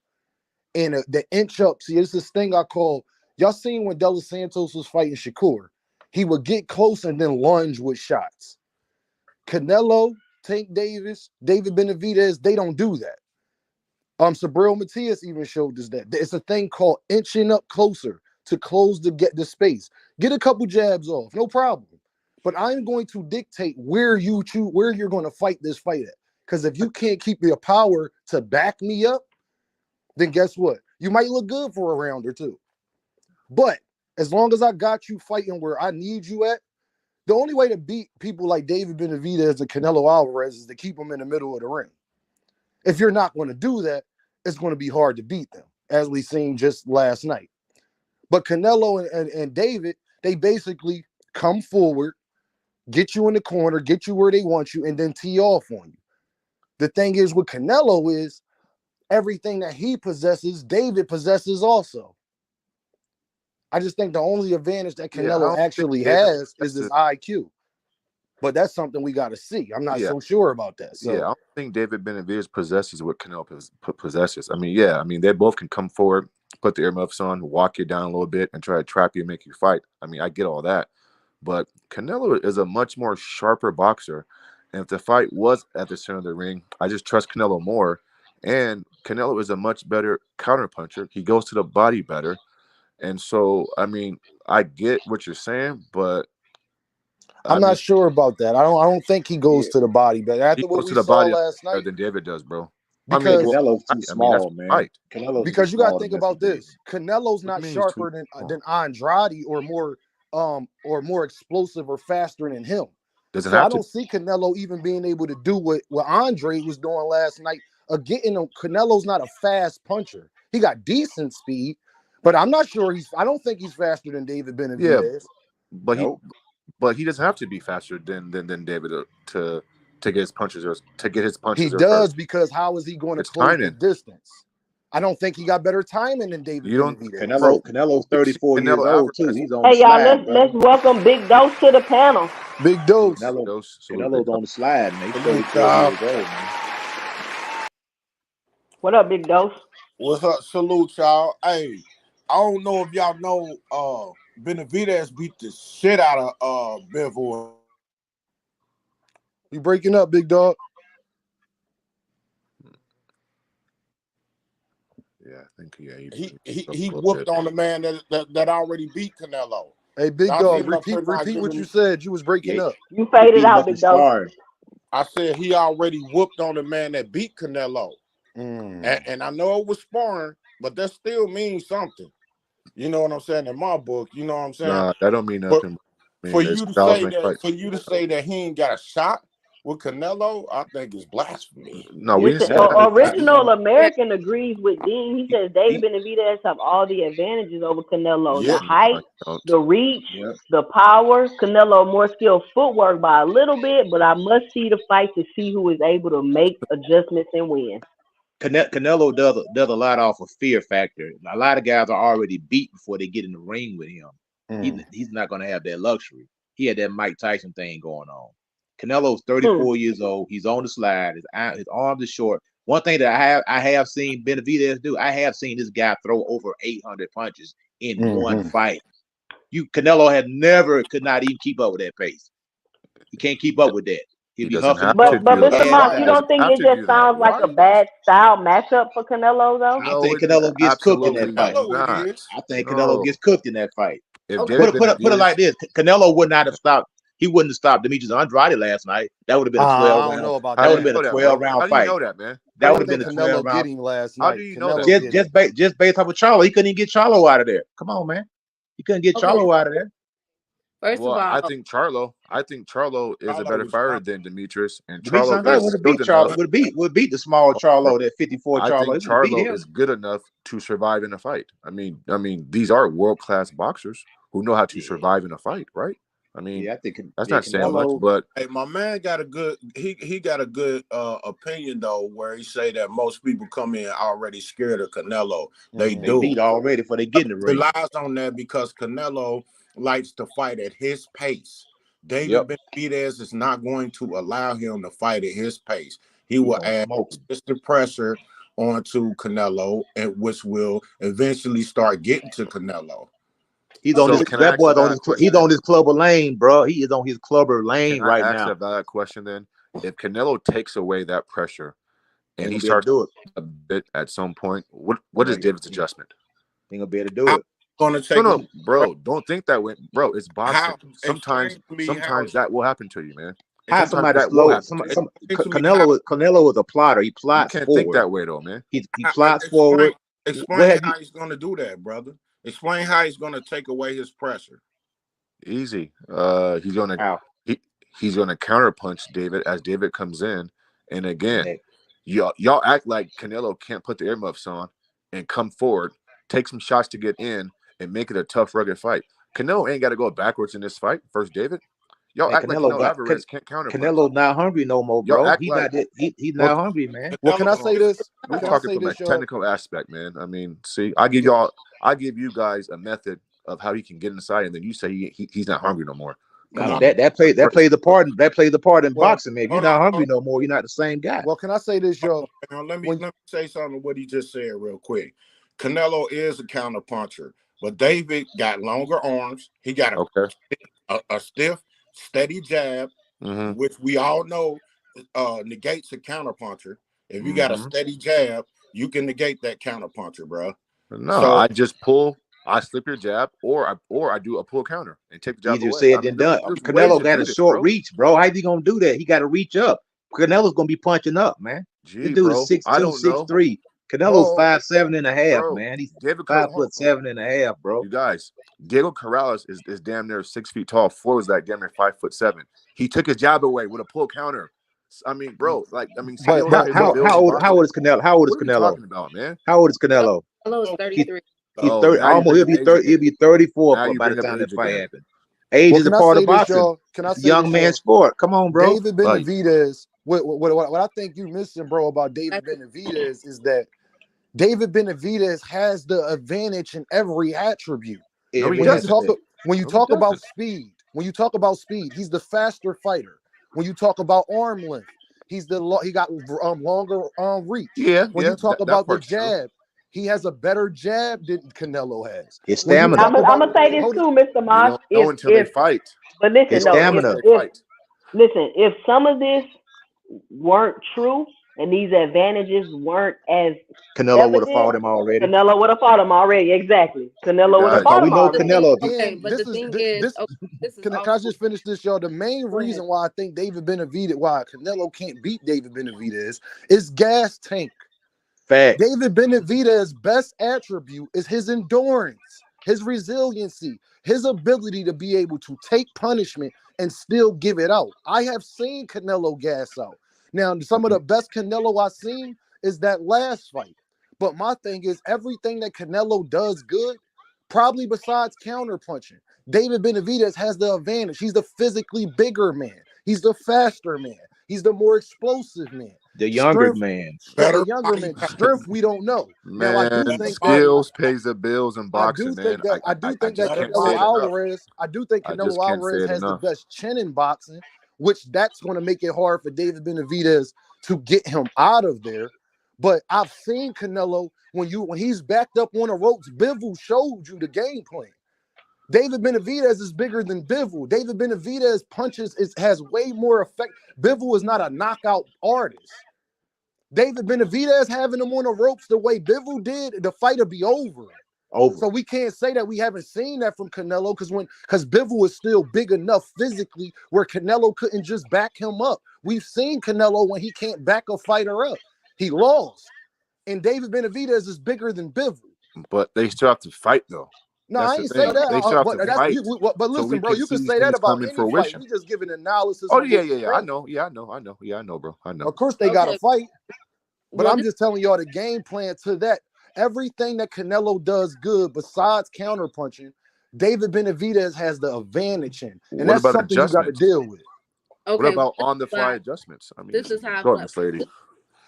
And the inch up. See, it's this thing I call y'all seen when De Los Santos was fighting Shakur. He would get close and then lunge with shots. Canelo, Tank Davis, David Benavidez, they don't do that. Sabril Matias even showed us that. It's a thing called inching up closer to close the get the space. Get a couple jabs off, no problem. But I'm going to dictate where you choose, where you're going to fight this fight at. Because if you can't keep your power to back me up, then guess what? You might look good for a round or two. But as long as I got you fighting where I need you at, the only way to beat people like David Benavidez and Canelo Alvarez is to keep them in the middle of the ring. If you're not going to do that, it's going to be hard to beat them, as we seen just last night. But Canelo and David, they basically come forward, get you in the corner, get you where they want you, and then tee off on you. The thing is with Canelo is everything that he possesses, David possesses also. I just think the only advantage that Yeah, I Canelo don't think actually David has is his possesses. IQ. But that's something we got to see. I'm not Yeah, so sure about that. yeah. I So don't think David Benavidez possesses what Canelo possesses. I mean, yeah. I mean, they both can come forward, put the earmuffs on, walk you down a little bit, and try to trap you and make you fight. I mean, I get all that, but Canelo is a much more sharper boxer. And if the fight was at the center of the ring, I just trust Canelo more. And Canelo is a much better counterpuncher. He goes to the body better. And so, I mean, I get what you're saying, but I I'm mean, not sure about that. I don't think he goes Yeah, to the body, but he after what goes to we the saw body last better night, than David does, bro. I mean, yeah. because well, Canelo's I too mean that's small, man. right. Canelo's too because you got to small to think mess about with David. this. Canelo's What do not you mean he's too sharper small? than Andrade or more explosive or faster than him. Doesn't So I have to. don't see Canelo even being able to do what Andre was doing last night. Again, Canelo's not a fast puncher. He got decent speed, but I'm not sure I don't think he's faster than David Yeah, Benavidez. but Nope. he doesn't have to be faster than David to get his punches or to get his He punches or first. does, because how is he going to It's close the timing. distance? I don't think he got better timing than David You don't, Benavidez. bro. Canelo's We've seen 34 years Canelo old too. Alvarez. He's on the Hey y'all, slide, let's brother. welcome Big Dose to the panel. Big Salute, dose. Canelo, Dose. Salute, big Canelo's dose. on the slide, man. He's Salute, 34 y'all. years old, man. What up, Big Dose? What's up? Salute, y'all. Hey, I don't know if y'all know Benavidez beat the shit out of Bivol. You breaking up, big dog? Yeah, I think He a little whooped bit. on the man that already beat Canelo. Hey, big I dog, seen him up here not repeat what you giving. said. You was breaking Yeah, up. You he faded beat him out, up in Big Dose. sparring. I said he already whooped on the man that beat Canelo, and I know it was sparring, but that still means something. You know what I'm saying? In my book, you know what I'm saying. Nah, that don't mean But nothing. I for mean, it's you to styles say make that, fights. he ain't got a shot with Canelo, I think is blasphemy. No, we didn't Listen, say Yeah, that. Original Yeah. American agrees with Dean. He says David he, Benavidez have all the advantages over Canelo. Yeah, The No, height, you don't. the reach, yeah. the power. Canelo more skilled footwork by a little bit, but I must see the fight to see who is able to make adjustments and win. Canelo does a lot off of fear factor. A lot of guys are already beat before they get in the ring with him. He's not going to have that luxury. He had that Mike Tyson thing going on. Canelo's Hmm. 34 years old. He's on the slide. His arms are short. One thing that I have seen Benavidez do, I have seen this guy throw over 800 punches in one fight. Canelo could not even keep up with that pace. He can't keep up with that. He'll He be doesn't huffing have and to But puffing do his that. Mr. ass Moss, He you out. don't doesn't think have it to just do that. sounds like why a you gonna bad style matchup for Canelo though? I No, think it Canelo gets cooked in that absolutely fight. Canelo it not. is. I think Canelo No. gets cooked in that fight. If Okay. David Put it like Benavidez, this: Canelo would not have stopped. He wouldn't have stopped Demetrius Andrade last night. That would have been a 12 I don't round. know about how That do would have you that. been know a that, 12 bro? round How do you fight. know that, man? How That do I would you have know been think a that? 12 Canelo round. getting last How night. do you know Canelo that? getting. Just based off of Charlo, he couldn't even get Charlo out of there. Come on, man. He couldn't get Okay. Charlo out of there. First of Well, I all, think Charlo is a Carlo better was fighter fine. than Demetrius, and Demetrius Charlo Andrade is would have skilled beat Charlo. enough. Would beat the small Oh, bro, Charlo, that 54 I Charlo. think He would have beat Charlo him. is good enough to survive in a fight. I mean, these are world class boxers who know how to Yeah, survive in a fight, right? I mean, yeah. I think that's yeah, not saying much, Canelo. but Hey, my man got a good he got a good opinion though, where he say that most people come in already scared of Canelo. They They do. beat already before they get in the ring. Relies on that because Canelo likes to fight at his pace. Yep. David Benavidez is not going to allow him to fight at his pace. He He will gonna add smoke him. consistent pressure onto Canelo, and which will eventually start getting to Canelo. He's on okay. so his can I that ask a boy's on valid his question he's then? on his clubber lane, bro. He is on his clubber Can lane I right ask now. a valid question then? If Canelo takes away that pressure and Ain't he gonna be able to starts do it. a bit at some point, what Ain't is gonna, David's adjustment? ain't gonna be able to do How it. going to No, take no, away bro, don't think that way, bro. It's boxing. how explain to me how Sometimes that will happen to you, man. How explain, Sometimes somebody that will slow? happen to you. explain to me how Canelo is a plotter. He You plots can't think forward. that way though, man. He I plots forward. What explain have you? how he's going to do that, brother. Explain how he's going to take away his pressure. Easy. He's gonna How? he he's gonna counterpunch David as David comes in, and again, Next. y'all act like Canelo can't put the earmuffs on and come forward, take some shots to get in, and make it a tough, rugged fight. Canelo ain't got to go backwards in this fight. First, David, y'all Man, act like Canelo Alvarez can't counterpunch. Canelo not hungry no more, Y'all bro. act like He's well, not hungry, man. Well, can I Canelo say is this? we Can I talking say from a this, y'all? technical aspect, man. I mean, see, I give you guys a method of how he can get inside, and then you say he's not hungry no more. Come on, That plays a part. That plays a part in boxing, man. If you're hold not on, hungry no more, you're not the same guy. Well, can I say this, yo? now let me say something what he just said real quick. Canelo is a counter puncher, but David got longer arms. He got a stiff, steady jab, which we all know negates a counter puncher. If you got a steady jab, you can negate that counter puncher, bro. No, So I just pull, I slip your jab, or I do a pull counter and take the jab Easier away. said I mean, than done. there's ways Canelo to got do a this, short bro. reach, bro. How's he gonna do that? He got to reach up. Canelo's gonna be punching up, man. This Gee, dude is bro, I 6'2", don't know, 6'3". Canelo's Oh, 5'7" and a half, bro. man. He's David, 5'7" and a half, bro. you guys, Diego Corrales is damn near 6 feet tall. Floyd was like damn near 5'7". He took his jab away with a pull counter. I mean, bro, skills but pay the bills in How boxing. old is Canelo? How old is What are we Canelo? talking about, man? How old is Canelo? Hello is 33. He's Oh, 30. now you're Almost. He'll bringing be age 30. He'll again. be 34 Now you by the bring up time that age fight again. happens. Age well, is a can I part say of this, boxing. y'all? Can I It's a say young this, man y'all? sport. Come on, bro. David Benavidez. What I think you missing, bro, about David Benavidez is that David Benavidez has the advantage in every attribute. No, he Every When you doesn't. talk aspect. when you No, he talk about doesn't. speed, he's the faster fighter. When you talk about arm length, he got longer reach. Yeah, When you talk that about the part's true. jab, he has a better jab than Canelo has. His When you stamina. talk I'm about gonna say this hold it, too, Mr. We Moss. don't know until they fight. But listen His though, Until stamina. they fight. listen, if some of this weren't true and these advantages weren't as Canelo would have evident, fought him already. Canelo would have fought him already. Exactly. You Canelo would have guys, Because fought we him know The already. thing, Canelo. okay, and but the thing is, okay, this is can I also just finish this, y'all? The main go ahead. reason why I think why Canelo can't beat David Benavidez is gas tank. Facts. David Benavidez's best attribute is his endurance, his resiliency, his ability to be able to take punishment and still give it out. I have seen Canelo gas out. Now, some of the best Canelo I've seen is that last fight. But my thing is, everything that Canelo does good, probably besides counterpunching, David Benavidez has the advantage. He's the physically bigger man. He's the faster man. He's the more explosive man. The younger Strength, man. the better younger body man. power, Strength, we don't know. Now, I do man, think that body skills pays the bills in boxing, man. I do think just that better can't say Canelo it body. enough. Alvarez, I do think I Canelo just can't say Alvarez it has the enough. best chin in boxing, which that's going to make it hard for David Benavidez to get him out of there. But I've seen Canelo when he's backed up on the ropes. Bivol showed you the game plan. David Benavidez is bigger than Bivol. David Benavidez has way more effect. Bivol is not a knockout artist. David Benavidez having him on the ropes the way Bivol did, the fight will be over. Over. So we can't say that we haven't seen that from Canelo because Bivol is still big enough physically where Canelo couldn't just back him up. We've seen Canelo when he can't back a fighter up. He lost. And David Benavidez is bigger than Bivol. But they still have to fight, though. No, That's I the ain't say thing. that. They still have But to fight. but So listen, we bro, can you see can these say that things about come in any fight. fruition. We just give an analysis Oh on yeah, what we I think. know. Yeah, I know. Yeah, I know, bro. I know. Of course, they got to Okay, fight. But well, I'm just telling y'all the game plan to that. Everything that Canelo does good besides counterpunching, David Benavidez has the advantage in. And What that's about something you got to adjustments? deal with. What okay, about this on is the fly why adjustments? I mean, this is how I go ahead, feel. Miss Lady.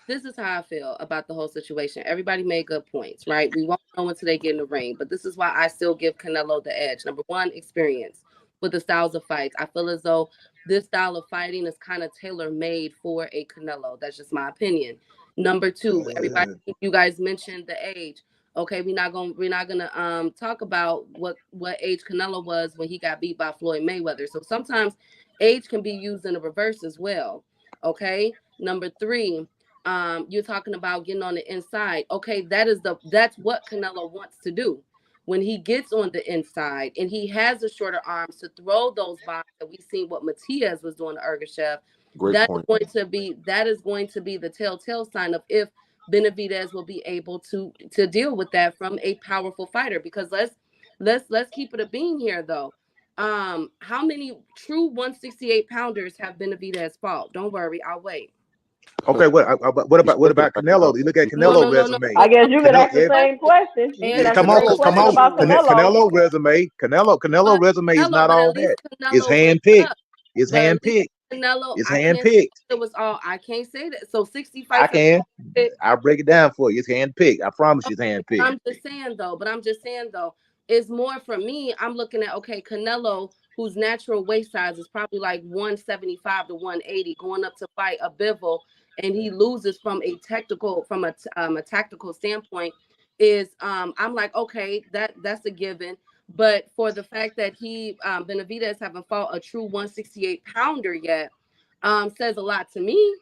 This is how I feel about the whole situation. Everybody made good points, right? We won't know until they get in the ring, but this is why I still give Canelo the edge. Number one, experience with the styles of fights. I feel as though this style of fighting is kind of tailor made for a Canelo. That's just my opinion. Number two, everybody, you guys mentioned the age. Okay, we're not gonna talk about what age Canelo was when he got beat by Floyd Mayweather. So sometimes age can be used in the reverse as well. Okay. Number three, you're talking about getting on the inside. Okay, that's what Canelo wants to do. When he gets on the inside and he has the shorter arms to throw those bodies that we've seen what Matias was doing to Ergashev, Great point. that is going to be the telltale sign of if Benavidez will be able to deal with that from a powerful fighter. Because let's keep it a bean here though. How many true 168 pounders have Benavidez fought? Don't worry, I'll wait. Okay, what about Canelo? You look at No, Canelo no, no, no. resume. I guess you could Canelo, ask the same question. You could And ask the come on, same Canelo's come question on. about professional. Canelo. Canelo resume. Canelo but resume is Canelo, not but all at that. least It's Canelo went handpicked. up. It's But at least handpicked. Canelo, It's I can't say handpicked. it was all. I can't say that. So 60 I fights. can. I'll break it down for you. It's handpicked. I promise you, it's handpicked. I'm just saying though. It's more for me. I'm looking at, okay, Canelo, whose natural waist size is probably like 175 to 180, going up to fight a Bivol, and he loses from a tactical standpoint. Is I'm like, okay, that's a given. But for the fact that Benavidez haven't fought a true 168 pounder yet, says a lot to me.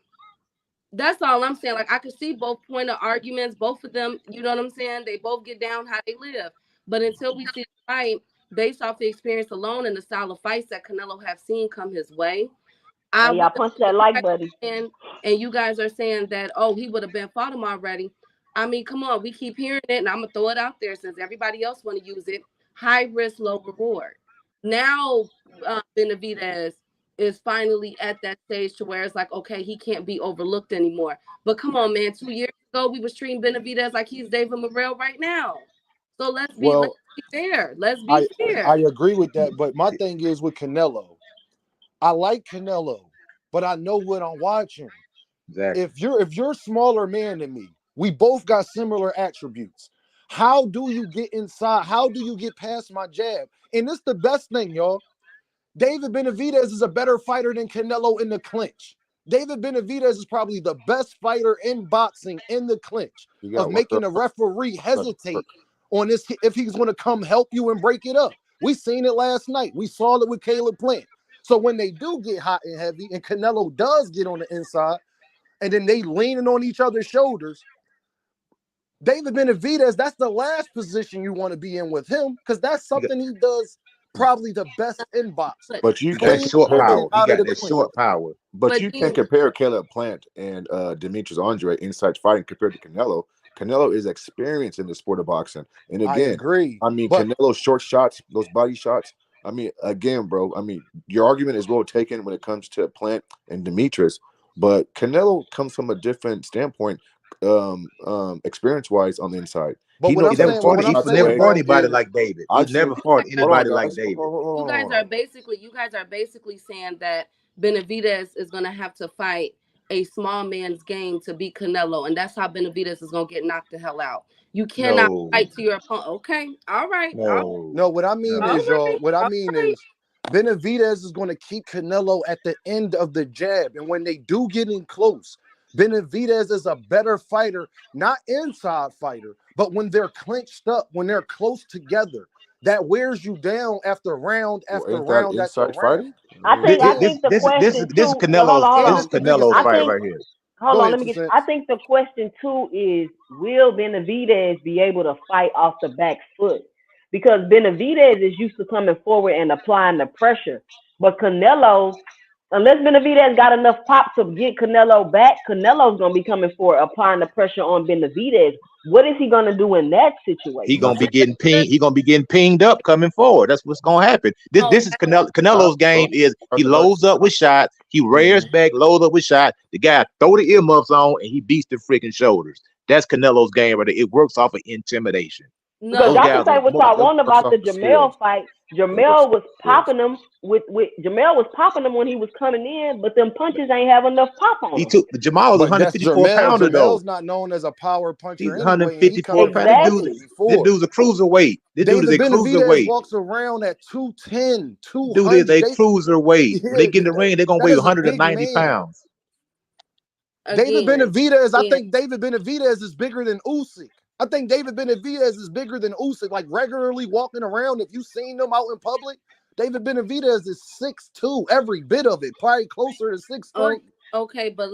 That's all I'm saying. Like, I could see both point of arguments, both of them, you know what I'm saying? They both get down how they live. But until we see the fight, based off the experience alone and the style of fights that Canelo have seen come his way, I Hey, y'all would punch that like button. and you guys are saying that, oh, he would have been fought him already. I mean, come on, we keep hearing it, and I'm gonna throw it out there since everybody else want to use it. High risk, low reward. Now, Benavidez is finally at that stage to where it's like, okay, he can't be overlooked anymore. But come on, man, 2 years ago we was treating Benavidez like he's David Morrell right now. So let's Well, be fair. Let's be I fair. I agree with that, but my thing is with Canelo. I like Canelo, but I know what I'm watching. Exactly. If you're a smaller man than me, we both got similar attributes. How do you get inside? How do you get past my jab? And this the best thing, y'all. David Benavidez is a better fighter than Canelo in the clinch. David Benavidez is probably the best fighter in boxing in the clinch of making a referee hesitate on this if he's going to come help you and break it up. We seen it last night. We saw it with Caleb Plant. So when they do get hot and heavy and Canelo does get on the inside and then they leaning on each other's shoulders, David Benavidez, that's the last position you want to be in with him because that's something he does probably the best in boxing. But you He got can't Clean short compare. punching power. He out of got the that clinch. short power. But But you can't then, compare Caleb Plant and Demetrius Andre inside fighting compared to Canelo. Canelo is experienced in the sport of boxing, and I again, agree. I mean But Canelo's short shots, those body shots. I mean, again, bro. I mean, your argument is well taken when it comes to Plant and Demetrius, but Canelo comes from a different standpoint, experience wise on the inside. but He what knows I'm He never how to saying, put fought. what I'm He shots never saying, away. fought bro, anybody is like David. He I've seen. never fought Hold on, anybody like guys. David. you guys on. are basically saying that Benavidez is going to have to fight a small man's game to beat Canelo, and that's how Benavidez is going to get knocked the hell out. You cannot No, fight to your opponent. Okay, all right, no, No, what I mean all no. is, y'all, right, what I all mean right. is Benavidez is going to keep Canelo at the end of the jab. And when they do get in close, Benavidez is a better fighter, not inside fighter, but when they're clenched up, when they're close together, that wears you down after round Well, after ain't that round after inside round. fighting? I I mean, think I Yeah. think the question This is too. Hold on, Canelo's hold And this it's is on. the biggest Canelo's I fight difference. think right here. hold Go on. ahead, Let me two get. I cents. think the question too is, will Benavidez be able to fight off the back foot? Because Benavidez is used to coming forward and applying the pressure, but Canelo, unless Benavidez got enough pop to get Canelo back, Canelo's gonna be coming forward applying the pressure on Benavidez. What is he gonna do in that He situation? gonna be nothing. getting pinged. He gonna be getting pinged up coming forward. That's what's gonna happen. Oh, This is Stop, Canelo's bro. game. Is he Start the loads up with shots? He rears Mhm. back, loads up with shot. The guy throw the earmuffs on and he beats the freaking shoulders. That's Canelo's game right there. It works off of intimidation. Because Those no, y'all can guys say are what That y'all monsters. want works about off the the Jamel skills. fight. That works Jamel off was the skills. popping them with Jamel was popping them when he was coming in, but them punches ain't have enough pop on He them. took Jamal's But that's 154 Jamel. pounder though. Jamel's not known as a power puncher He's anyway, and he 154 coming pounds. from Exactly. boxing This before. dude's a cruiserweight. This dude is David a Benavidez cruiserweight. walks around at 210, Dude is 200. a cruiserweight. When they Yeah, get in the ring, they're gonna that weigh is a big 190 man. pounds. David again, Benavidez, I again, think David Benavidez is bigger than Usyk. I think David Benavidez is bigger than Usyk. Like regularly walking around, if you've seen them out in public, David Benavidez is 6'2", every bit of it, probably closer to 6'3". oh, okay, but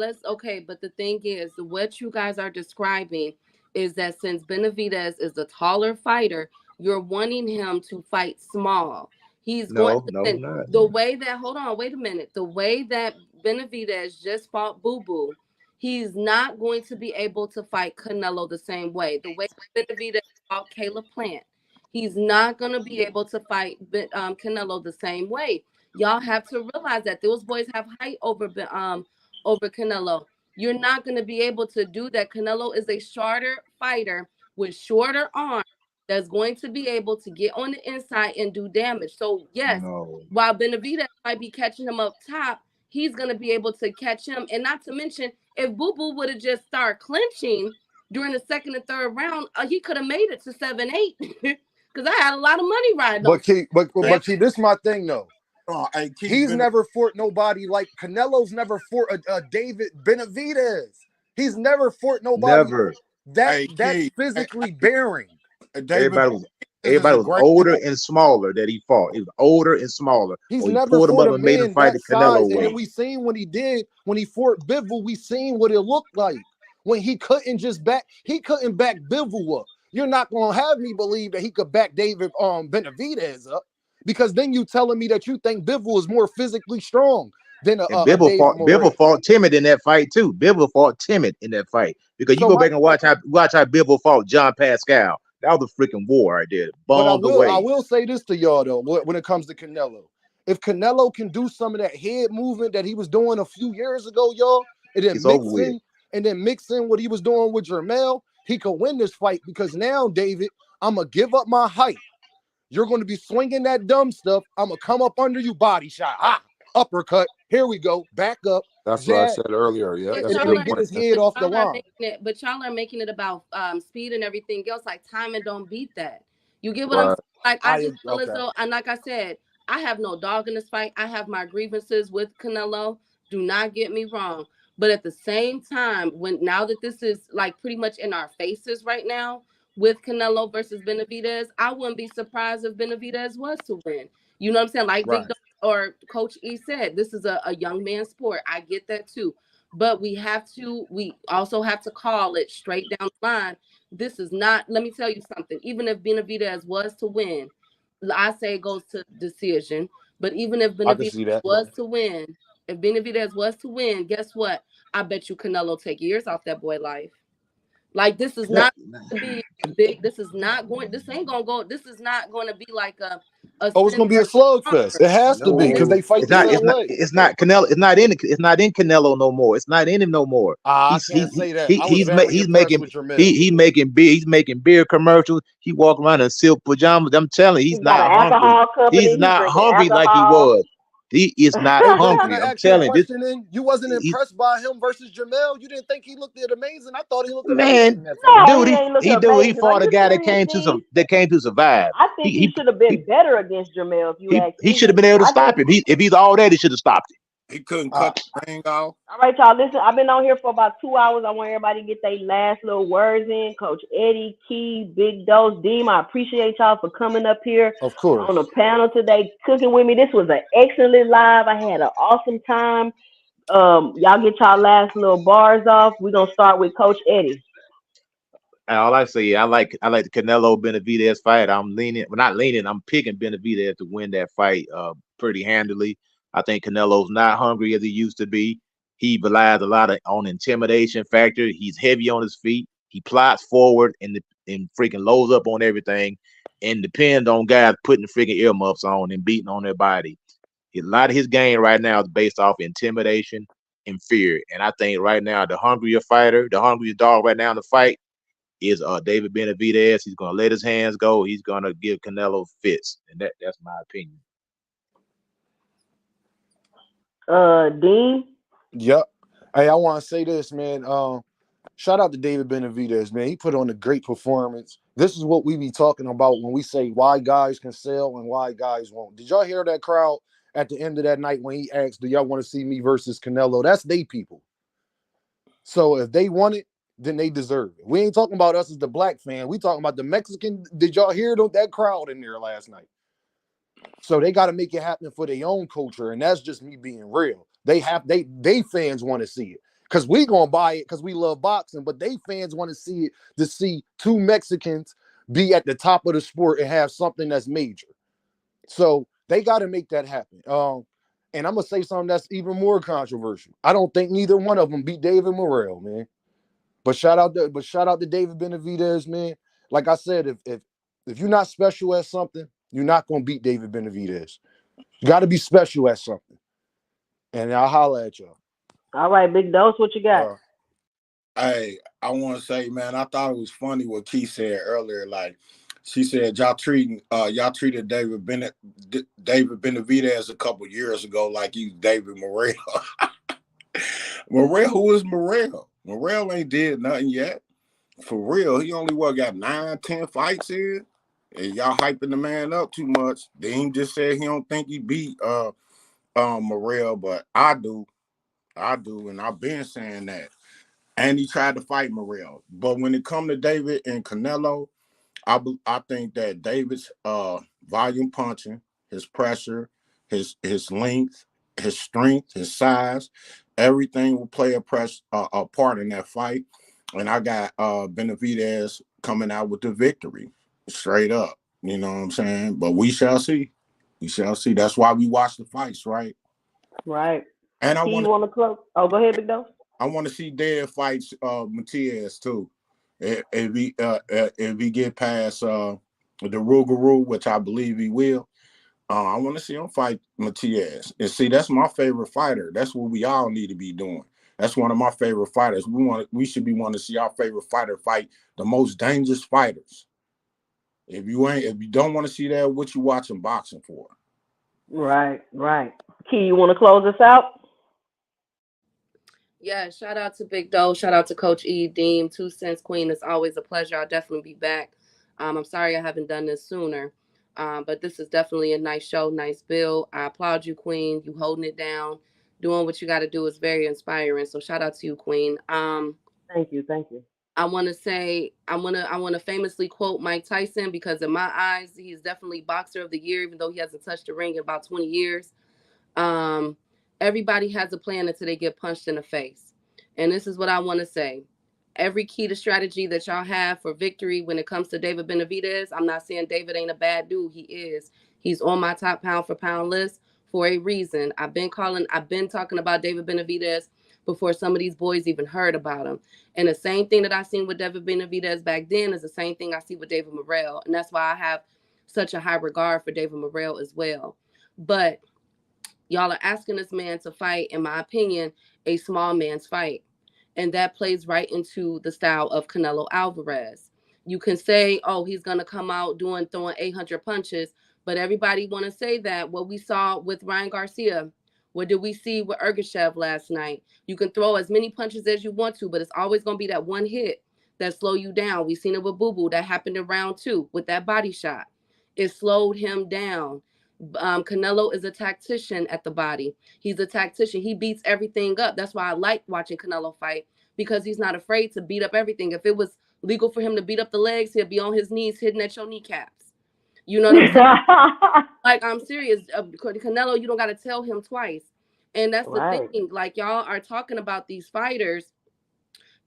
the thing is, what you guys are describing is that since Benavidez is the taller fighter, you're wanting him to fight small. He's going No, listen, not. the way that hold on, wait a minute. The way that Benavidez just fought Boo Boo, he's not going to be able to fight Canelo the same way. The way Benavidez fought Caleb Plant, he's not going to be able to fight Canelo the same way. Y'all have to realize that those boys have height over Canelo. You're not going to be able to do that. Canelo is a shorter fighter with shorter arms that's going to be able to get on the inside and do damage. So yes, No. while Benavidez might be catching him up top, he's going to be able to catch him. And not to mention, if Boo Boo would have just started clinching during the second and third round, he could have made it to 7-8. because I had a lot of money riding on. But Key, this is my thing though. Hey, Keith, He's never fought nobody like Canelo's never fought a David Benavidez. He's never fought nobody Never. Hey, that's Keith, physically bearing. David Everybody is a was great. older and smaller that he fought. He was older and smaller. He's Or he never pulled him fought up a and made him man fight that the size. Canelo And way. then we seen when he fought Bivol, we seen what it looked like. When he couldn't back Bivol up. You're not gonna have me believe that he could back David Benavidez up, because then you telling me that you think Bivol is more physically strong than a David Bivol Morrell. fought timid in that fight too. Bivol fought timid in that fight, because you So go back and watch how Bivol fought John Pascal. That was a freaking war right there. But I Bombed away. will say this to y'all though, when it comes to Canelo. If Canelo can do some of that head movement that he was doing a few years ago, y'all, and then It's over with. mix in what he was doing with Jermell, he could win this fight, because now, David, I'm gonna give up my height. You're going to be swinging that dumb stuff. I'm gonna come up under you, body shot, uppercut. Here we go, back up. That's what I jab, said earlier. Yeah, But that's a and y'all good then are, get point. his head off the y'all are line. making it about speed and everything else. Like timing don't beat that. You get what I'm Right. saying? Like I just feel as Okay. though, and like I said, I have no dog in this fight. I have my grievances with Canelo. Do not get me wrong. But at the same time, now that this is like pretty much in our faces right now with Canelo versus Benavidez, I wouldn't be surprised if Benavidez was to win. You know what I'm saying? Like Right. or Coach E said, this is a young man's sport. I get that too. But we also have to call it straight down the line. This is not, let me tell you something. Even if Benavidez was to win, I say it goes to decision. But even if I can Benavidez see that. was to win, guess what? I bet you Canelo take years off that boy life. Like this is not to be big. This is not going. This ain't gonna go. This is not going to be like a. Oh, it's gonna be a slugfest. It has to be, because No, they fight the same way. it's not Canelo. It's not in Canelo no more. It's not in him no more. I can't say that. I was He's very impressed with Jermell. he's making beer commercials. He walk around in silk pajamas. I'm telling you, he's He's got not an hungry. alcohol company. He's He's not drinking hungry like he alcohol. was. He is not Hey, Will, can hungry. I I'm ask you a telling you, question then? You wasn't impressed by him versus Jermell? You didn't think he looked amazing? I thought he looked amazing man, in that fight. No, dude, he ain't looking he amazing. Are fought a you guy serious, D? that came to survive. I think he should have been better against Jermell, if you ask He me. should have been able to I stop think. him. If he's all that, he should have stopped him. He couldn't Uh, cut the ring off. All right, y'all. Listen, I've been on here for about 2 hours. I want everybody to get their last little words in. Coach Eddie, Key, Big Dose, Deem. I appreciate y'all for coming up here of on the course. panel today, cooking with me. This was an excellent live. I had an awesome time. Y'all get y'all last little bars off. We're gonna start with Coach Eddie. And all I say, I like the Canelo Benavidez fight. Not leaning. I'm picking Benavidez to win that fight pretty handily. I think Canelo's not hungry as he used to be. He relies a lot on intimidation factor. He's heavy on his feet. He plots forward and freaking loads up on everything, and depends on guys putting freaking earmuffs on and beating on their body. A lot of his game right now is based off intimidation and fear. And I think right now the hungriest dog right now in the fight is David Benavidez. He's gonna let his hands go. He's gonna give Canelo fits, and that's my opinion. Dean. Yep. Hey, I want to say this, man. Shout out to David Benavidez, man. He put on a great performance. This is what we be talking about when we say why guys can sell and why guys won't. Did y'all hear that crowd at the end of that night when he asked, "Do y'all want to see me versus Canelo?" That's they people. So if they want it, then they deserve it. We ain't talking about us as the black fan. We talking about the Mexican. Did y'all hear that crowd in there last night? So they got to make it happen for their own culture, and that's just me being real. They fans want to see it, because we gonna buy it because we love boxing, but they fans want to see it, to see two Mexicans be at the top of the sport and have something that's major. So they got to make that happen. And I'm gonna say something that's even more controversial. I don't think neither one of them beat David Morrell, man. But shout out to David Benavidez, man. Like I said, if you're not special at something, you're not gonna beat David Benavidez. You got to be special at something. And I'll holler at y'all. All right, Big Dose. What you got? Hey, I want to say, man, I thought it was funny what Keith said earlier. Like, she said y'all treated David Benavidez a couple years ago like he's David Morrell. Morrell, who is Morrell? Morrell ain't did nothing yet. For real, he only got 9, 10 fights in. And y'all hyping the man up too much. Dean just said he don't think he beat Morrell, but I do. I do, and I've been saying that. And he tried to fight Morrell. But when it come to David and Canelo, I think that David's volume punching, his pressure, his length, his strength, his size, everything will play a part in that fight. And I got Benavidez coming out with the victory, straight up. You know what I'm saying? But we shall see. We shall see. That's why we watch the fights, right? Right. And Key, you want to close? Oh, go ahead, Big Dog. I want to see Dead fights Matias too. If he get past the Rougarou, which I believe he will, I want to see him fight Matias. And see, that's my favorite fighter. That's what we all need to be doing. That's one of my favorite fighters. We should be wanting to see our favorite fighter fight the most dangerous fighters. If you don't want to see that, what you watching boxing for? Right, right. Key, you want to close us out? Yeah, shout out to Big Doe. Shout out to Coach E, Deem, 2 Cents Queen. It's always a pleasure. I'll definitely be back. I'm sorry I haven't done this sooner, but this is definitely a nice show, nice bill. I applaud you, Queen. You holding it down, doing what you got to do is very inspiring. So shout out to you, Queen. Thank you, thank you. I want to say I want to famously quote Mike Tyson because in my eyes he's definitely boxer of the year, even though he hasn't touched the ring in about 20 years. Um, Everybody has a plan until they get punched in the face. And this is what I want to say. Every key to strategy that y'all have for victory when it comes to David Benavidez, I'm not saying David ain't a bad dude. He is. He's on my top pound for pound list for a reason. I've been talking about David Benavidez before some of these boys even heard about him. And the same thing that I seen with David Benavidez back then is the same thing I see with David Morrell. And that's why I have such a high regard for David Morrell as well. But y'all are asking this man to fight, in my opinion, a small man's fight. And that plays right into the style of Canelo Alvarez. You can say, oh, he's going to come out throwing 800 punches, but everybody want to say that. What we saw with Ryan Garcia, what did we see with Ergashev last night? You can throw as many punches as you want to, but it's always going to be that one hit that slow you down. We seen it with Boo Boo. That happened in round 2 with that body shot. It slowed him down. Canelo is a tactician at the body. He's a tactician. He beats everything up. That's why I like watching Canelo fight because he's not afraid to beat up everything. If it was legal for him to beat up the legs, he'd be on his knees hitting at your kneecaps. You know what I'm saying? Like, I'm serious. Canelo, you don't got to tell him twice. And that's Right. the thing. Like, y'all are talking about these fighters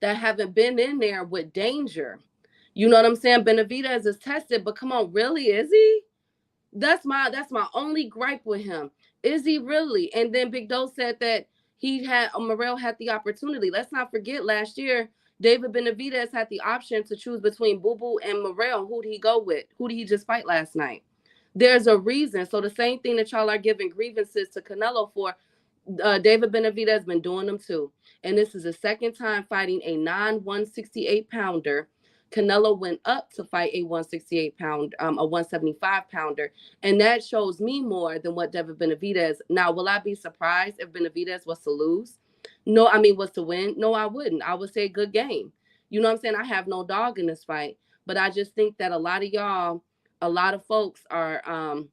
that haven't been in there with danger. You know what I'm saying? Benavidez is tested, but come on, really, is he? That's my only gripe with him. Is he really? And then Big Doe said that Morrell had the opportunity. Let's not forget last year, David Benavidez had the option to choose between Boo Boo and Morrell. Who did he go with? Who did he just fight last night? There's a reason. So the same thing that y'all are giving grievances to Canelo for, David Benavidez has been doing them too. And this is the second time fighting a non-168 pounder. Canelo went up to fight a 168 pound, a 175 pounder. And that shows me more than what David Benavidez. Now, will I be surprised if Benavidez was to lose? No, I mean, was to win? No, I wouldn't. I would say good game. You know what I'm saying? I have no dog in this fight. But I just think that a lot of folks are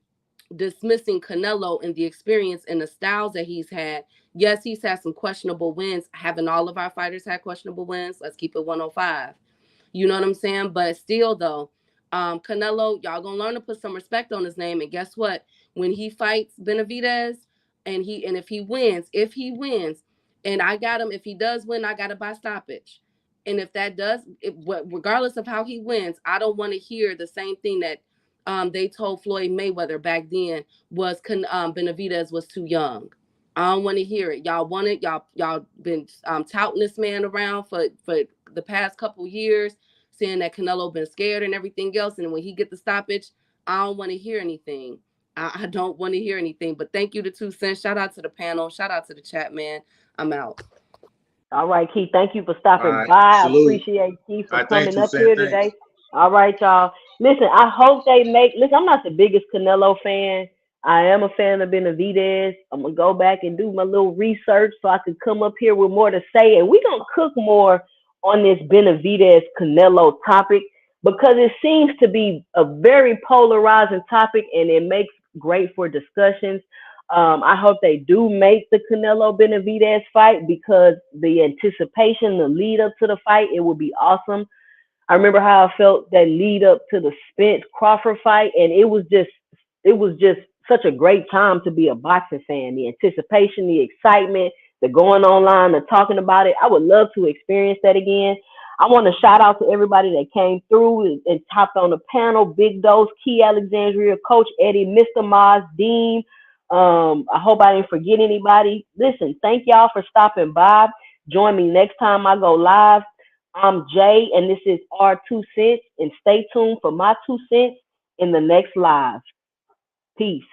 dismissing Canelo and the experience and the styles that he's had. Yes, he's had some questionable wins. Haven't all of our fighters had questionable wins? Let's keep it 105. You know what I'm saying? But still, though, Canelo, y'all gonna learn to put some respect on his name. And guess what? When he fights Benavidez, and if he wins, and I got him, if he does win, I got it by stoppage. And if that does, regardless of how he wins, I don't want to hear the same thing that they told Floyd Mayweather back then was Benavidez was too young. I don't want to hear it. Y'all want it. Y'all been touting this man around for the past couple years, saying that Canelo been scared and everything else. And when he get the stoppage, I don't want to hear anything. I don't want to hear anything. But thank you to 2 Cents. Shout out to the panel. Shout out to the chat, man. I'm out. All right, Keith. Thank you for All stopping right, by. I salute. appreciate Keith All for right, thanks, coming two up cent. here Thanks. today. All right, y'all. Listen, I hope they make. Listen, I'm not the biggest Canelo fan. I am a fan of Benavidez. I'm gonna go back and do my little research so I can come up here with more to say. And we're gonna cook more on this Benavidez Canelo topic. because it seems to be a very polarizing topic and it makes great for discussions. I hope they do make the Canelo Benavidez fight because the anticipation, the lead up to the fight, it will be awesome. I remember how I felt that lead up to the Spence Crawford fight, and it was just such a great time to be a boxing fan. The anticipation, the excitement, the going online, the talking about it. I would love to experience that again. I want to shout out to everybody that came through and topped on the panel. Big Dose, Key Alexandria, Coach Eddie, Mr. Maz, Dean. I hope I didn't forget anybody. Listen, thank y'all for stopping by. Join me next time I go live. I'm Jay, and this is our 2 cents. And stay tuned for my 2 cents in the next live. Peace.